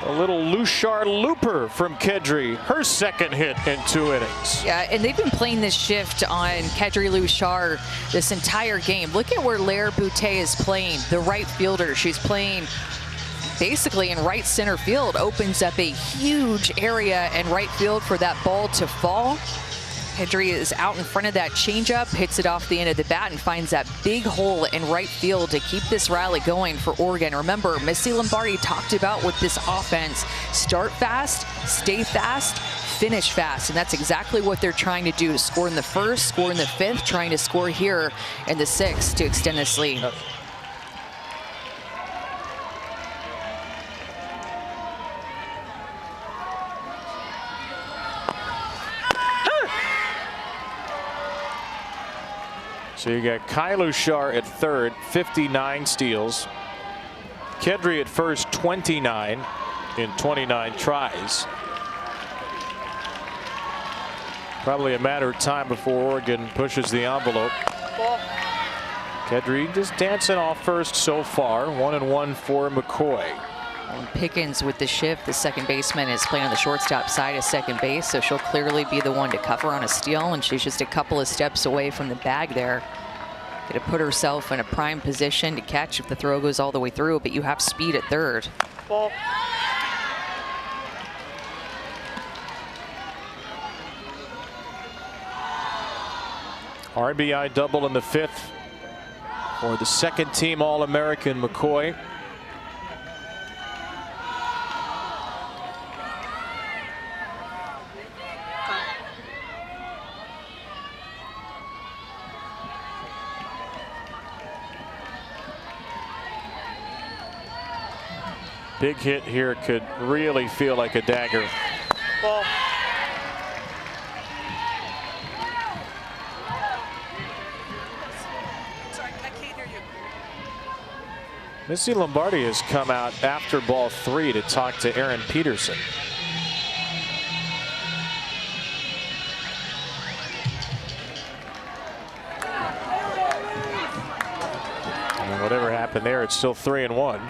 [SPEAKER 1] A little Luchar looper from Kedri, her 2nd hit in 2 innings.
[SPEAKER 2] Yeah, and they've been playing this shift on Kedri Luchar this entire game. Look at where Lair Boutte is playing, the right fielder. She's playing basically in right center field. Opens up a huge area in right field for that ball to fall. Kedri is out in front of that changeup, hits it off the end of the bat, and finds that big hole in right field to keep this rally going for Oregon. Remember, Missy Lombardi talked about with this offense, start fast, stay fast, finish fast, and that's exactly what they're trying to do. Score in the 1st, score in the 5th, trying to score here in the 6th to extend this lead.
[SPEAKER 1] So you got Kai Luchar at 3rd, 59 steals. Kedri at 1st, 29 in 29 tries. Probably a matter of time before Oregon pushes the envelope.
[SPEAKER 6] Ball.
[SPEAKER 1] Kedri just dancing off 1st so far. 1-1 for McCoy.
[SPEAKER 2] Pickens with the shift, the 2nd baseman is playing on the shortstop side of 2nd base, so she'll clearly be the one to cover on a steal, and she's just a couple of steps away from the bag there. Going to put herself in a prime position to catch if the throw goes all the way through, but you have speed at 3rd.
[SPEAKER 6] Ball.
[SPEAKER 1] RBI double in the 5th for the 2nd team All-American McCoy. Big hit here could really feel like a dagger.
[SPEAKER 6] Ball.
[SPEAKER 1] Missy Lombardi has come out after ball 3 to talk to Aaron Peterson. And whatever happened there, it's still 3-1.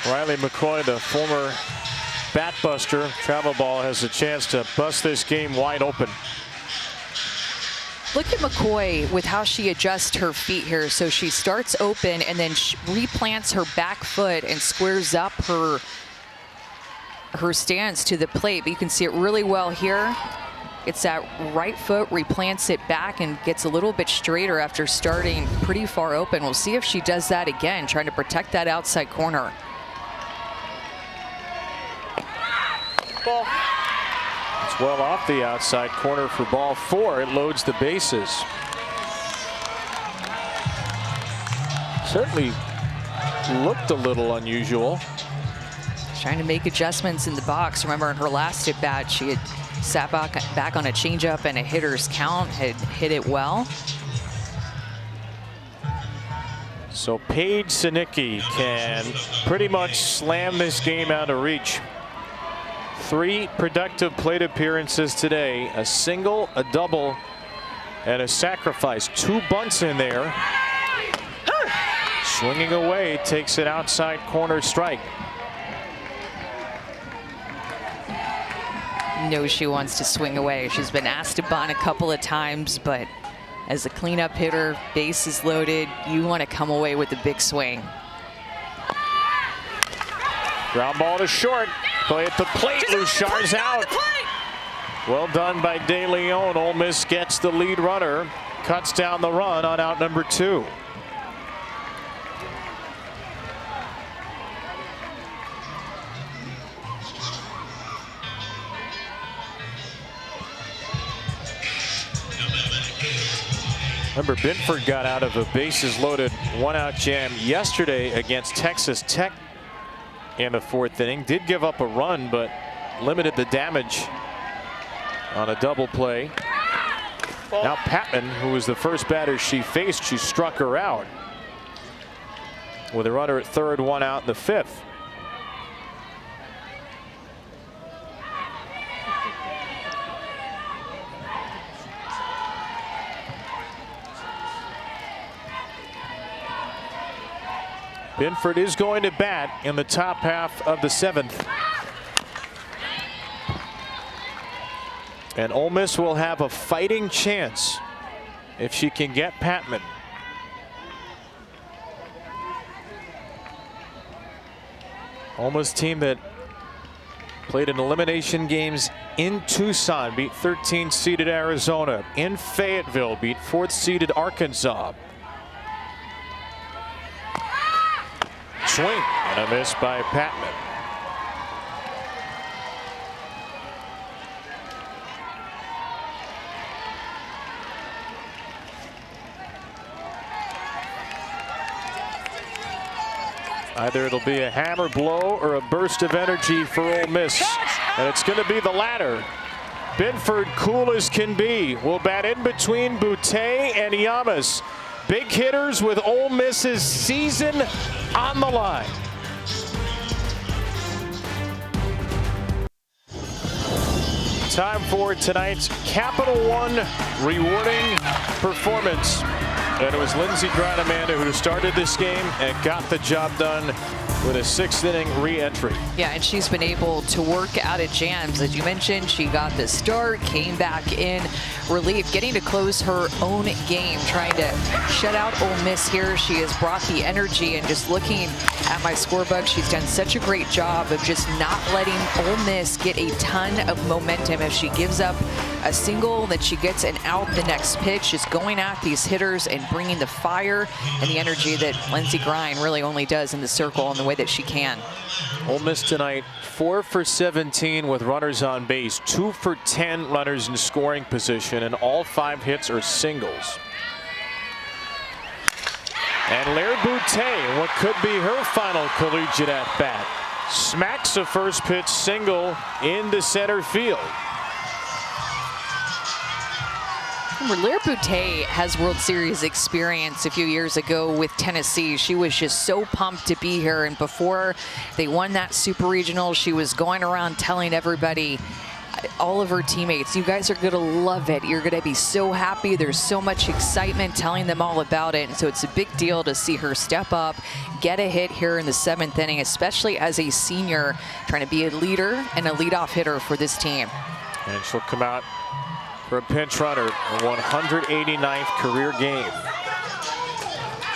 [SPEAKER 1] Riley McCoy, the former bat buster, travel ball, has a chance to bust this game wide open.
[SPEAKER 2] Look at McCoy with how she adjusts her feet here. So she starts open and then replants her back foot and squares up her stance to the plate. But you can see it really well here. It's that right foot, replants it back and gets a little bit straighter after starting pretty far open. We'll see if she does that again, trying to protect that outside corner.
[SPEAKER 6] Ball.
[SPEAKER 1] It's well off the outside corner for ball 4. It loads the bases. Certainly looked a little unusual.
[SPEAKER 2] Trying to make adjustments in the box. Remember in her last at bat, she had sat back on a changeup and a hitter's count, had hit it well.
[SPEAKER 1] So Paige Sinicki can pretty much slam this game out of reach. 3 productive plate appearances today, a single, a double, and a sacrifice. 2 bunts in there. Swinging away, takes an outside corner strike.
[SPEAKER 2] Knows she wants to swing away. She's been asked to bunt a couple of times, but as a cleanup hitter, base is loaded, you want to come away with a big swing.
[SPEAKER 1] Ground ball to short. Play at the plate. Luchard's out. Well done by De Leon. Ole Miss gets the lead runner. Cuts down the run on out number 2. Remember, Binford got out of a bases loaded 1-out jam yesterday against Texas Tech in the 4th inning. Did give up a run, but limited the damage on a double play. Now Patman, who was the first batter she faced, she struck her out with a runner at 3rd, 1 out in the 5th. Binford is going to bat in the top half of the 7th. And Ole Miss will have a fighting chance if she can get Patman. Ole Miss team that played in elimination games in Tucson, beat 13th-seeded Arizona. In Fayetteville, beat 4th-seeded Arkansas. Swing and a miss by Patman. Either it'll be a hammer blow or a burst of energy for Ole Miss, and it's going to be the latter. Binford, cool as can be, will bat in between Boutte and Yamas. Big hitters with Ole Miss's season on the line. Time for tonight's Capital One rewarding performance. And it was Lindsey Gradamanda who started this game and got the job done with a 6th inning re-entry.
[SPEAKER 2] Yeah, and she's been able to work out of jams. As you mentioned, she got the start, came back in relief, getting to close her own game, trying to shut out Ole Miss here. She has brought the energy, and just looking at my scorebook, she's done such a great job of just not letting Ole Miss get a ton of momentum. If she gives up a single, then she gets an out the next pitch, just going at these hitters and bringing the fire and the energy that Lindsey Grine really only does in the circle in the way that she can.
[SPEAKER 1] Ole Miss tonight 4 for 17 with runners on base, 2 for 10 runners in scoring position, and all 5 hits are singles. And Lair Boutte, what could be her final collegiate at bat, smacks a first pitch single into center field.
[SPEAKER 2] Lair Boutte has World Series experience a few years ago with Tennessee. She was just so pumped to be here, and before they won that Super Regional, she was going around telling everybody, all of her teammates, you guys are going to love it. You're going to be so happy. There's so much excitement, telling them all about it. And so it's a big deal to see her step up, get a hit here in the 7th inning, especially as a senior, trying to be a leader and a leadoff hitter for this team.
[SPEAKER 1] And she'll come out for a pinch runner, a 189th career game.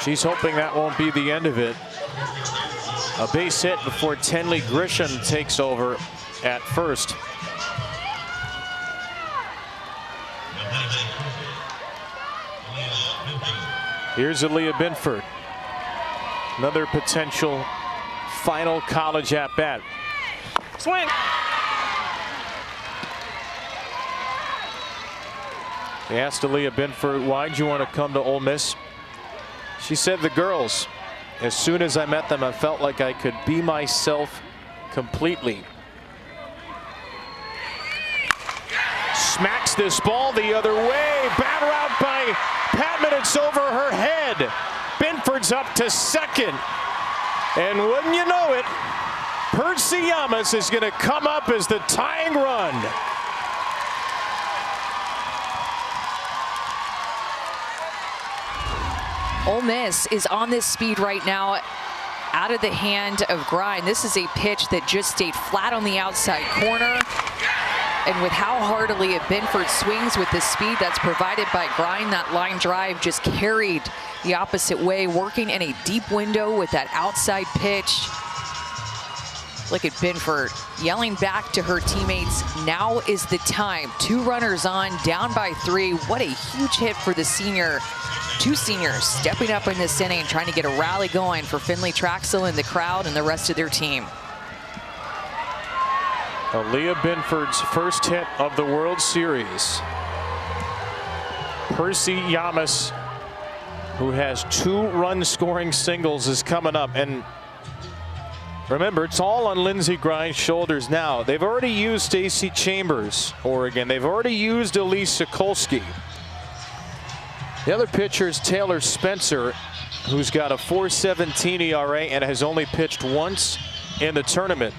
[SPEAKER 1] She's hoping that won't be the end of it. A base hit before Tenley Grisham takes over at first. Here's Aaliyah Binford. Another potential final college at bat.
[SPEAKER 6] Swing.
[SPEAKER 1] They asked Aaliyah Binford, why'd you want to come to Ole Miss? She said, the girls. As soon as I met them, I felt like I could be myself completely. Smacks this ball the other way. Batter out by Patman. It's over her head. Binford's up to second. And wouldn't you know it, Percy Yamas is going to come up as the tying run.
[SPEAKER 2] Ole Miss is on this speed right now, out of the hand of Grine. This is a pitch that just stayed flat on the outside corner. And with how hard Aaliyah Binford swings with the speed that's provided by Grine, that line drive just carried the opposite way, working in a deep window with that outside pitch. Look at Binford yelling back to her teammates, now is the time. 2 runners on, down by 3. What a huge hit for the senior. 2 seniors stepping up in this inning, trying to get a rally going for Finley Traxel and the crowd and the rest of their team.
[SPEAKER 1] Aaliyah Binford's first hit of the World Series. Percy Yamas, who has 2 run scoring singles, is coming up. And remember, it's all on Lindsey Grine's shoulders now. They've already used Stacey Chambers, Oregon. They've already used Elise Sokolsky. The other pitcher is Taylor Spencer, who's got a 4.17 ERA and has only pitched once in the tournament.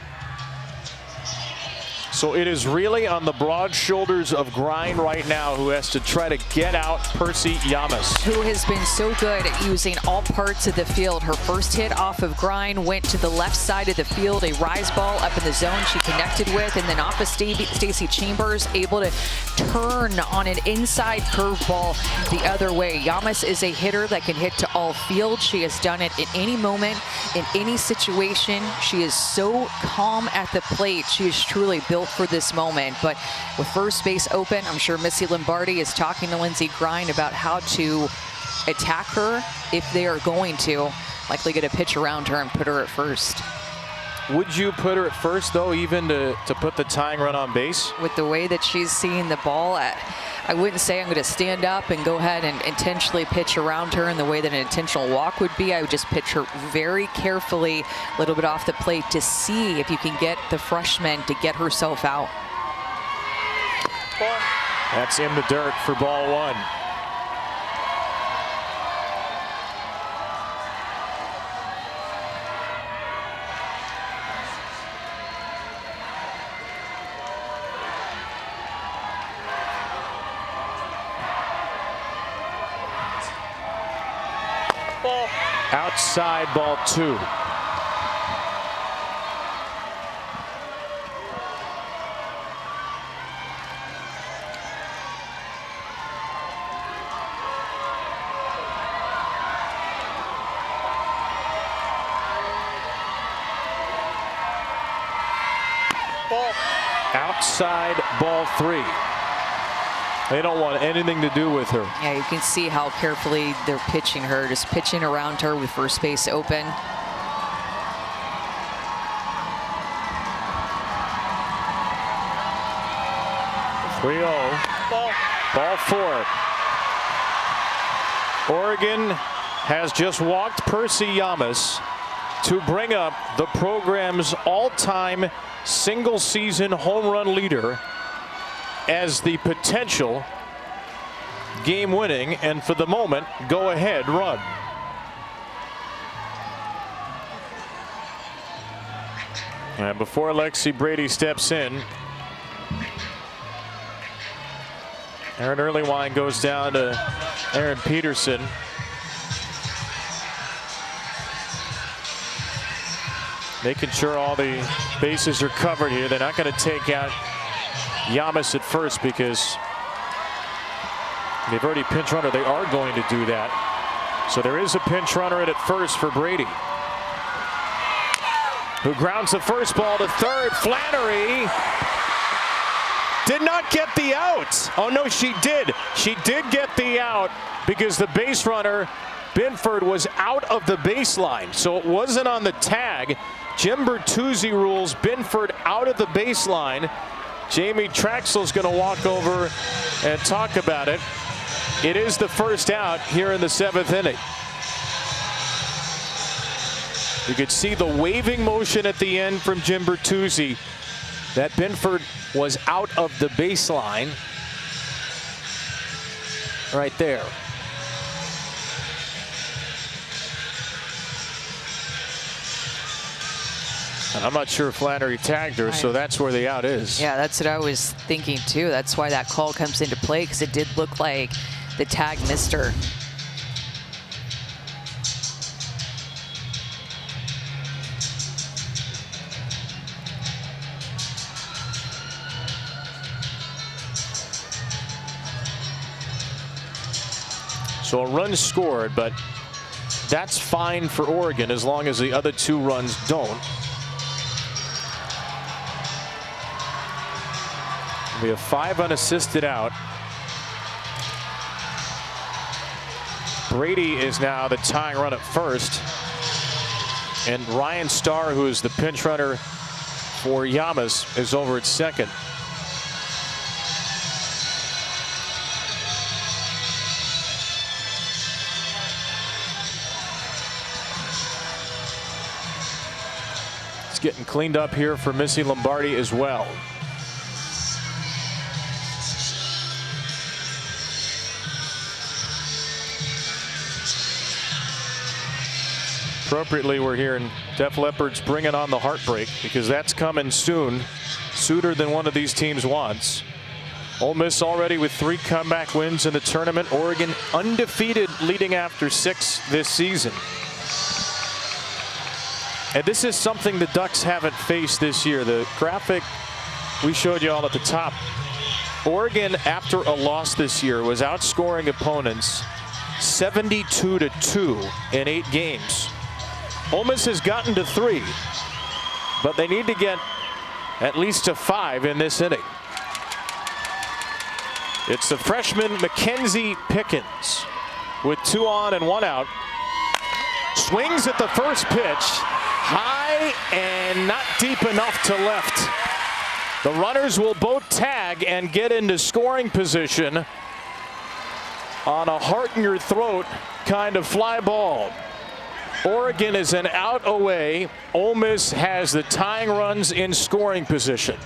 [SPEAKER 1] So it is really on the broad shoulders of Grine right now, who has to try to get out Percy Yamas,
[SPEAKER 2] who has been so good at using all parts of the field. Her first hit off of Grine went to the left side of the field, a rise ball up in the zone she connected with, and then off of Stacey Chambers, able to turn on an inside curveball the other way. Yamas is a hitter that can hit to all field. She has done it in any moment, in any situation. She is so calm at the plate. She is truly built for this moment. But with first base open, I'm sure Missy Lombardi is talking to Lindsey Grine about how to attack her if they are going to. Likely get a pitch around her and put her at first.
[SPEAKER 1] Would you put her at first, though, even to put the tying run on base?
[SPEAKER 2] With the way that she's seeing the ball, I wouldn't say I'm going to stand up and go ahead and intentionally pitch around her in the way that an intentional walk would be. I would just pitch her very carefully, a little bit off the plate, to see if you can get the freshman to get herself out.
[SPEAKER 1] That's in the dirt for ball 1.
[SPEAKER 6] Ball.
[SPEAKER 1] Outside, ball 2.
[SPEAKER 6] Ball.
[SPEAKER 1] Outside ball 3. They don't want anything to do with her.
[SPEAKER 2] Yeah, you can see how carefully they're pitching her, just pitching around her with first base open.
[SPEAKER 6] Ball.
[SPEAKER 1] Ball 4. Oregon has just walked Percy Yamas to bring up the program's all-time single-season home run leader as the potential game-winning and, for the moment, go-ahead run. And before Lexi Brady steps in, Aaron Earlywine goes down to Aaron Peterson. Making sure all the bases are covered here. They're not going to take out Yamas at first because they've already pinch runner. They are going to do that. So there is a pinch runner at first for Brady, who grounds the first ball to third. Flannery did not get the out. Oh no, she did. She did get the out because the base runner, Binford, was out of the baseline. So it wasn't on the tag. Jim Bertuzzi rules Binford out of the baseline. Jamie Traxel's going to walk over and talk about it. It is the first out here in the 7th inning. You could see the waving motion at the end from Jim Bertuzzi that Binford was out of the baseline right there. And I'm not sure Flannery tagged her, so that's where the out is.
[SPEAKER 2] Yeah, that's what I was thinking too. That's why that call comes into play, because it did look like the tag missed her.
[SPEAKER 1] So a run scored, but that's fine for Oregon as long as the other 2 runs don't. We have 5 unassisted out. Brady is now the tying run at first. And Ryan Starr, who is the pinch runner for Yamas, is over at second. It's getting cleaned up here for Missy Lombardi as well. Appropriately, we're hearing Def Leppard's Bringing on the Heartbreak, because that's coming soon, sooner than one of these teams wants. Ole Miss already with 3 comeback wins in the tournament. Oregon undefeated leading after 6 this season. And this is something the Ducks haven't faced this year. The graphic we showed you all at the top. Oregon, after a loss this year, was outscoring opponents 72-2 in 8 games. Ole Miss has gotten to 3, but they need to get at least to 5 in this inning. It's the freshman Mackenzie Pickens with 2 on and 1 out. Swings at the first pitch, high and not deep enough to left. The runners will both tag and get into scoring position on a heart in your throat kind of fly ball. Oregon is an out away. Ole Miss has the tying runs in scoring position.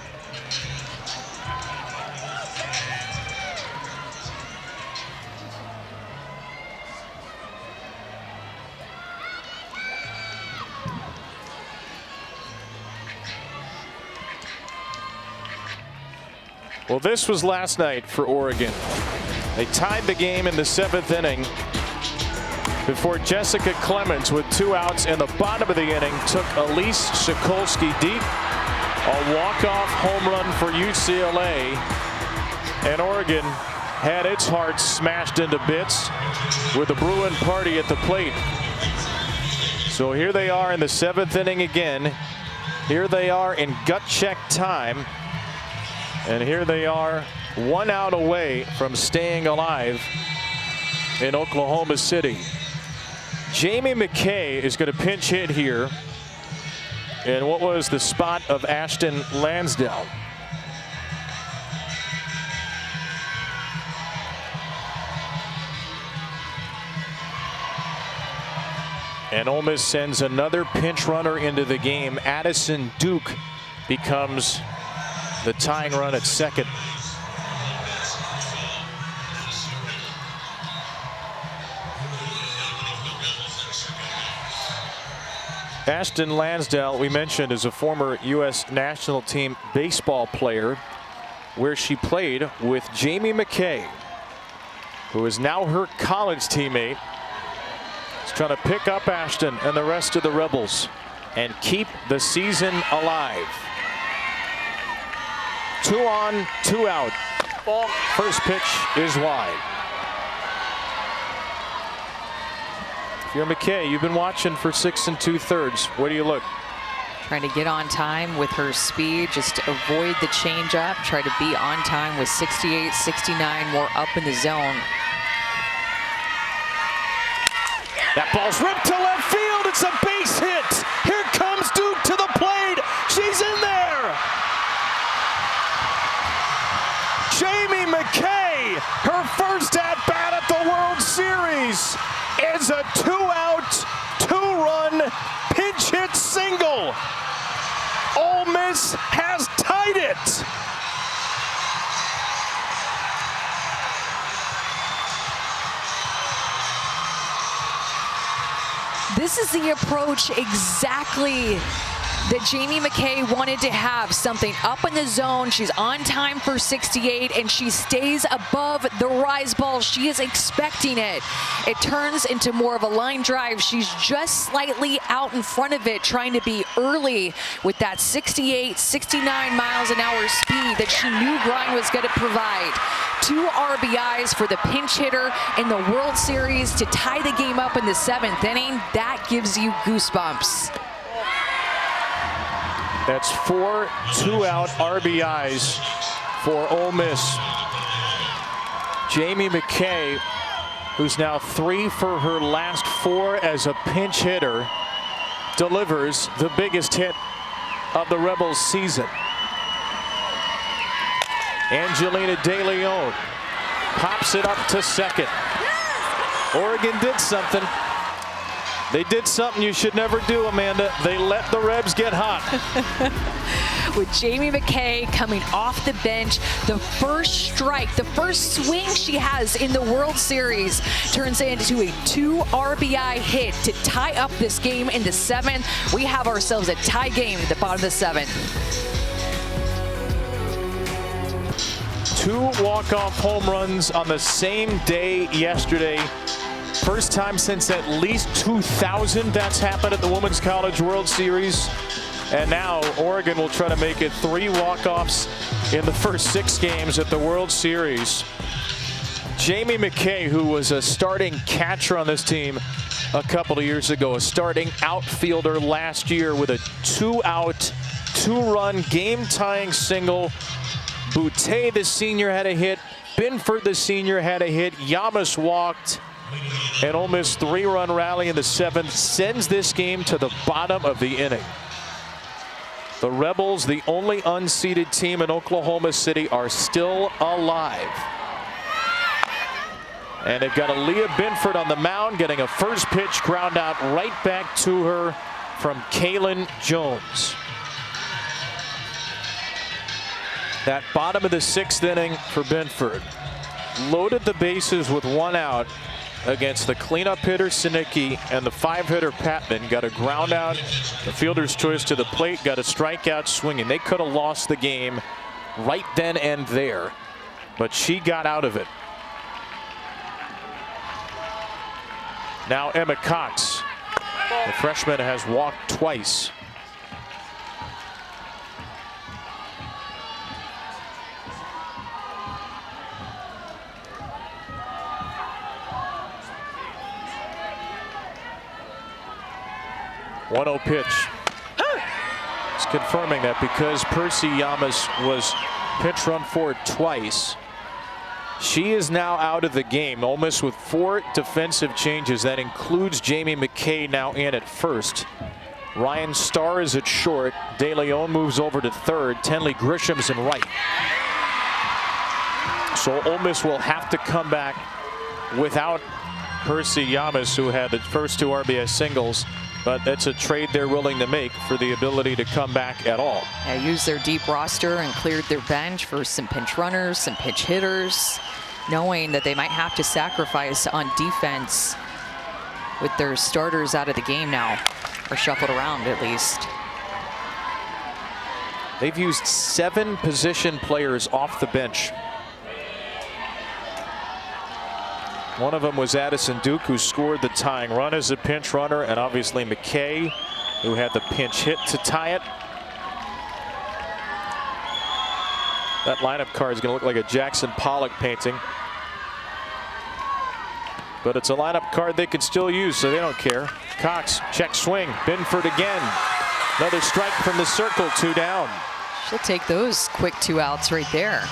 [SPEAKER 1] Well, this was last night for Oregon. They tied the game in the 7th inning before Jessica Clemens, with 2 outs in the bottom of the inning, took Elise Sokolsky deep. A walk-off home run for UCLA. And Oregon had its heart smashed into bits with a Bruin party at the plate. So here they are in the 7th inning again. Here they are in gut check time. And here they are 1 out away from staying alive in Oklahoma City. Jamie McKay is going to pinch hit here in what was the spot of Ashton Lansdale. And Ole Miss sends another pinch runner into the game. Addison Duke becomes the tying run at second. Ashton Lansdale, we mentioned, is a former U.S. national team baseball player, where she played with Jamie McKay, who is now her college teammate. She's trying to pick up Ashton and the rest of the Rebels and keep the season alive. 2 on, 2 out.
[SPEAKER 6] Ball.
[SPEAKER 1] First pitch is wide. If you're McKay, you've been watching for 6 2/3. Where do you look?
[SPEAKER 2] Trying to get on time with her speed, just to avoid the changeup. Try to be on time with 68, 69, more up in the zone.
[SPEAKER 1] That ball's ripped to left field. It's a base hit. Here comes Duke to the plate. She's in there. Jamie McKay, her first at-bat at the World Series, is a 2-out, 2-run pinch hit single. Ole Miss has tied it.
[SPEAKER 2] This is the approach exactly that Jamie McKay wanted to have. Something up in the zone. She's on time for 68, and she stays above the rise ball. She is expecting it. It turns into more of a line drive. She's just slightly out in front of it, trying to be early with that 68, 69 miles an hour speed that she knew Grind was going to provide. 2 RBIs for the pinch hitter in the World Series to tie the game up in the 7th inning. That gives you goosebumps.
[SPEAKER 1] That's 4 2-out RBIs for Ole Miss. Jamie McKay, who's now 3 for her last 4 as a pinch hitter, delivers the biggest hit of the Rebels season. Angelina De Leon pops it up to second. Oregon did something. They did something you should never do, Amanda. They let the Rebs get hot.
[SPEAKER 2] With Jamie McKay coming off the bench, the first strike, the first swing she has in the World Series turns into a 2 RBI hit to tie up this game in the 7th. We have ourselves a tie game at the bottom of the 7th.
[SPEAKER 1] 2 walk-off home runs on the same day yesterday. First time since at least 2000 that's happened at the Women's College World Series. And now Oregon will try to make it 3 walk-offs in the first 6 games at the World Series. Jamie McKay, who was a starting catcher on this team a couple of years ago, a starting outfielder last year with a 2-out, 2-run game-tying single. Boutte, the senior, had a hit. Binford, the senior, had a hit. Yamas walked. And Ole Miss 3-run rally in the 7th sends this game to the bottom of the inning. The Rebels, the only unseeded team in Oklahoma City, are still alive. And they've got Aaliyah Binford on the mound, getting a first pitch ground out right back to her from Kaylin Jones. That bottom of the 6th inning for Binford. Loaded the bases with 1 out against the cleanup hitter Sinicki and the 5-hitter Patman. Got a ground out, the fielder's choice to the plate, got a strikeout swinging. They could have lost the game right then and there, but she got out of it. Now Emma Cox, the freshman, has walked twice. One-0 pitch. It's confirming that because Percy Yamas was pinch run for twice, she is now out of the game. Ole Miss with 4 defensive changes. That includes Jamie McKay now in at first. Ryan Starr is at short. De Leon moves over to third. Tenley Grisham's in right. So Ole Miss will have to come back without Percy Yamas, who had the first 2 RBI singles. But that's a trade they're willing to make for the ability to come back at all.
[SPEAKER 2] They used their deep roster and cleared their bench for some pinch runners, some pinch hitters, knowing that they might have to sacrifice on defense with their starters out of the game now, or shuffled around at least.
[SPEAKER 1] They've used 7 position players off the bench. One of them was Addison Duke, who scored the tying run as a pinch runner, and obviously McKay, who had the pinch hit to tie it. That lineup card is going to look like a Jackson Pollock painting. But it's a lineup card they could still use, so they don't care. Cox, check swing. Binford again. Another strike from the circle, 2 down.
[SPEAKER 2] She'll take those quick 2 outs right there.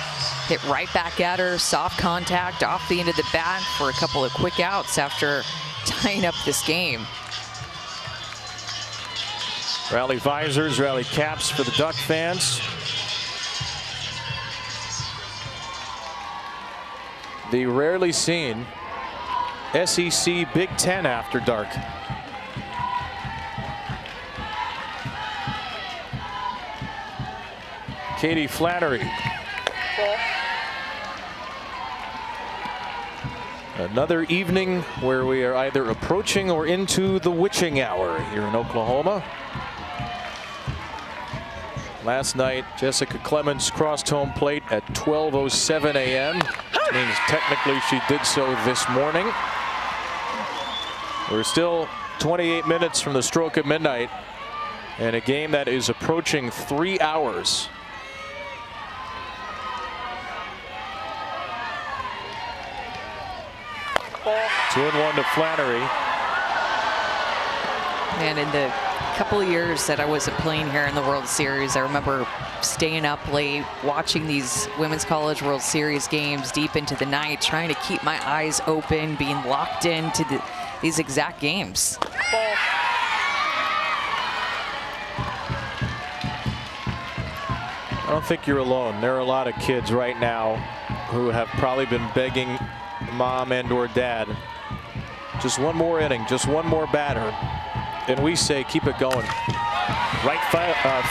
[SPEAKER 2] Hit right back at her, soft contact off the end of the bat for a couple of quick outs after tying up this game.
[SPEAKER 1] Rally visors, rally caps for the Duck fans. The rarely seen SEC Big Ten after dark. Katie Flannery. Another evening where we are either approaching or into the witching hour here in Oklahoma. Last night, Jessica Clemens crossed home plate at 12:07 a.m. Which means technically she did so this morning. We're still 28 minutes from the stroke of midnight, and a game that is approaching 3 hours.
[SPEAKER 6] Ball.
[SPEAKER 1] 2-1 to Flannery.
[SPEAKER 2] And in the couple of years that I wasn't playing here in the World Series, I remember staying up late, watching these Women's College World Series games deep into the night, trying to keep my eyes open, being locked into these exact games.
[SPEAKER 6] Ball.
[SPEAKER 1] I don't think you're alone. There are a lot of kids right now who have probably been begging mom and or dad, just one more inning, just one more batter. And we say, keep it going. Right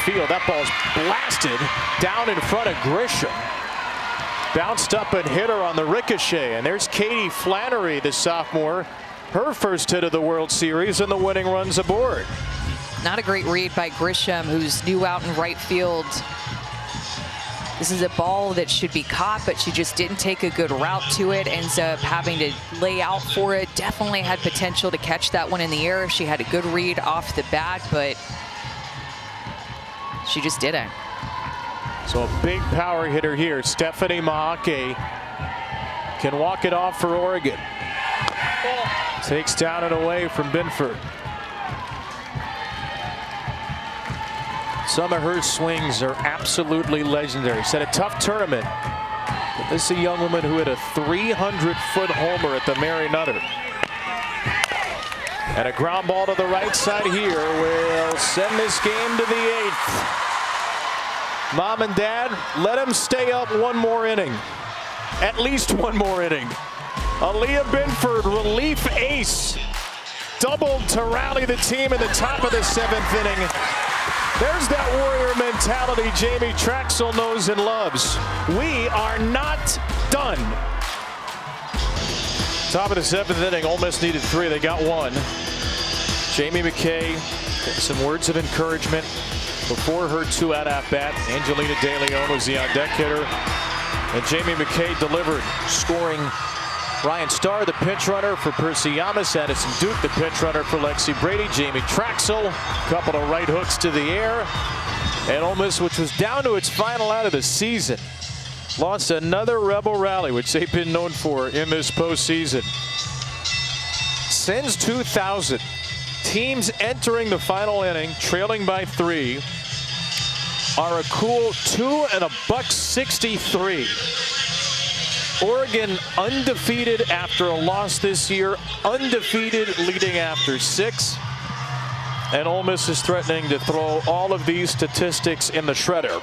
[SPEAKER 1] field, that ball's blasted down in front of Grisham. Bounced up and hit her on the ricochet. And there's Katie Flannery, the sophomore. Her first hit of the World Series, and the winning run's aboard.
[SPEAKER 2] Not a great read by Grisham, who's new out in right field. This is a ball that should be caught, but she just didn't take a good route to it. Ends up having to lay out for it. Definitely had potential to catch that one in the air if she had a good read off the bat, but she just didn't.
[SPEAKER 1] So a big power hitter here. Stephanie Mahake can walk it off for Oregon.
[SPEAKER 6] Ball.
[SPEAKER 1] Takes down and away from Binford. Some of her swings are absolutely legendary. Set a tough tournament. But this is a young woman who hit a 300-foot homer at the Mary Nutter. And a ground ball to the right side here will send this game to the 8th. Mom and Dad, let them stay up one more inning. At least one more inning. Aaliyah Binford, relief ace. Doubled to rally the team in the top of the 7th inning. There's that warrior mentality Jamie Traxel knows and loves. We are not done. Top of the 7th inning, Ole Miss needed 3. They got 1. Jamie McKay, some words of encouragement before her 2-out at-bat. Angelina De Leon was the on-deck hitter. And Jamie McKay delivered, scoring Ryan Starr, the pinch runner for Percy Yamas. Addison Duke, the pinch runner for Lexi Brady. Jamie Traxel, a couple of right hooks to the air. And Ole Miss, which was down to its final out of the season, lost another Rebel rally, which they've been known for in this postseason. Since 2000, teams entering the final inning, trailing by 3, are a cool 2 and $1.63. Oregon undefeated after a loss this year, undefeated leading after 6. And Ole Miss is threatening to throw all of these statistics in the shredder.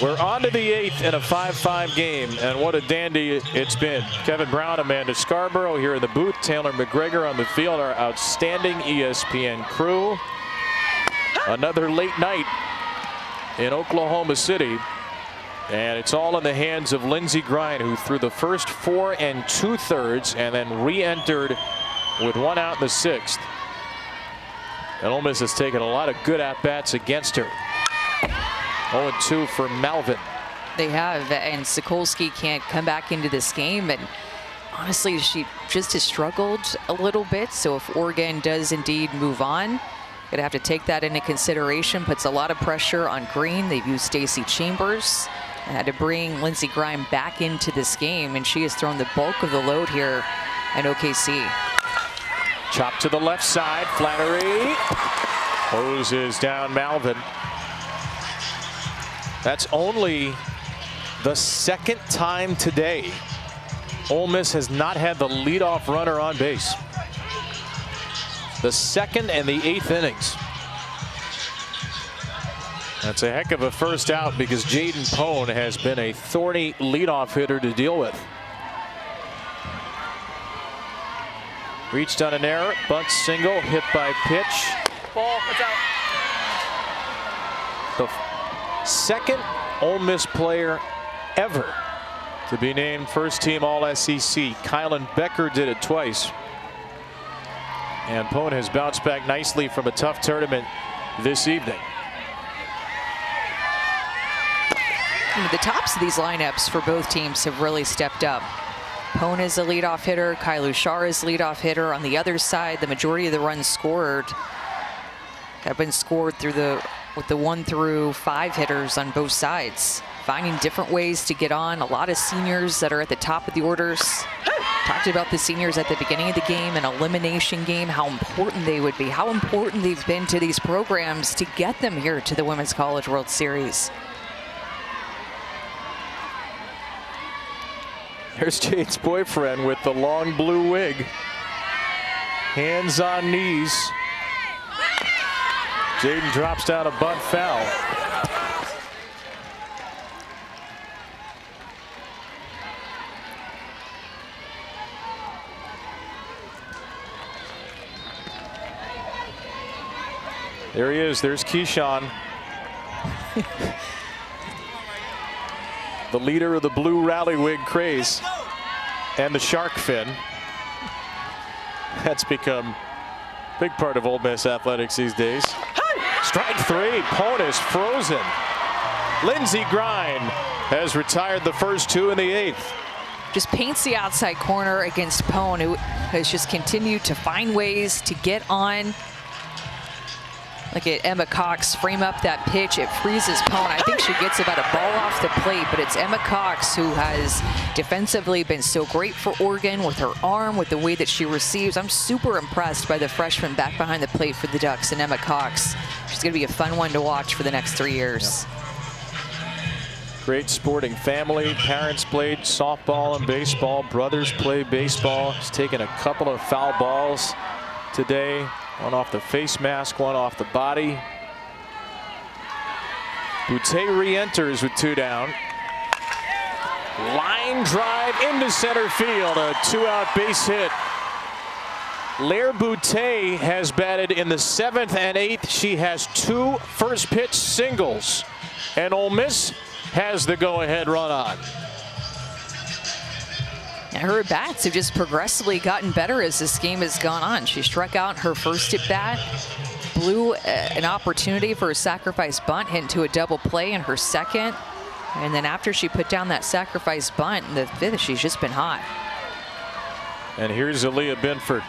[SPEAKER 1] We're on to the 8th in a 5-5 game, and what a dandy it's been. Kevin Brown, Amanda Scarborough here in the booth, Taylor McGregor on the field, our outstanding ESPN crew. Another late night in Oklahoma City, and it's all in the hands of Lindsey Grine, who threw the first 4 2/3 and then re-entered with 1 out in the 6th. And Ole Miss has taken a lot of good at-bats against her. 0-2 for Malvin.
[SPEAKER 2] They have, and Sokolsky can't come back into this game, and honestly she just has struggled a little bit. So if Oregon does indeed move on, gonna have to take that into consideration. Puts a lot of pressure on Green. They've used Stacey Chambers and had to bring Lindsey Grime back into this game, and she has thrown the bulk of the load here at OKC.
[SPEAKER 1] Chop to the left side, Flannery hoses down Malvin. That's only the second time today Ole Miss has not had the leadoff runner on base. The 2nd and the 8th innings. That's a heck of a first out, because Jaden Pone has been a thorny leadoff hitter to deal with. Reached on an error, bunt single, hit by pitch.
[SPEAKER 6] Ball. It's out.
[SPEAKER 1] The 2nd Ole Miss player ever to be named first team All-SEC. Kylan Becker did it twice. And Pone has bounced back nicely from a tough tournament this evening.
[SPEAKER 2] The tops of these lineups for both teams have really stepped up. Pone is a leadoff hitter. Kylu Shar is leadoff hitter. On the other side, the majority of the runs scored have been scored through with the 1 through 5 hitters on both sides. Finding different ways to get on. A lot of seniors that are at the top of the orders. Talked about the seniors at the beginning of the game, an elimination game, how important they would be, how important they've been to these programs to get them here to the Women's College World Series.
[SPEAKER 1] There's Jade's boyfriend with the long blue wig. Hands on knees. Jaden drops down a bunt foul. There he is. There's Keyshawn. The leader of the blue rally wig craze and the shark fin. That's become a big part of Ole Miss athletics these days. Strike 3. Pone is frozen. Lindsey Grine has retired the first 2 in the 8th.
[SPEAKER 2] Just paints the outside corner against Pone, who has just continued to find ways to get on. Look at Emma Cox frame up that pitch. It freezes Pone. I think she gets about a ball off the plate, but it's Emma Cox who has defensively been so great for Oregon with her arm, with the way that she receives. I'm super impressed by the freshman back behind the plate for the Ducks, and Emma Cox. She's going to be a fun one to watch for the next 3 years.
[SPEAKER 1] Yep. Great sporting family. Parents played softball and baseball. Brothers play baseball. She's taken a couple of foul balls today. One off the face mask, one off the body. Boutte re-enters with 2 down. Line drive into center field, a 2-out base hit. Lair Boutte has batted in the 7th and 8th. She has 2 first pitch singles, and Ole Miss has the go-ahead run on.
[SPEAKER 2] And her at-bats have just progressively gotten better as this game has gone on. She struck out her first at-bat, blew an opportunity for a sacrifice bunt, hit into a double play in her second. And then after she put down that sacrifice bunt in the 5th, she's just been hot.
[SPEAKER 1] And here's Aaliyah Binford.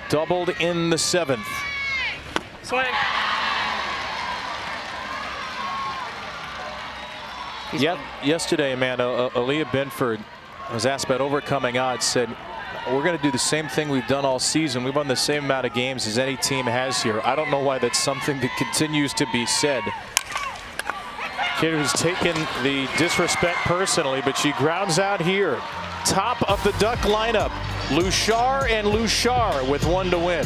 [SPEAKER 1] Doubled in the 7th.
[SPEAKER 6] Swing.
[SPEAKER 1] Yep. Yesterday, Amanda, Aaliyah Binford was asked about overcoming odds, said we're going to do the same thing we've done all season. We've won the same amount of games as any team has here. I don't know why that's something that continues to be said. Kid who's taken the disrespect personally, but she grounds out here. Top of the Duck lineup, Lushar and Lushar with 1 to win.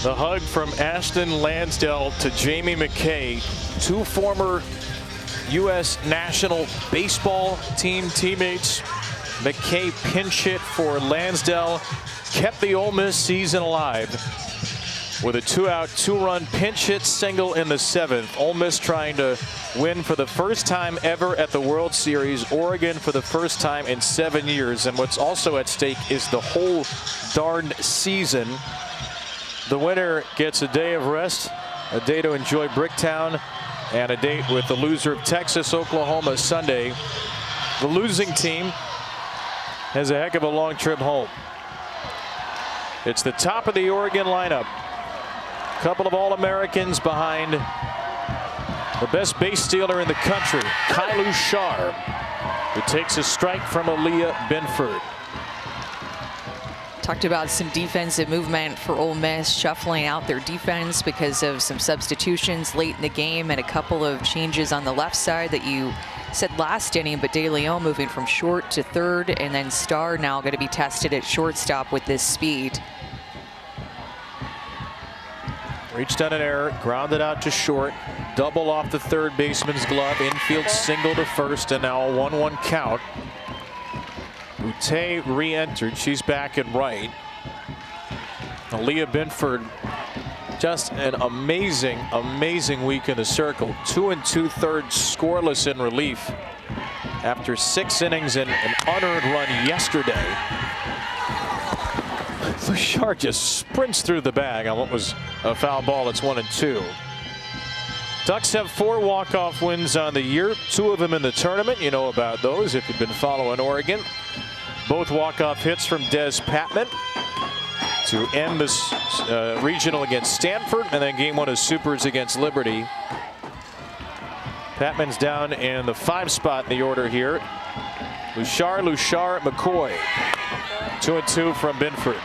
[SPEAKER 1] The hug from Ashton Lansdale to Jamie McKay, 2 former U.S. national baseball team teammates. McKay pinch hit for Lansdale, kept the Ole Miss season alive with a 2-out, 2-run pinch hit single in the 7th. Ole Miss trying to win for the first time ever at the World Series. Oregon for the first time in 7 years. And what's also at stake is the whole darn season. The winner gets a day of rest, a day to enjoy Bricktown, and a date with the loser of Texas, Oklahoma Sunday. The losing team has a heck of a long trip home. It's the top of the Oregon lineup. A couple of All-Americans behind the best base stealer in the country, Kylu Shar, who takes a strike from Aaliyah Binford.
[SPEAKER 2] Talked about some defensive movement for Ole Miss, shuffling out their defense because of some substitutions late in the game and a couple of changes on the left side that you said last inning, but De Leon moving from short to third, and then Starr now going to be tested at shortstop with this speed.
[SPEAKER 1] Reached on an error, grounded out to short, double off the third baseman's glove, infield single to first, and now a 1-1 count. Ute re-entered. She's back and right. Aaliyah Binford, just an amazing, amazing week in the circle. 2 2/3 scoreless in relief after 6 innings and an unearned run yesterday. Lushar just sprints through the bag on what was a foul ball. It's 1-2. Ducks have 4 walk-off wins on the year, 2 of them in the tournament. You know about those if you've been following Oregon. Both walk-off hits from Des Patman to end this regional against Stanford, and then game 1 of Supers against Liberty. Patman's down in the 5 spot in the order here. Lushar, McCoy. 2-2 from Binford.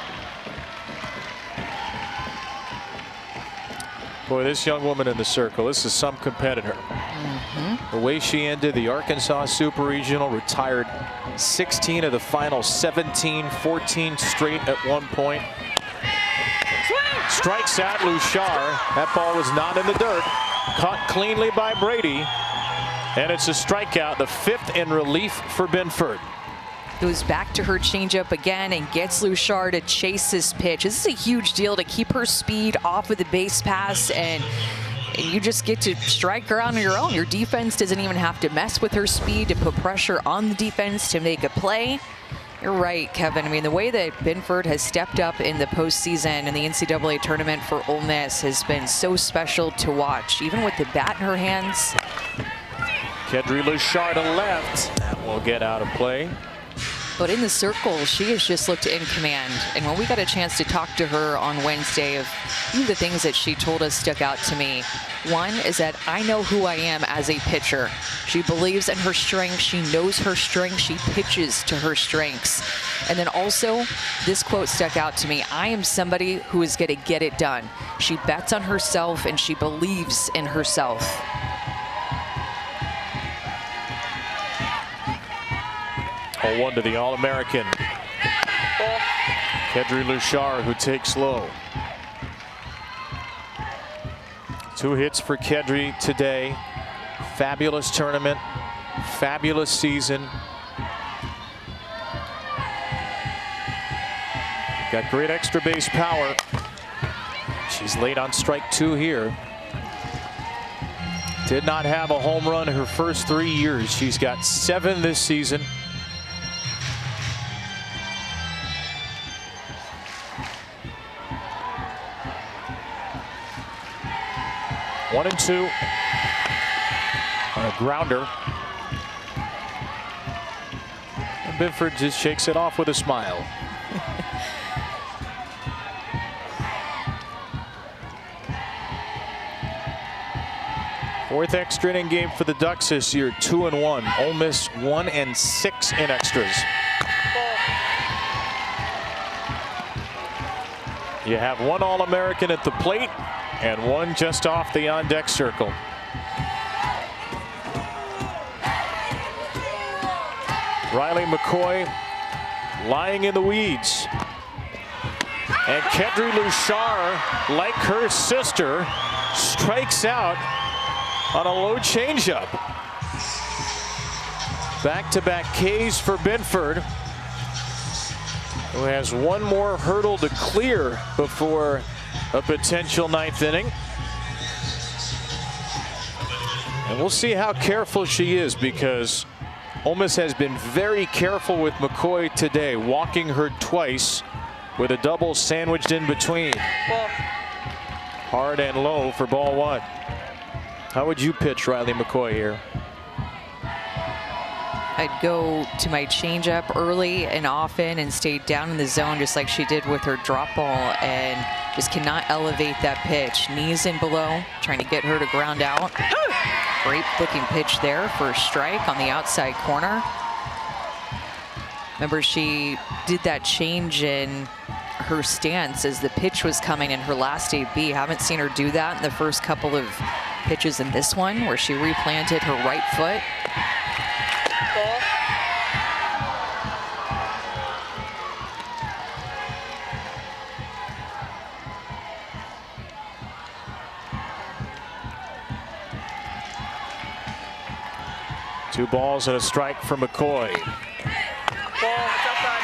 [SPEAKER 1] Boy, this young woman in the circle, this is some competitor. The way she ended the Arkansas Super Regional, retired 16 of the final 17, 14 straight at one point. Strikes out Lushar. That ball was not in the dirt. Caught cleanly by Brady. And it's a strikeout, the 5th in relief for Binford.
[SPEAKER 2] Goes back to her changeup again and gets Lushar to chase this pitch. This is a huge deal to keep her speed off of the base pass, and you just get to strike her on your own. Your defense doesn't even have to mess with her speed to put pressure on the defense to make a play. You're right, Kevin. I mean, the way that Binford has stepped up in the postseason in the NCAA tournament for Ole Miss has been so special to watch, even with the bat in her hands.
[SPEAKER 1] Kedri Lushar to left. That will get out of play.
[SPEAKER 2] But in the circle, she has just looked in command. And when we got a chance to talk to her on Wednesday, of the things that she told us stuck out to me. One is that I know who I am as a pitcher. She believes in her strengths. She knows her strengths. She pitches to her strengths. And then also, this quote stuck out to me. I am somebody who is going to get it done. She bets on herself and she believes in herself.
[SPEAKER 1] Oh, 1 to the All-American. Kedri Lushar, who takes low. 2 hits for Kedri today. Fabulous tournament. Fabulous season. Got great extra base power. She's late on strike 2 here. Did not have a home run her first 3 years. She's got 7 this season. One and 2 on a grounder. And Binford just shakes it off with a smile. Fourth extra inning game for the Ducks this year, 2-1. Ole Miss 1-6 in extras. You have one All-American at the plate and one just off the on-deck circle. Riley McCoy lying in the weeds. And Kedri Lushar, like her sister, strikes out on a low changeup. Back-to-back Ks for Binford, who has one more hurdle to clear before a potential ninth inning. And we'll see how careful she is, because Ole Miss has been very careful with McCoy today, walking her twice with a double sandwiched in between. Hard and low for ball one. How would you pitch Riley McCoy here?
[SPEAKER 2] I'd go to my changeup early and often and stay down in the zone, just like she did with her drop ball, and just cannot elevate that pitch. Knees in below, trying to get her to ground out. Great looking pitch there for a strike on the outside corner. Remember, she did that change in her stance as the pitch was coming in her last AB. Haven't seen her do that in the first couple of pitches in this one, where she replanted her right foot.
[SPEAKER 6] Ball.
[SPEAKER 1] 2 balls and a strike for McCoy.
[SPEAKER 6] Ball. It's outside.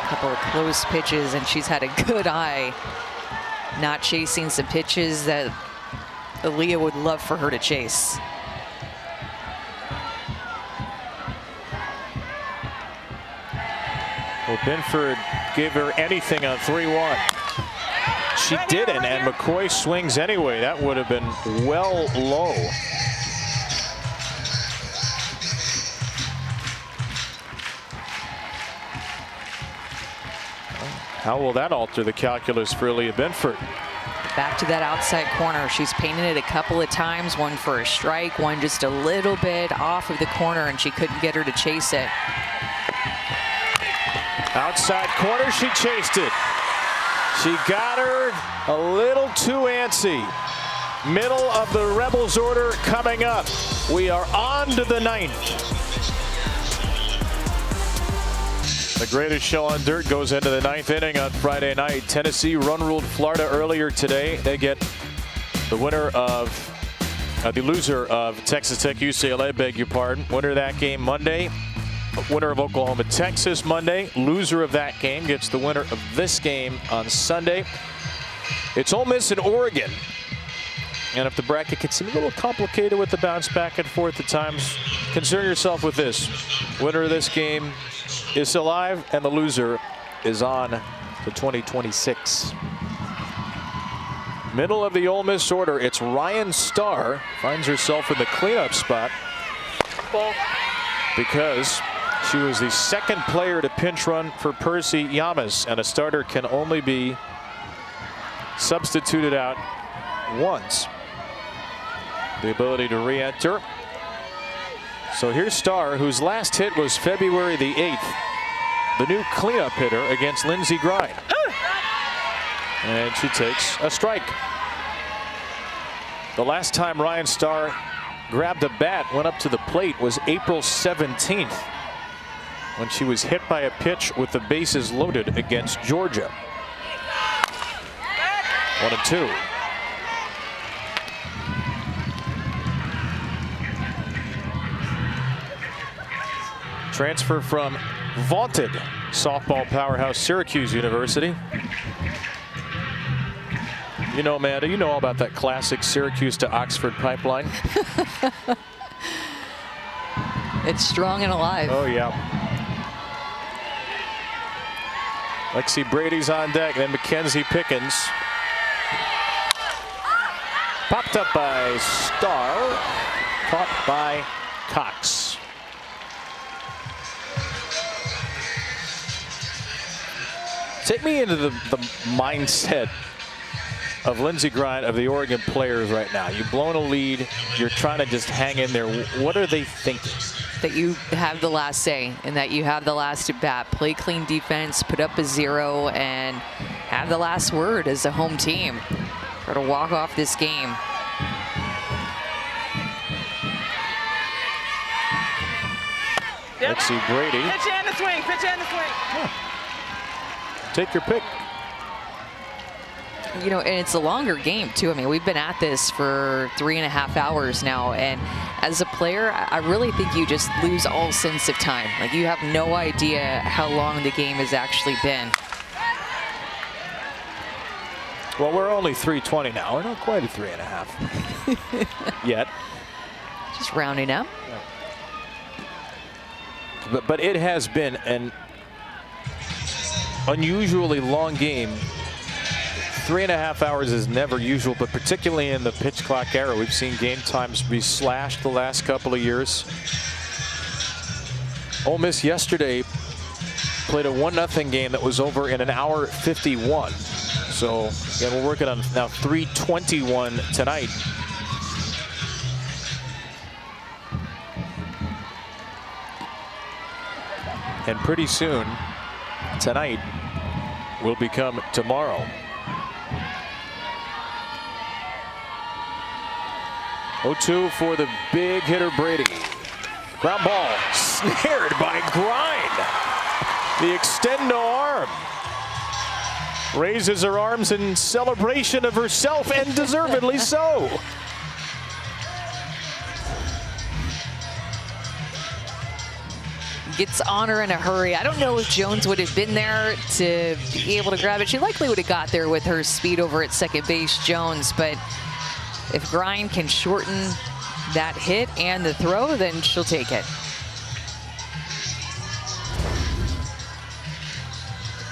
[SPEAKER 2] Couple of close pitches, and she's had a good eye not chasing some pitches that Aaliyah would love for her to chase.
[SPEAKER 1] Well, Binford gave her anything on 3-1. She didn't, and McCoy swings anyway. That would have been well low. How will that alter the calculus for Aaliyah Binford?
[SPEAKER 2] Back to that outside corner. She's painted it a couple of times, one for a strike, one just a little bit off of the corner, and she couldn't get her to chase it.
[SPEAKER 1] Outside corner, she chased it. She got her a little too antsy. Middle of the Rebels order coming up. We are on to the 9th. The greatest show on dirt goes into the 9th inning on Friday night. Tennessee run-ruled Florida earlier today. They get the winner of, the loser of Texas Tech UCLA, beg your pardon. Winner of that game Monday. Winner of Oklahoma Texas Monday. Loser of that game gets the winner of this game on Sunday. It's Ole Miss and Oregon. And if the bracket can seem a little complicated with the bounce back and forth at times, concern yourself with this. Winner of this game is alive, and the loser is on to 2026. Middle of the Ole Miss order, it's Ryan Starr. Finds herself in the cleanup spot because she was the second player to pinch run for Percy Yamas, and a starter can only be substituted out once. The ability to re-enter. So here's Starr, whose last hit was February the 8th. The new cleanup hitter against Lindsey Grine. And she takes a strike. The last time Ryan Starr grabbed a bat, went up to the plate, was April 17th, when she was hit by a pitch with the bases loaded against Georgia. 1-2. Transfer from vaunted softball powerhouse Syracuse University. You know, Amanda, you know all about that classic Syracuse to Oxford pipeline.
[SPEAKER 2] It's strong and alive.
[SPEAKER 1] Oh, yeah. Lexi Brady's on deck, then Mackenzie Pickens. Popped up by Starr, caught by Cox. Take me into the mindset of Lindsey Grine, of the Oregon players right now. You've blown a lead. You're trying to just hang in there. What are they thinking?
[SPEAKER 2] That you have the last say and that you have the last at bat. Play clean defense, put up a 0, and have the last word as a home team. Try to walk off this game.
[SPEAKER 6] Yep.
[SPEAKER 1] Lexi Brady.
[SPEAKER 6] Pitch and the swing. Pitch and the swing.
[SPEAKER 1] Take your pick.
[SPEAKER 2] You know, and it's a longer game too. I mean, we've been at this for 3.5 hours now, and as a player, I really think you just lose all sense of time. Like, you have no idea how long the game has actually been.
[SPEAKER 1] Well, we're only 3:20 now. We're not quite at 3.5 yet.
[SPEAKER 2] Just rounding up.
[SPEAKER 1] But it has been an unusually long game. 3.5 hours is never usual, but particularly in the pitch clock era, we've seen game times be slashed the last couple of years. Ole Miss yesterday played a 1-0 game that was over in 1 hour 51. So yeah, we're working on now 3:21 tonight. And pretty soon, tonight will become tomorrow. 0-2 for the big hitter Brady. Ground ball snared by Grind. The extendo arm. Raises her arms in celebration of herself, and deservedly so.
[SPEAKER 2] Gets on her in a hurry. I don't know if Jones would have been there to be able to grab it. She likely would have got there with her speed over at second base, Jones, but if Grind can shorten that hit and the throw, then she'll take it.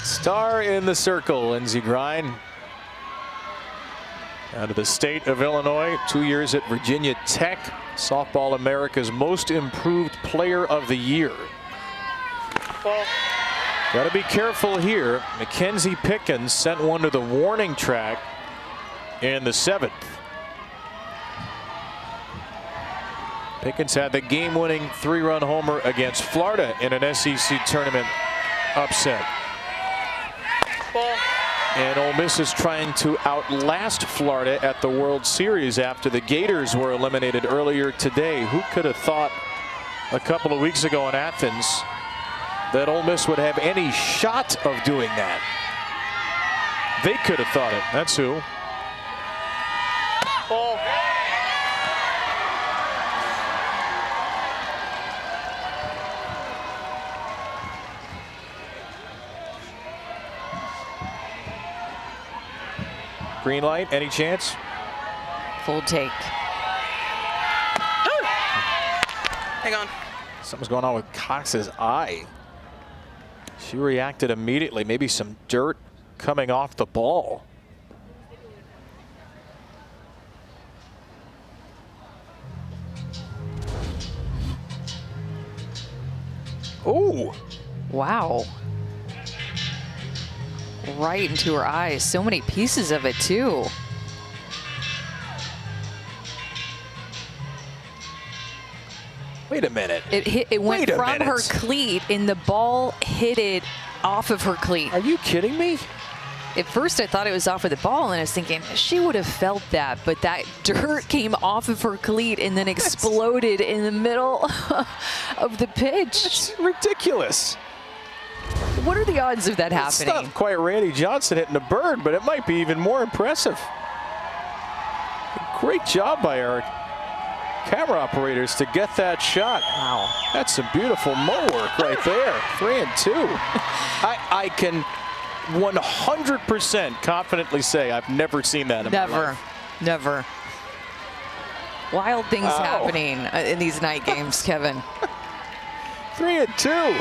[SPEAKER 1] Star in the circle, Lindsey Grind. Out of the state of Illinois, 2 years at Virginia Tech. Softball America's Most Improved Player of the Year.
[SPEAKER 6] Ball.
[SPEAKER 1] Got to be careful here. Mackenzie Pickens sent one to the warning track in the 7th. Pickens had the game-winning 3-run homer against Florida in an SEC tournament upset.
[SPEAKER 6] Ball.
[SPEAKER 1] And Ole Miss is trying to outlast Florida at the World Series after the Gators were eliminated earlier today. Who could have thought a couple of weeks ago in Athens that Ole Miss would have any shot of doing that? They could have thought it. That's who.
[SPEAKER 6] Ball.
[SPEAKER 1] Green light, any chance?
[SPEAKER 2] Full take.
[SPEAKER 6] Hang on.
[SPEAKER 1] Something's going on with Cox's eye. She reacted immediately. Maybe some dirt coming off the ball. Oh.
[SPEAKER 2] Wow. Right into her eyes. So many pieces of it, too.
[SPEAKER 1] Wait a minute.
[SPEAKER 2] It went from her cleat, and the ball hit it off of her cleat.
[SPEAKER 1] Are you kidding me?
[SPEAKER 2] At first, I thought it was off of the ball, and I was thinking she would have felt that, but that dirt came off of her cleat and then exploded in the middle of the pitch.
[SPEAKER 1] It's ridiculous.
[SPEAKER 2] What are the odds of that happening?
[SPEAKER 1] It's not quite Randy Johnson hitting a bird, but it might be even more impressive. Great job by our camera operators to get that shot.
[SPEAKER 2] Wow.
[SPEAKER 1] That's some beautiful mow work right there. 3 and 2. I can 100% confidently say I've never seen that in my life.
[SPEAKER 2] Never. Wild things happening in these night games, Kevin.
[SPEAKER 1] 3 and 2.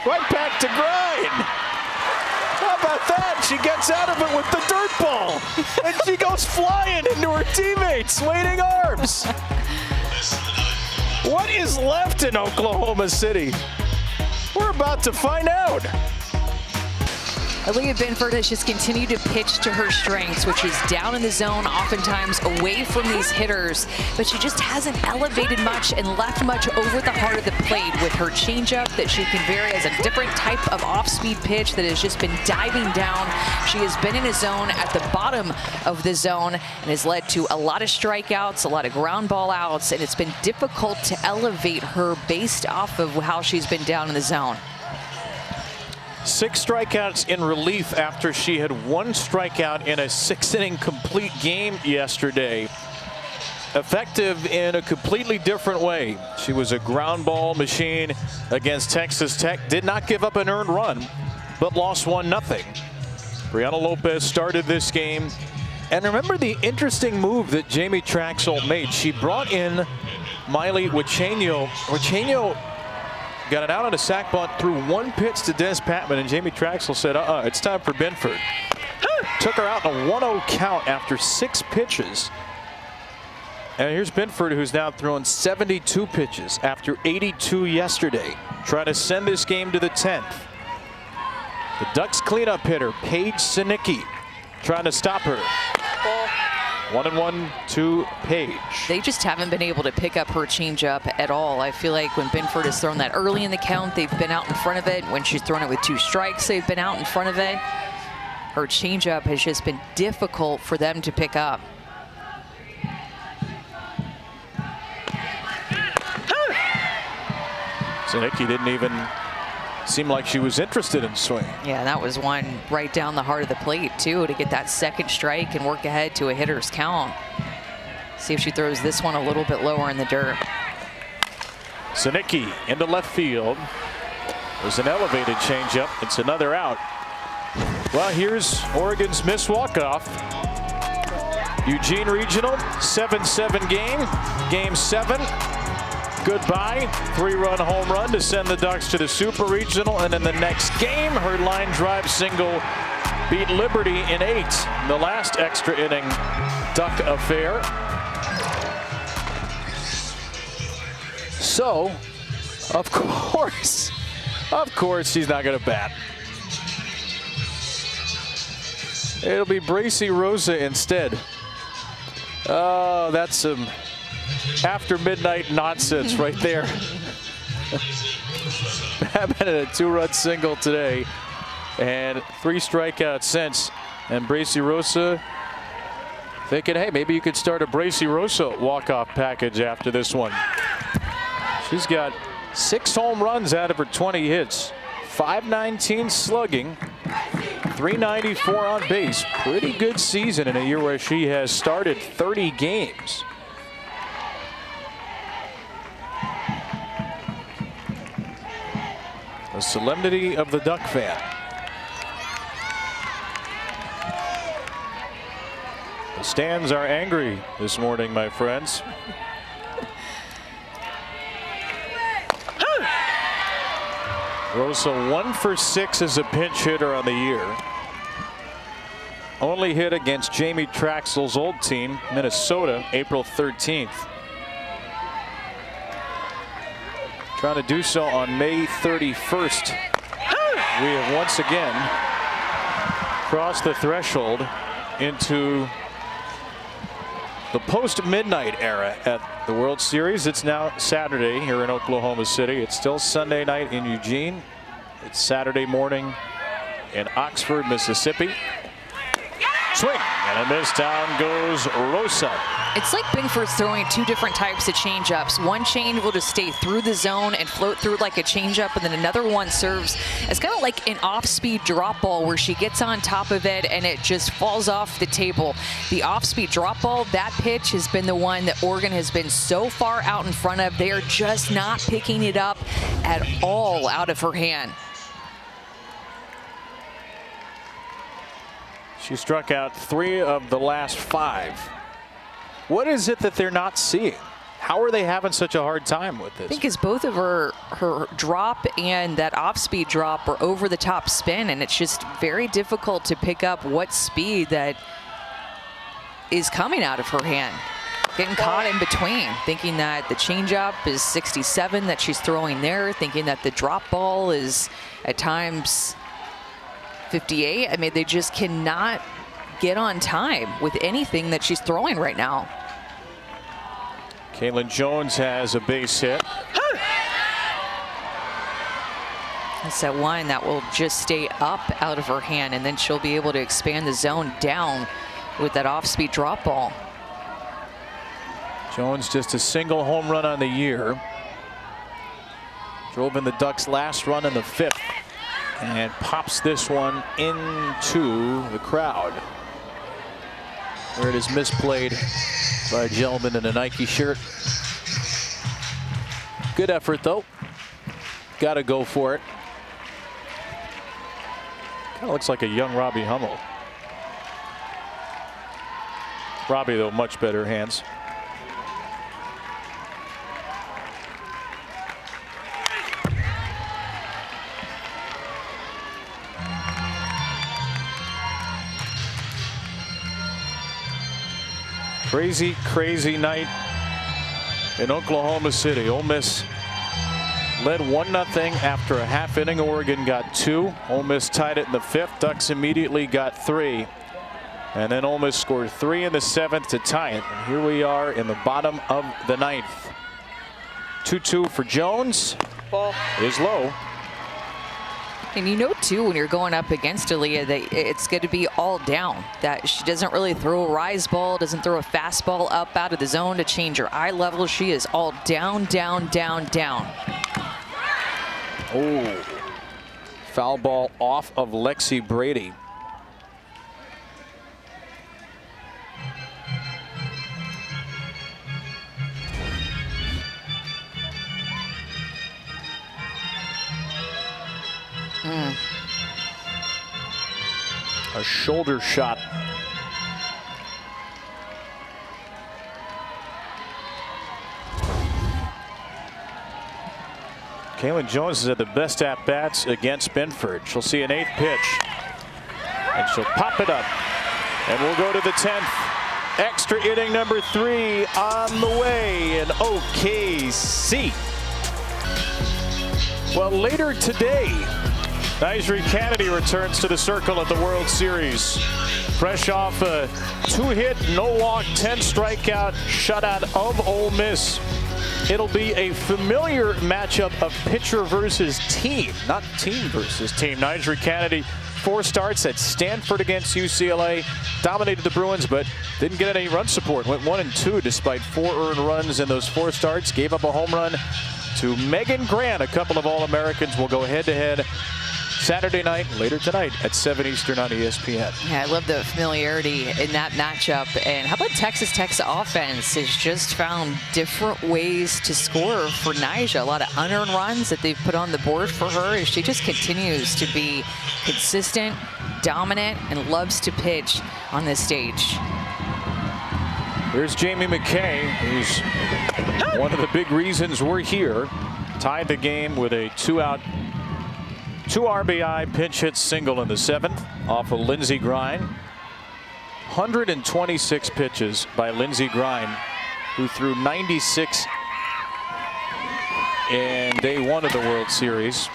[SPEAKER 1] Right back to Grind. How about that? She gets out of it with the dirt ball. And she goes flying into her teammates, waiting arms. What is left in Oklahoma City? We're about to find out.
[SPEAKER 2] Aaliyah Binford has just continued to pitch to her strengths, which is down in the zone, oftentimes away from these hitters, but she just hasn't elevated much and left much over the heart of the plate with her changeup that she can vary as a different type of off-speed pitch that has just been diving down. She has been in a zone at the bottom of the zone and has led to a lot of strikeouts, a lot of ground ball outs, and it's been difficult to elevate her based off of how she's been down in the zone.
[SPEAKER 1] 6 strikeouts in relief after she had 1 strikeout in a 6-inning complete game yesterday. Effective in a completely different way. She was a ground ball machine against Texas Tech. Did not give up an earned run, but lost 1-0. Brianna Lopez started this game. And remember the interesting move that Jamie Traxel made. She brought in Miley Wachenio. Wachenio got it out on a sac bunt, threw 1 pitch to Des Patman, and Jamie Traxel said, it's time for Binford. Took her out in a 1-0 count after 6 pitches. And here's Binford, who's now thrown 72 pitches after 82 yesterday, trying to send this game to the 10th. The Ducks cleanup hitter, Paige Sinicki, trying to stop her. 1-1 to Paige.
[SPEAKER 2] They just haven't been able to pick up her changeup at all. I feel like when Binford has thrown that early in the count, they've been out in front of it. When she's thrown it with 2 strikes, they've been out in front of it. Her changeup has just been difficult for them to pick up.
[SPEAKER 1] Sinicki didn't even seem like she was interested in swinging.
[SPEAKER 2] Yeah, that was one right down the heart of the plate, too, to get that 2nd strike and work ahead to a hitter's count. See if she throws this one a little bit lower in the dirt.
[SPEAKER 1] Sinicki into left field. There's an elevated changeup. It's another out. Well, here's Oregon's missed walk-off. Eugene Regional, 7-7 game. Game 7. Goodbye. 3-run home run to send the Ducks to the Super Regional. And in the next game, her line drive single beat Liberty in 8. The last extra inning Duck affair. So, of course, she's not going to bat. It'll be Bracy Rosa instead. Oh, that's some after midnight nonsense right there. Batman had a 2-run single today and 3 strikeouts since. And Bracy Rosa thinking, hey, maybe you could start a Bracy Rosa walk-off package after this one. She's got 6 home runs out of her 20 hits, 519 slugging, 394 on base. Pretty good season in a year where she has started 30 games. The solemnity of the Duck fan. The stands are angry this morning, my friends. Rosa 1 for 6 as a pinch hitter on the year. Only hit against Jamie Traxel's old team, Minnesota, April 13th. Trying to do so on May 31st. We have once again crossed the threshold into the post-midnight era at the World Series. It's now Saturday here in Oklahoma City. It's still Sunday night in Eugene. It's Saturday morning in Oxford, Mississippi. Swing and a miss. Down goes Rosa.
[SPEAKER 2] It's like Binford's throwing 2 different types of changeups. One change will just stay through the zone and float through like a changeup, and then another one serves as kind of like an off-speed drop ball where she gets on top of it and it just falls off the table. The off-speed drop ball, that pitch has been the one that Oregon has been so far out in front of. They are just not picking it up at all out of her hand.
[SPEAKER 1] She struck out 3 of the last 5. What is it that they're not seeing? How are they having such a hard time with this?
[SPEAKER 2] Because both of her drop and that off-speed drop are over the top spin, and it's just very difficult to pick up what speed that is coming out of her hand. Getting caught in between, thinking that the changeup is 67 that she's throwing there, thinking that the drop ball is at times 58. I mean, they just cannot get on time with anything that she's throwing right now.
[SPEAKER 1] Kaylin Jones has a base hit.
[SPEAKER 2] That's that one that will just stay up out of her hand, and then she'll be able to expand the zone down with that off-speed drop ball.
[SPEAKER 1] Jones just a single home run on the year. Drove in the Ducks' last run in the 5th and pops this one into the crowd, where it is misplayed by a gentleman in a Nike shirt. Good effort, though. Got to go for it. Kind of looks like a young Robbie Hummel. Robbie, though, much better hands. Crazy, crazy night in Oklahoma City. Ole Miss led 1-0 after a half inning. Oregon got 2. Ole Miss tied it in the 5th. Ducks immediately got 3. And then Ole Miss scored 3 in the 7th to tie it. And here we are in the bottom of the 9th. 2-2 for Jones.
[SPEAKER 6] Ball
[SPEAKER 1] is low.
[SPEAKER 2] And you know, too, when you're going up against Aaliyah, that it's going to be all down. That she doesn't really throw a rise ball, doesn't throw a fastball up out of the zone to change her eye level. She is all down, down, down, down.
[SPEAKER 1] Oh, foul ball off of Lexi Brady. A shoulder shot. Kaylin Jones is at the best at bats against Benford. She'll see an 8th pitch, and she'll pop it up, and we'll go to the 10th. Extra inning number 3 on the way in OKC. Well, later today, Nyjah Kennedy returns to the circle at the World Series. Fresh off a 2-hit, no-walk, 10-strikeout shutout of Ole Miss. It'll be a familiar matchup of pitcher versus team, not team versus team. Nyjah Kennedy, 4 starts at Stanford against UCLA, dominated the Bruins, but didn't get any run support. Went 1-2 despite 4 earned runs in those 4 starts. Gave up a home run to Megan Grant. A couple of All-Americans will go head-to-head Saturday night, later tonight at 7 Eastern on ESPN.
[SPEAKER 2] Yeah, I love the familiarity in that matchup. And how about Texas Tech's offense has just found different ways to score for Nyjah. A lot of unearned runs that they've put on the board for her as she just continues to be consistent, dominant, and loves to pitch on this stage.
[SPEAKER 1] Here's Jamie McKay, who's one of the big reasons we're here. Tied the game with a 2-out, 2 RBI pinch hit single in the 7th off of Lindsey Grine. 126 pitches by Lindsey Grine, who threw 96 in day 1 of the World Series.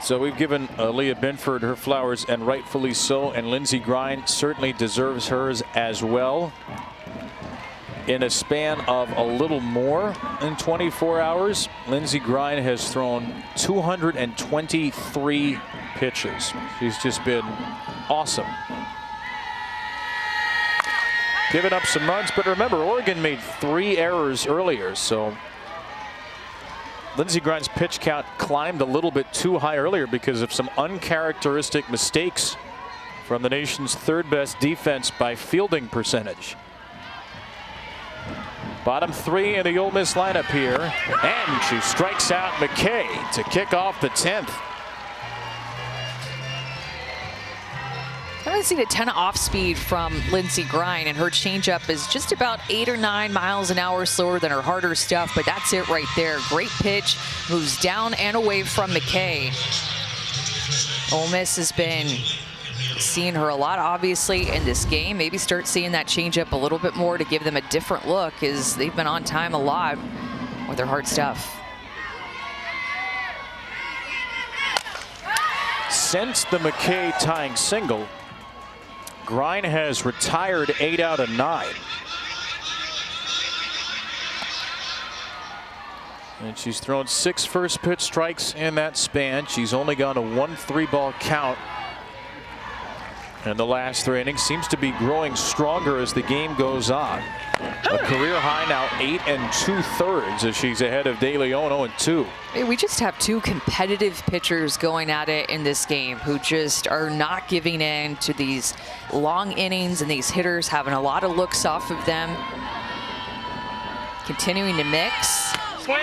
[SPEAKER 1] So we've given Leah Benford her flowers, and rightfully so, and Lindsey Grine certainly deserves hers as well. In a span of a little more than 24 hours, Lindsey Grine has thrown 223 pitches. She's just been awesome. Giving up some runs, but remember, Oregon made 3 errors earlier, so Lindsey Grine's pitch count climbed a little bit too high earlier because of some uncharacteristic mistakes from the nation's 3rd best defense by fielding percentage. Bottom 3 in the Ole Miss lineup here, and she strikes out McKay to kick off the 10th.
[SPEAKER 2] I haven't seen a ton of off speed from Lindsey Grine, and her changeup is just about 8 or 9 miles an hour slower than her harder stuff, but that's it right there. Great pitch, moves down and away from McKay. Ole Miss has been seeing her a lot, obviously, in this game. Maybe start seeing that changeup a little bit more to give them a different look, as they've been on time a lot with their hard stuff.
[SPEAKER 1] since the McKay tying single, Grind has retired 8 out of 9. And she's thrown 6 first pitch strikes in that span. She's only gone to 1 3-ball count in the last 3 innings. Seems to be growing stronger as the game goes on. A career high now 8 2/3 as she's ahead of De Leon 0-2.
[SPEAKER 2] We just have 2 competitive pitchers going at it in this game who just are not giving in to these long innings, and these hitters having a lot of looks off of them. Continuing to mix.
[SPEAKER 6] Swing.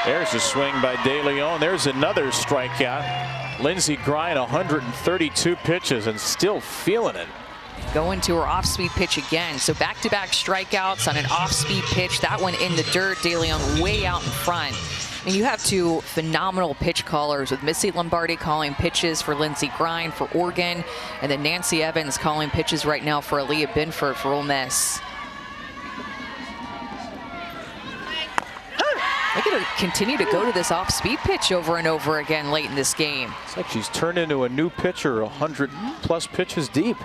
[SPEAKER 1] There's a swing by De Leon. There's another strikeout. Lindsey Grind 132 pitches and still feeling it.
[SPEAKER 2] Going to her off-speed pitch again. So back-to-back strikeouts on an off-speed pitch. That one in the dirt. De Leon way out in front. And you have 2 phenomenal pitch callers with Missy Lombardi calling pitches for Lindsey Grind for Oregon, and then Nancy Evans calling pitches right now for Aaliyah Binford for Ole Miss. Look at her continue to go to this off-speed pitch over and over again late in this game.
[SPEAKER 1] It's like she's turned into a new pitcher, 100+ pitches deep.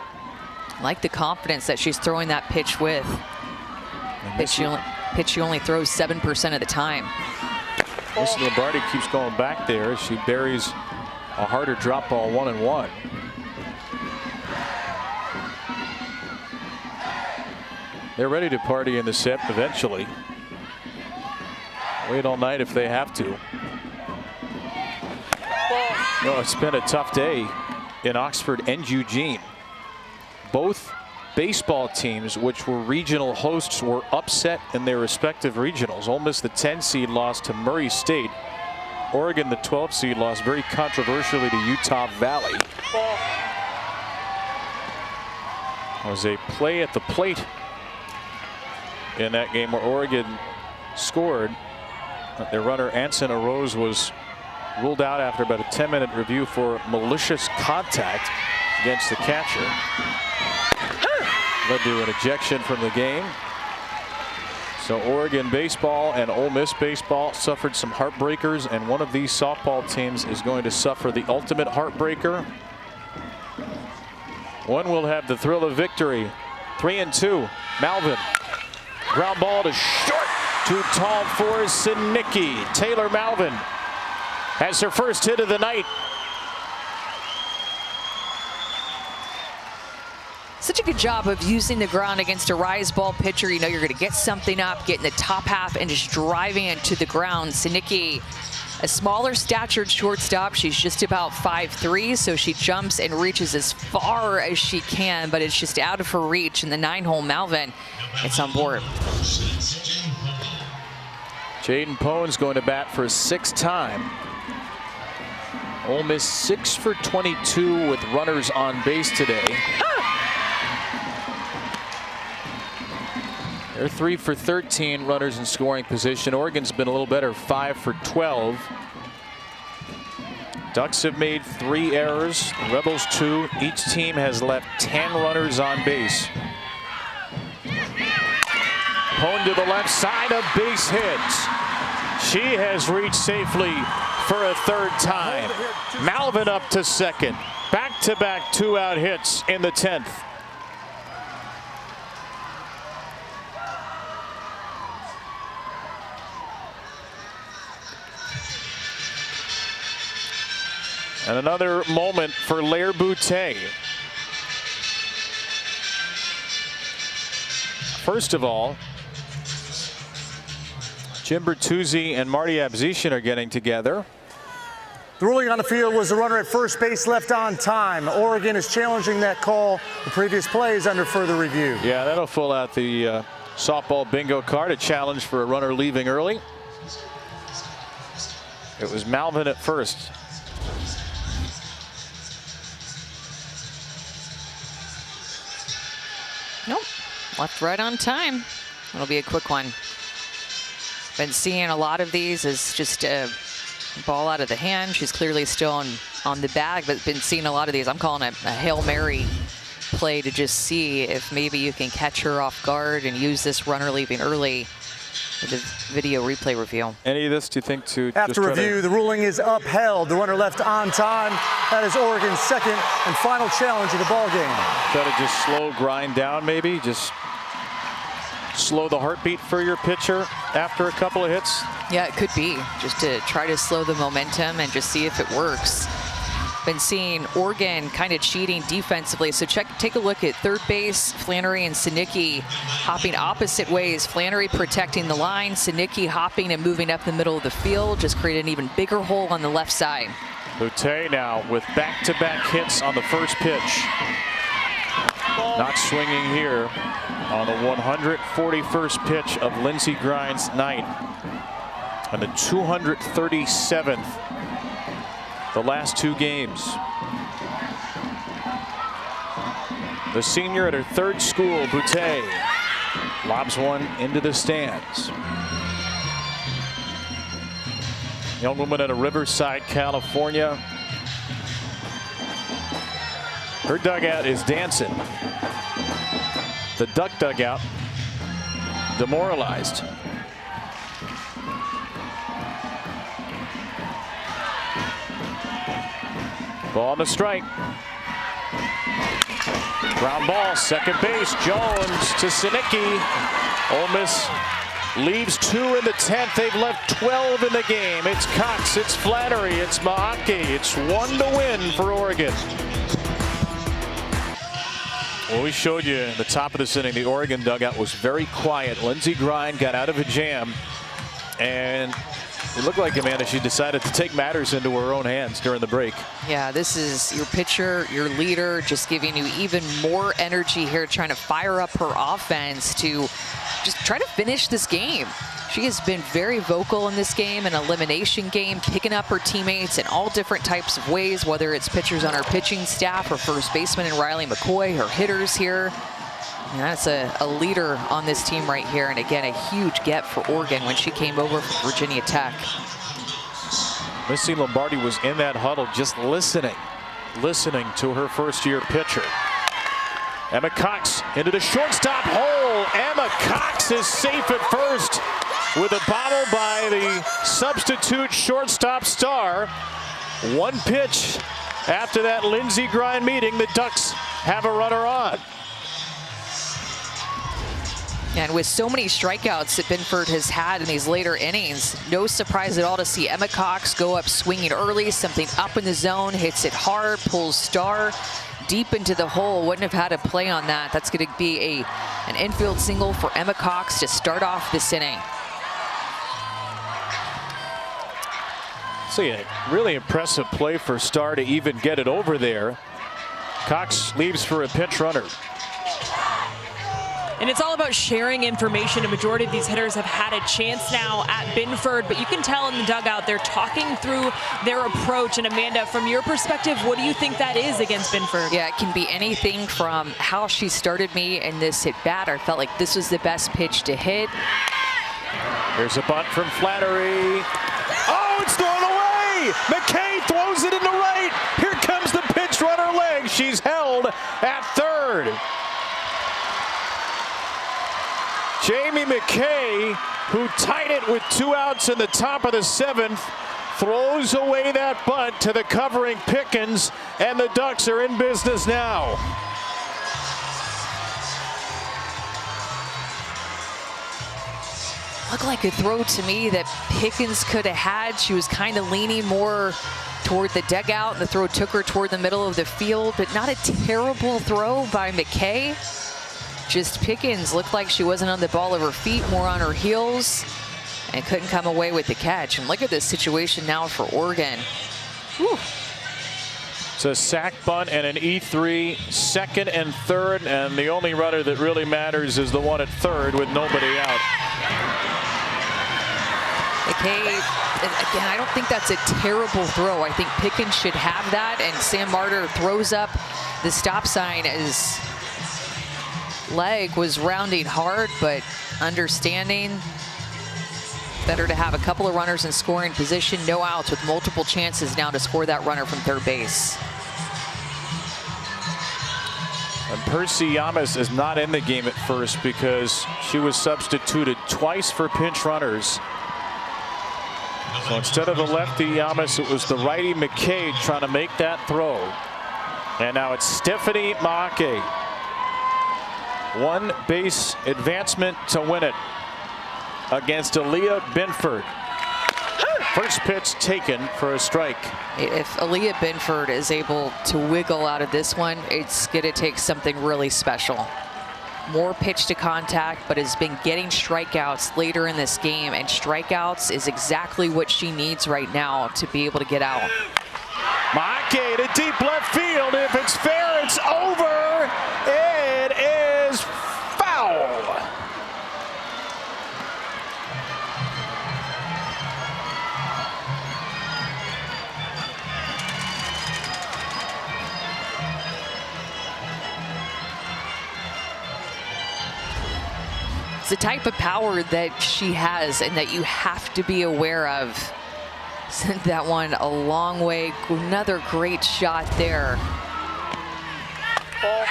[SPEAKER 2] I like the confidence that she's throwing that pitch with. Pitch she only throws 7% of the time.
[SPEAKER 1] Miss Lombardi keeps going back there. She buries a harder drop ball 1-1. They're ready to party in the set eventually. Wait all night if they have to. No, it's been a tough day in Oxford and Eugene. Both baseball teams, which were regional hosts, were upset in their respective regionals. Ole Miss, the 10 seed, lost to Murray State. Oregon, the 12 seed, lost very controversially to Utah Valley. There was a play at the plate in that game where Oregon scored. Their runner Anson Arose was ruled out after about a 10-minute review for malicious contact against the catcher. Led to an ejection from the game. So Oregon baseball and Ole Miss baseball suffered some heartbreakers, and one of these softball teams is going to suffer the ultimate heartbreaker. One will have the thrill of victory. 3-2. Malvin. Ground ball to short. Too tall for Sinicki. Taylor Malvin has her first hit of the night.
[SPEAKER 2] Such a good job of using the ground against a rise ball pitcher. You know you're going to get something up, get in the top half, and just driving it to the ground. Sinicki, a smaller statured shortstop. She's just about 5'3", so she jumps and reaches as far as she can, but it's just out of her reach. And the 9-hole Malvin, it's on board.
[SPEAKER 1] Jaden Pone's going to bat for a 6th time. Ole Miss 6 for 22 with runners on base today. They're 3 for 13 runners in scoring position. Oregon's been a little better, 5 for 12. Ducks have made 3 errors, Rebels 2. Each team has left 10 runners on base. Pone to the left side, of base hits. She has reached safely for a 3rd time. Malvin up to second. Back-to-back 2-out hits in the 10th. And another moment for Lair Boutte. First of all, Jim Bertuzzi and Marty Abzishin are getting together.
[SPEAKER 3] The ruling on the field was the runner at first base left on time. Oregon is challenging that call. The previous play is under further review.
[SPEAKER 1] Yeah, that'll fill out the softball bingo card. A challenge for a runner leaving early. It was Malvin at first.
[SPEAKER 2] Nope, left right on time. It'll be a quick one. Been seeing a lot of these as just a ball out of the hand. She's clearly still on the bag, but been seeing a lot of these. I'm calling it a Hail Mary play to just see if maybe you can catch her off guard and use this runner leaving early with the video replay review.
[SPEAKER 1] Any of this, do you think, to
[SPEAKER 3] After review, the ruling is upheld. The runner left on time. That is Oregon's second and final challenge of the ball game.
[SPEAKER 1] try to just slow grind down, maybe just slow the heartbeat for your pitcher after a couple of hits?
[SPEAKER 2] Yeah, it could be, just to try to slow the momentum and just see if it works. Been seeing Oregon kind of cheating defensively. So take a look at third base. Flannery and Sinicki hopping opposite ways. Flannery protecting the line. Sinicki hopping and moving up the middle of the field. Just create an even bigger hole on the left side.
[SPEAKER 1] Butte now with back-to-back hits on the first pitch. Not swinging here on the 141st pitch of Lindsey Grind's night. And the 237th. The last two games. The senior at her third school, Butte, lobs one into the stands. Young woman out of Riverside, California. Her dugout is dancing. The Duck dugout demoralized. Ball on the strike. Ground ball, second base. Jones to Sinicki. Ole Miss leaves 2 in the 10th. They've left 12 in the game. It's Cox, it's Flannery, it's Maaki. It's 1 to win for Oregon. Well, we showed you in the top of this inning, the Oregon dugout was very quiet. Lindsey Grind got out of a jam, and it looked like, Amanda, she decided to take matters into her own hands during the break.
[SPEAKER 2] Yeah, this is your pitcher, your leader, just giving you even more energy here, trying to fire up her offense to just try to finish this game. She has been very vocal in this game, an elimination game, picking up her teammates in all different types of ways, whether it's pitchers on her pitching staff, her first baseman and Riley McCoy, her hitters here. And that's a leader on this team right here. And again, a huge get for Oregon when she came over from Virginia Tech.
[SPEAKER 1] Missy Lombardi was in that huddle just listening to her first-year pitcher. Emma Cox into the shortstop hole. Emma Cox is safe at first with a bobble by the substitute shortstop star. One pitch after that Lindsey Grind meeting, the Ducks have a runner on.
[SPEAKER 2] And with so many strikeouts that Binford has had in these later innings, no surprise at all to see Emma Cox go up swinging early, something up in the zone, hits it hard, pulls star deep into the hole. Wouldn't have had a play on that. That's going to be an infield single for Emma Cox to start off this inning.
[SPEAKER 1] See, a really impressive play for Star to even get it over there. Cox leaves for a pinch runner.
[SPEAKER 4] And it's all about sharing information. A majority of these hitters have had a chance now at Binford, but you can tell in the dugout they're talking through their approach. And Amanda, from your perspective, what do you think that is against Binford?
[SPEAKER 2] Yeah, it can be anything from how she started me in this at bat. I felt like this was the best pitch to hit.
[SPEAKER 1] Here's a bunt from Flannery. Oh, it's thrown away! McKay throws it into right. Here comes the pitch runner leg. She's held at third. Jamie McKay, who tied it with 2 outs in the top of the 7th, throws away that bunt to the covering Pickens, and the Ducks are in business now.
[SPEAKER 2] Looked like a throw to me that Pickens could have had. She was kind of leaning more toward the dugout, and the throw took her toward the middle of the field, but not a terrible throw by McKay. Just Pickens looked like she wasn't on the ball of her feet, more on her heels, and couldn't come away with the catch. And look at this situation now for Oregon. Whew.
[SPEAKER 1] It's a sac bunt and an E3, second and third, and the only runner that really matters is the one at third with nobody out.
[SPEAKER 2] McKay, again, I don't think that's a terrible throw. I think Pickens should have that, and Sam Marder throws up the stop sign as leg was rounding hard, but understanding better to have a couple of runners in scoring position, no outs, with multiple chances now to score that runner from third base.
[SPEAKER 1] And Percy Yamas is not in the game at first because she was substituted twice for pinch runners. So instead of the lefty Yamas, it was the righty McKay trying to make that throw. And now it's Stephanie Maake. One base advancement to win it against Aaliyah Binford. First pitch taken for a strike.
[SPEAKER 2] If Aaliyah Binford is able to wiggle out of this one, it's going to take something really special. More pitch to contact, but has been getting strikeouts later in this game, and strikeouts is exactly what she needs right now to be able to get out.
[SPEAKER 1] Maake to deep left field. If it's fair, it's over. It is foul.
[SPEAKER 2] The type of power that she has and that you have to be aware of. Sent that one a long way. Another great shot there.
[SPEAKER 6] Ball.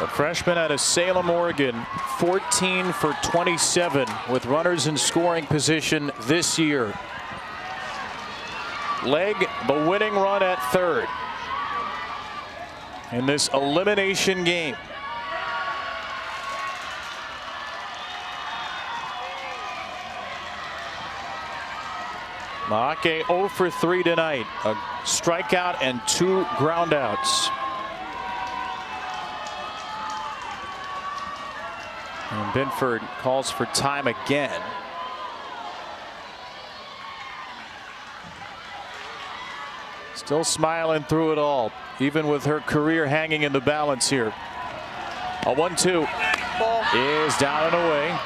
[SPEAKER 1] The freshman out of Salem, Oregon, 14 for 27 with runners in scoring position this year. Leg the winning run at third in this elimination game. Maake 0 for 3 tonight. A strikeout and 2 groundouts. And Binford calls for time again. Still smiling through it all, even with her career hanging in the balance here. A 1-2 is down and away.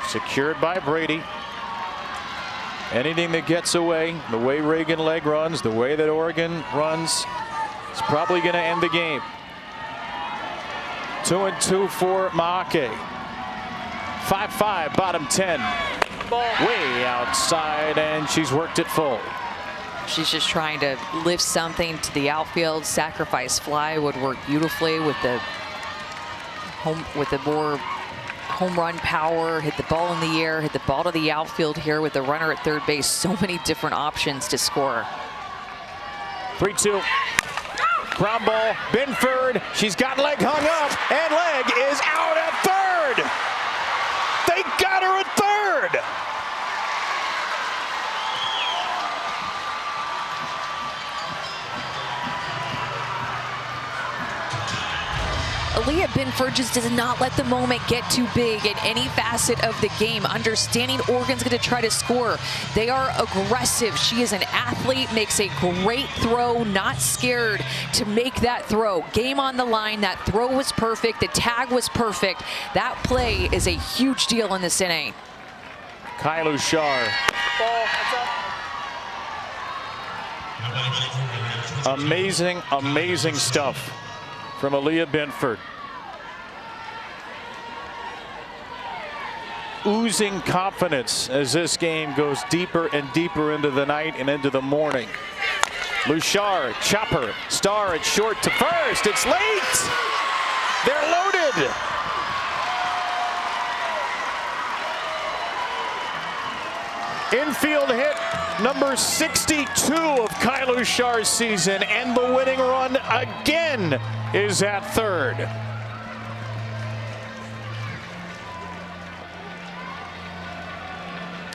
[SPEAKER 1] Secured by Brady. Anything that gets away, the way Reagan Legg runs, the way that Oregon runs, it's probably going to end the game. 2-2 for Maake. 5-5, bottom 10.
[SPEAKER 6] Ball.
[SPEAKER 1] Way outside, and she's worked it full.
[SPEAKER 2] She's just trying to lift something to the outfield. Sacrifice fly would work beautifully with the more home run power. Hit the ball in the air, hit the ball to the outfield here with the runner at third base. So many different options to score.
[SPEAKER 1] 3-2. Ground ball, Binford. She's got Legg hung up, and Legg is out at third. They got her at third.
[SPEAKER 2] Aaliyah Binford just does not let the moment get too big in any facet of the game. Understanding Oregon's going to try to score. They are aggressive. She is an athlete, makes a great throw, not scared to make that throw. Game on the line. That throw was perfect. The tag was perfect. That play is a huge deal in this inning.
[SPEAKER 1] Kai Lushar.
[SPEAKER 6] Ball. That's up.
[SPEAKER 1] Amazing, amazing stuff from Aaliyah Binford. Oozing confidence as this game goes deeper and deeper into the night and into the morning. Lushar, chopper, Star at short to first. It's late. They're loaded. Infield hit number 62 of Kai Lushar's season, and the winning run again is at third.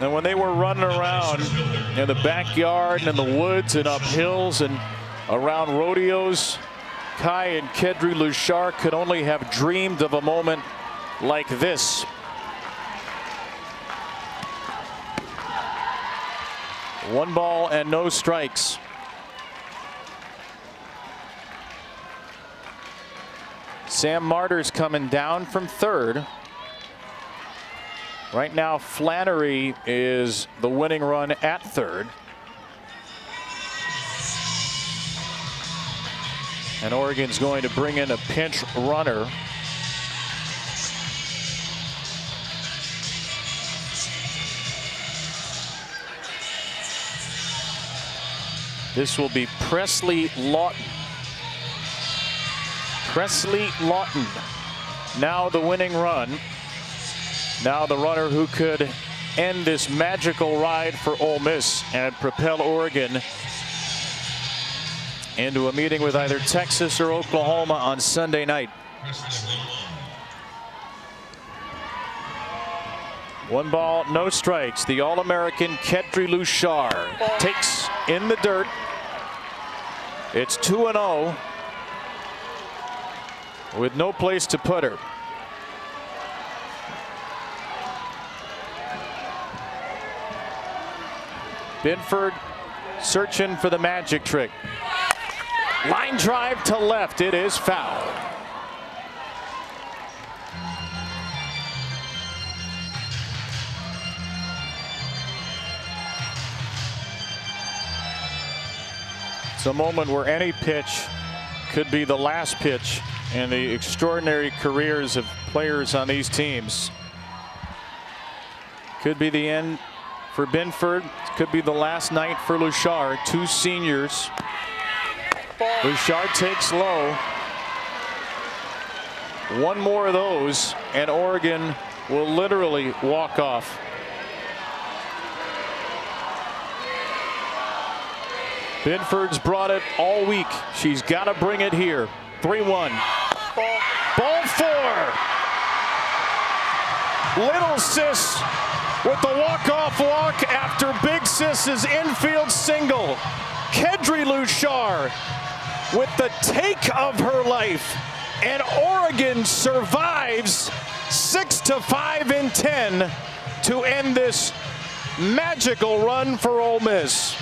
[SPEAKER 1] And when they were running around in the backyard and in the woods and up hills and around rodeos, Kai and Kedri Lushar could only have dreamed of a moment like this. One ball and no strikes. Sam Martyrs coming down from third. Right now, Flannery is the winning run at third. And Oregon's going to bring in a pinch runner. This will be Presley Lawton. Presley Lawton, now the winning run. Now the runner who could end this magical ride for Ole Miss and propel Oregon into a meeting with either Texas or Oklahoma on Sunday night. One ball, no strikes. The All-American Kedri Lushar takes in the dirt. It's 2-0 with no place to put her. Binford searching for the magic trick. Line drive to left. It is foul. It's a moment where any pitch could be the last pitch in the extraordinary careers of players on these teams. Could be the end for Binford. Could be the last night for Lushar. Two seniors. Lushar takes low. One more of those and Oregon will literally walk off. Binford's brought it all week. She's got to bring it here. 3-1. Ball 4. Little Sis with the walk-off walk after Big Sis's infield single. Kedri Lushar with the take of her life. And Oregon survives 6-5 in 10 to end this magical run for Ole Miss.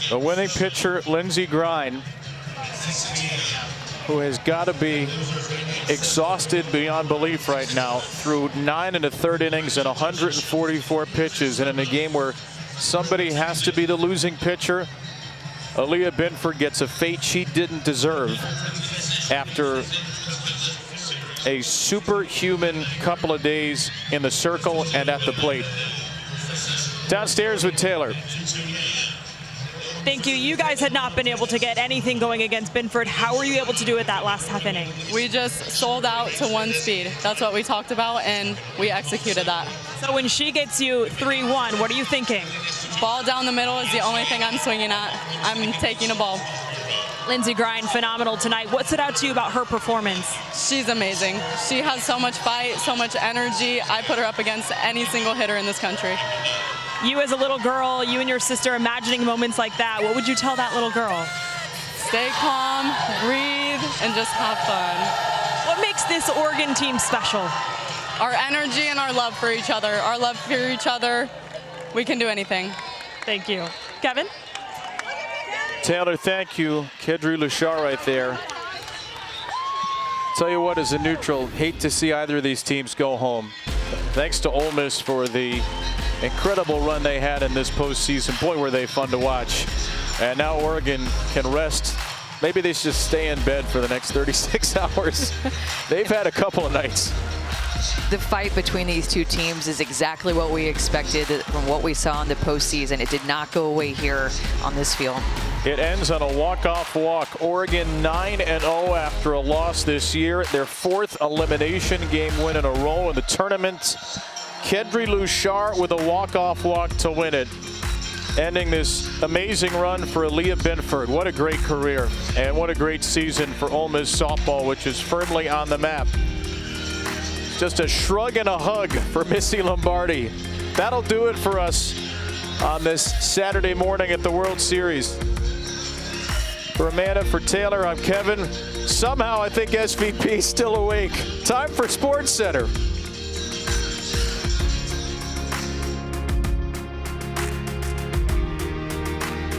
[SPEAKER 1] The winning pitcher, Lindsey Grine, who has got to be exhausted beyond belief right now, through 9 1/3 innings and 144 pitches, and in a game where somebody has to be the losing pitcher. Aaliyah Binford gets a fate she didn't deserve after a superhuman couple of days in the circle and at the plate. Downstairs with Taylor.
[SPEAKER 4] Thank you. You guys had not been able to get anything going against Binford. How were you able to do it that last half inning?
[SPEAKER 8] We just sold out to one speed. That's what we talked about, and we executed that.
[SPEAKER 4] So when she gets you 3-1, what are you thinking?
[SPEAKER 8] Ball down the middle is the only thing I'm swinging at. I'm taking a ball.
[SPEAKER 4] Lindsey Grine, phenomenal tonight. What stood out to you about her performance?
[SPEAKER 8] She's amazing. She has so much fight, so much energy. I put her up against any single hitter in this country.
[SPEAKER 4] You as a little girl, you and your sister imagining moments like that, what would you tell that little girl?
[SPEAKER 8] Stay calm, breathe, and just have fun.
[SPEAKER 4] What makes this Oregon team special?
[SPEAKER 8] Our energy and our love for each other. Our love for each other. We can do anything.
[SPEAKER 4] Thank you. Kevin?
[SPEAKER 1] Taylor, thank you. Kedri Lushar right there. Tell you what, as a neutral, hate to see either of these teams go home. Thanks to Ole Miss for the incredible run they had in this postseason. Boy, were they fun to watch. And now Oregon can rest. Maybe they should just stay in bed for the next 36 hours. They've had a couple of nights.
[SPEAKER 2] The fight between these two teams is exactly what we expected from what we saw in the postseason. It did not go away here on this field.
[SPEAKER 1] It ends on a walk-off walk. Oregon 9-0 after a loss this year. Their 4th elimination game win in a row in the tournament. Kedri Lushar with a walk-off walk to win it. Ending this amazing run for Aaliyah Binford. What a great career and what a great season for Ole Miss softball, which is firmly on the map. Just a shrug and a hug for Missy Lombardi. That'll do it for us on this Saturday morning at the World Series. For Amanda, for Taylor, I'm Kevin. Somehow I think SVP's still awake. Time for SportsCenter.